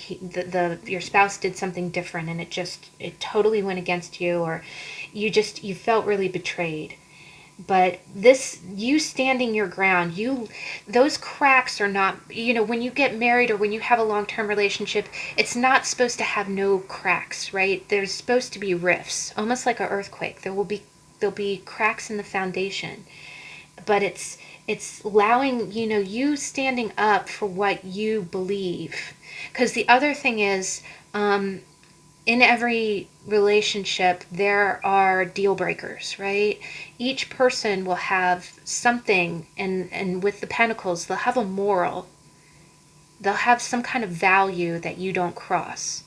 your spouse did something different, and it totally went against you, or you felt really betrayed. But you standing your ground, those cracks are not, when you get married or when you have a long-term relationship, it's not supposed to have no cracks, right? There's supposed to be rifts, almost like an earthquake. There'll be cracks in the foundation, but it's allowing, you standing up for what you believe. Because the other thing is, in every relationship, there are deal breakers, right? Each person will have something, and with the pentacles, they'll have a moral. They'll have some kind of value that you don't cross.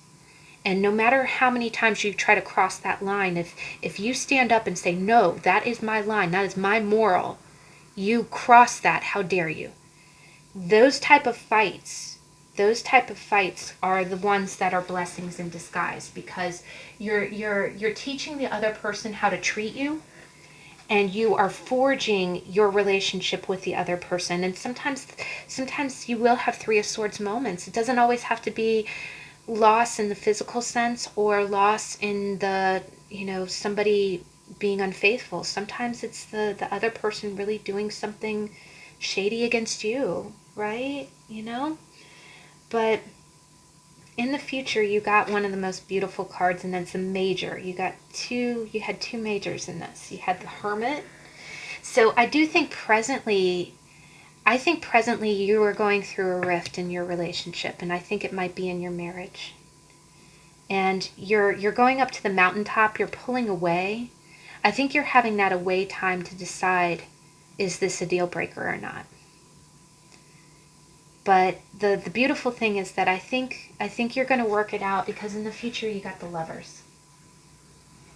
And no matter how many times you try to cross that line, if you stand up and say, no, that is my line, that is my moral, you cross that, how dare you? Those type of fights are the ones that are blessings in disguise, because you're teaching the other person how to treat you, and you are forging your relationship with the other person. And sometimes you will have 3 of Swords moments. It doesn't always have to be loss in the physical sense, or loss in the, somebody being unfaithful. Sometimes it's the other person really doing something shady against you, right? But in the future, you got one of the most beautiful cards, and that's a major. You had 2 majors in this. You had the Hermit. So I think presently you are going through a rift in your relationship, and I think it might be in your marriage. And you're going up to the mountaintop, you're pulling away. I think you're having that away time to decide, is this a deal breaker or not? But the beautiful thing is that I think you're going to work it out, because in the future you got the Lovers.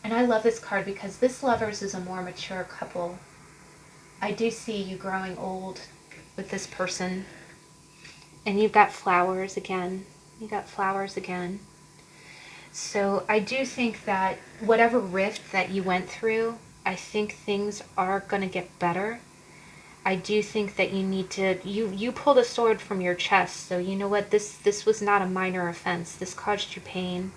And I love this card because this Lovers is a more mature couple. I do see you growing old with this person. And you've got flowers again. You got flowers again. So I do think that whatever rift that you went through, I think things are going to get better. I do think that you need to, you pulled a sword from your chest, so you know what, this was not a minor offense. This caused you pain.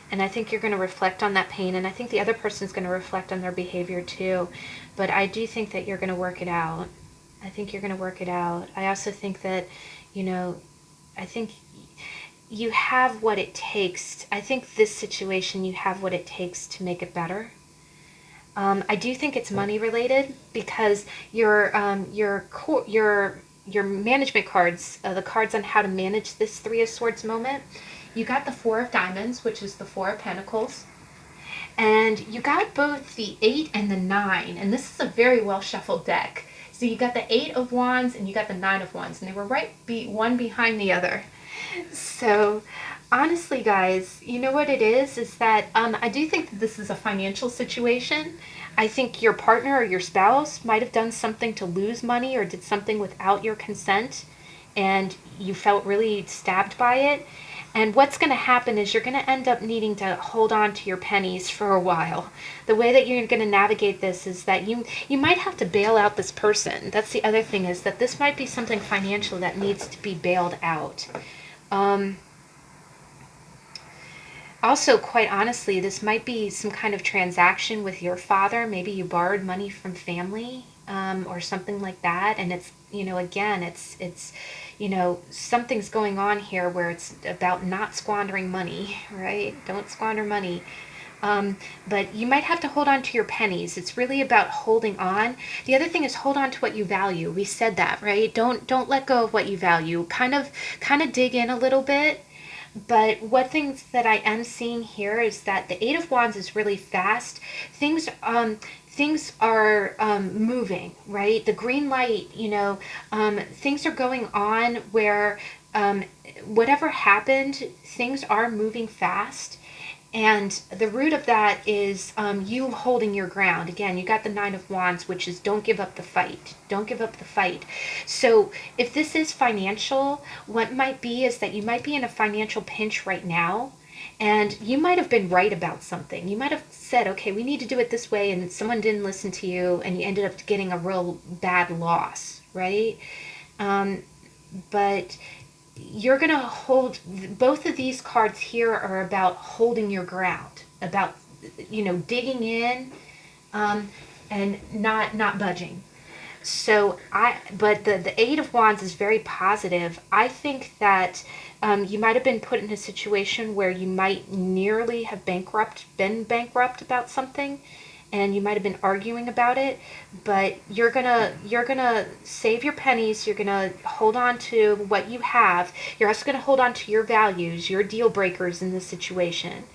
And I think you're going to reflect on that pain, and I think the other person's going to reflect on their behavior too. But I do think that you're going to work it out. I think you're going to work it out. I also think that, you know, I think you have what it takes. I think this situation, you have what it takes to make it better. I do think it's money related because your management cards, the cards on how to manage this Three of Swords moment, you got the Four of Diamonds, which is the Four of Pentacles, and you got both the 8 and the 9, and this is a very well shuffled deck. So you got the 8 of Wands and you got the 9 of Wands, and they were right one behind the other. So honestly, guys, you know what it is that I do think that this is a financial situation. I think your partner or your spouse might have done something to lose money or did something without your consent, and you felt really stabbed by it. And what's going to happen is you're going to end up needing to hold on to your pennies for a while. The way that you're going to navigate this is that you might have to bail out this person. That's the other thing, is that this might be something financial that needs to be bailed out. Also, quite honestly, this might be some kind of transaction with your father. Maybe you borrowed money from family or something like that. And it's, you know, again, it's, you know, something's going on here where it's about not squandering money, right? Don't squander money. But you might have to hold on to your pennies. It's really about holding on. The other thing is hold on to what you value. We said that, right? Don't let go of what you value. Kind of dig in a little bit. But what things that I am seeing here is that the Eight of Wands is really fast. Things are moving, right? The green light, you know, things are going on where whatever happened, things are moving fast. And the root of that is you holding your ground. Again, you got the Nine of Wands, which is don't give up the fight. Don't give up the fight. So if this is financial, what might be is that you might be in a financial pinch right now. And you might have been right about something. You might have said, okay, we need to do it this way, and someone didn't listen to you, and you ended up getting a real bad loss, right? But you're going to hold, both of these cards here are about holding your ground, about, you know, digging in and not budging. So but the Eight of Wands is very positive. I think that you might have been put in a situation where you might nearly have been bankrupt about something, and you might have been arguing about it, but you're gonna save your pennies. You're gonna hold on to what you have. You're also gonna hold on to your values, your deal breakers in this situation,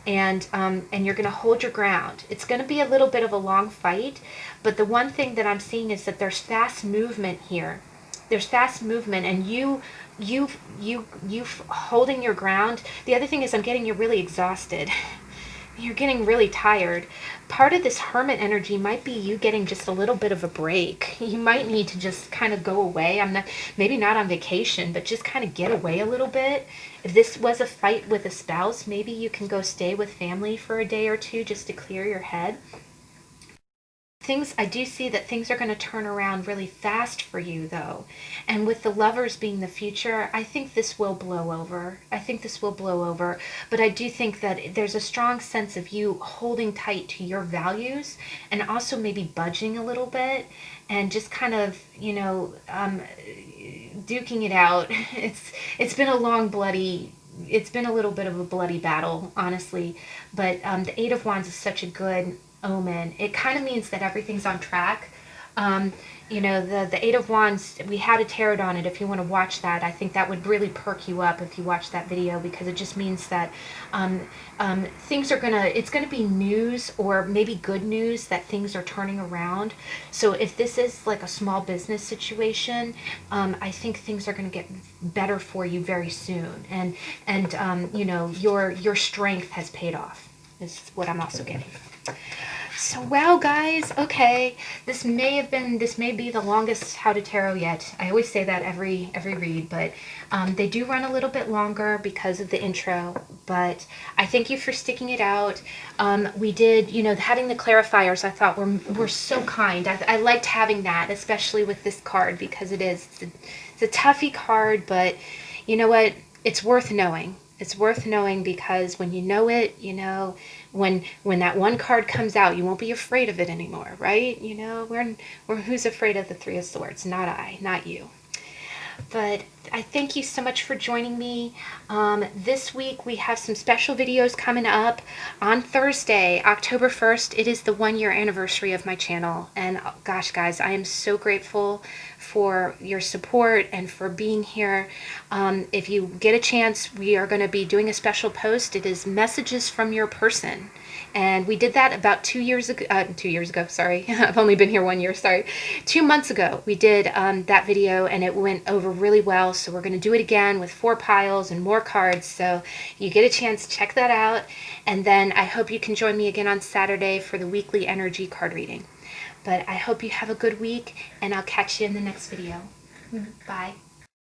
and you're gonna hold your ground. It's gonna be a little bit of a long fight, but the one thing that I'm seeing is that there's fast movement here. There's fast movement, and you holding your ground. The other thing is I'm getting you're really exhausted. You're getting really tired. Part of this hermit energy might be you getting just a little bit of a break. You might need to just kind of go away. Maybe not on vacation, but just kind of get away a little bit. If this was a fight with a spouse, maybe you can go stay with family for a day or two just to clear your head. I do see that things are going to turn around really fast for you, though. And with the Lovers being the future, I think this will blow over. But I do think that there's a strong sense of you holding tight to your values and also maybe budging a little bit and just kind of, you know, duking it out. It's been a it's been a little bit of a bloody battle, honestly. But the Eight of Wands is such a good omen. It kind of means that everything's on track. You know, the Eight of Wands, we had a tarot on it. If you want to watch that, I think that would really perk you up if you watch that video, because it just means that things are it's gonna be news, or maybe good news, that things are turning around. So if this is like a small business situation, I think things are gonna get better for you very soon. And you know, your strength has paid off, is what I'm also getting. So wow, guys, okay, this may be the longest How to Tarot yet. I always say that every read, but they do run a little bit longer because of the intro, but I thank you for sticking it out. We did, you know, having the clarifiers, I thought were so kind. I liked having that, especially with this card, because it's a toughy card, but you know what? It's worth knowing. It's worth knowing because when you know it, you know, when that one card comes out, you won't be afraid of it anymore, right? You know, we're who's afraid of the Three of Swords? Not I, not you. But I thank you so much for joining me. This week we have some special videos coming up. On Thursday, October 1st, it is the 1-year anniversary of my channel. And gosh, guys, I am so grateful for your support and for being here. If you get a chance, we are going to be doing a special post. It is Messages from Your Person. And we did that about 2 years ago, sorry. I've only been here 1 year, sorry. 2 months ago, we did that video and it went over really well. So we're going to do it again with 4 piles and more cards. So you get a chance, check that out. And then I hope you can join me again on Saturday for the weekly energy card reading. But I hope you have a good week and I'll catch you in the next video. Bye.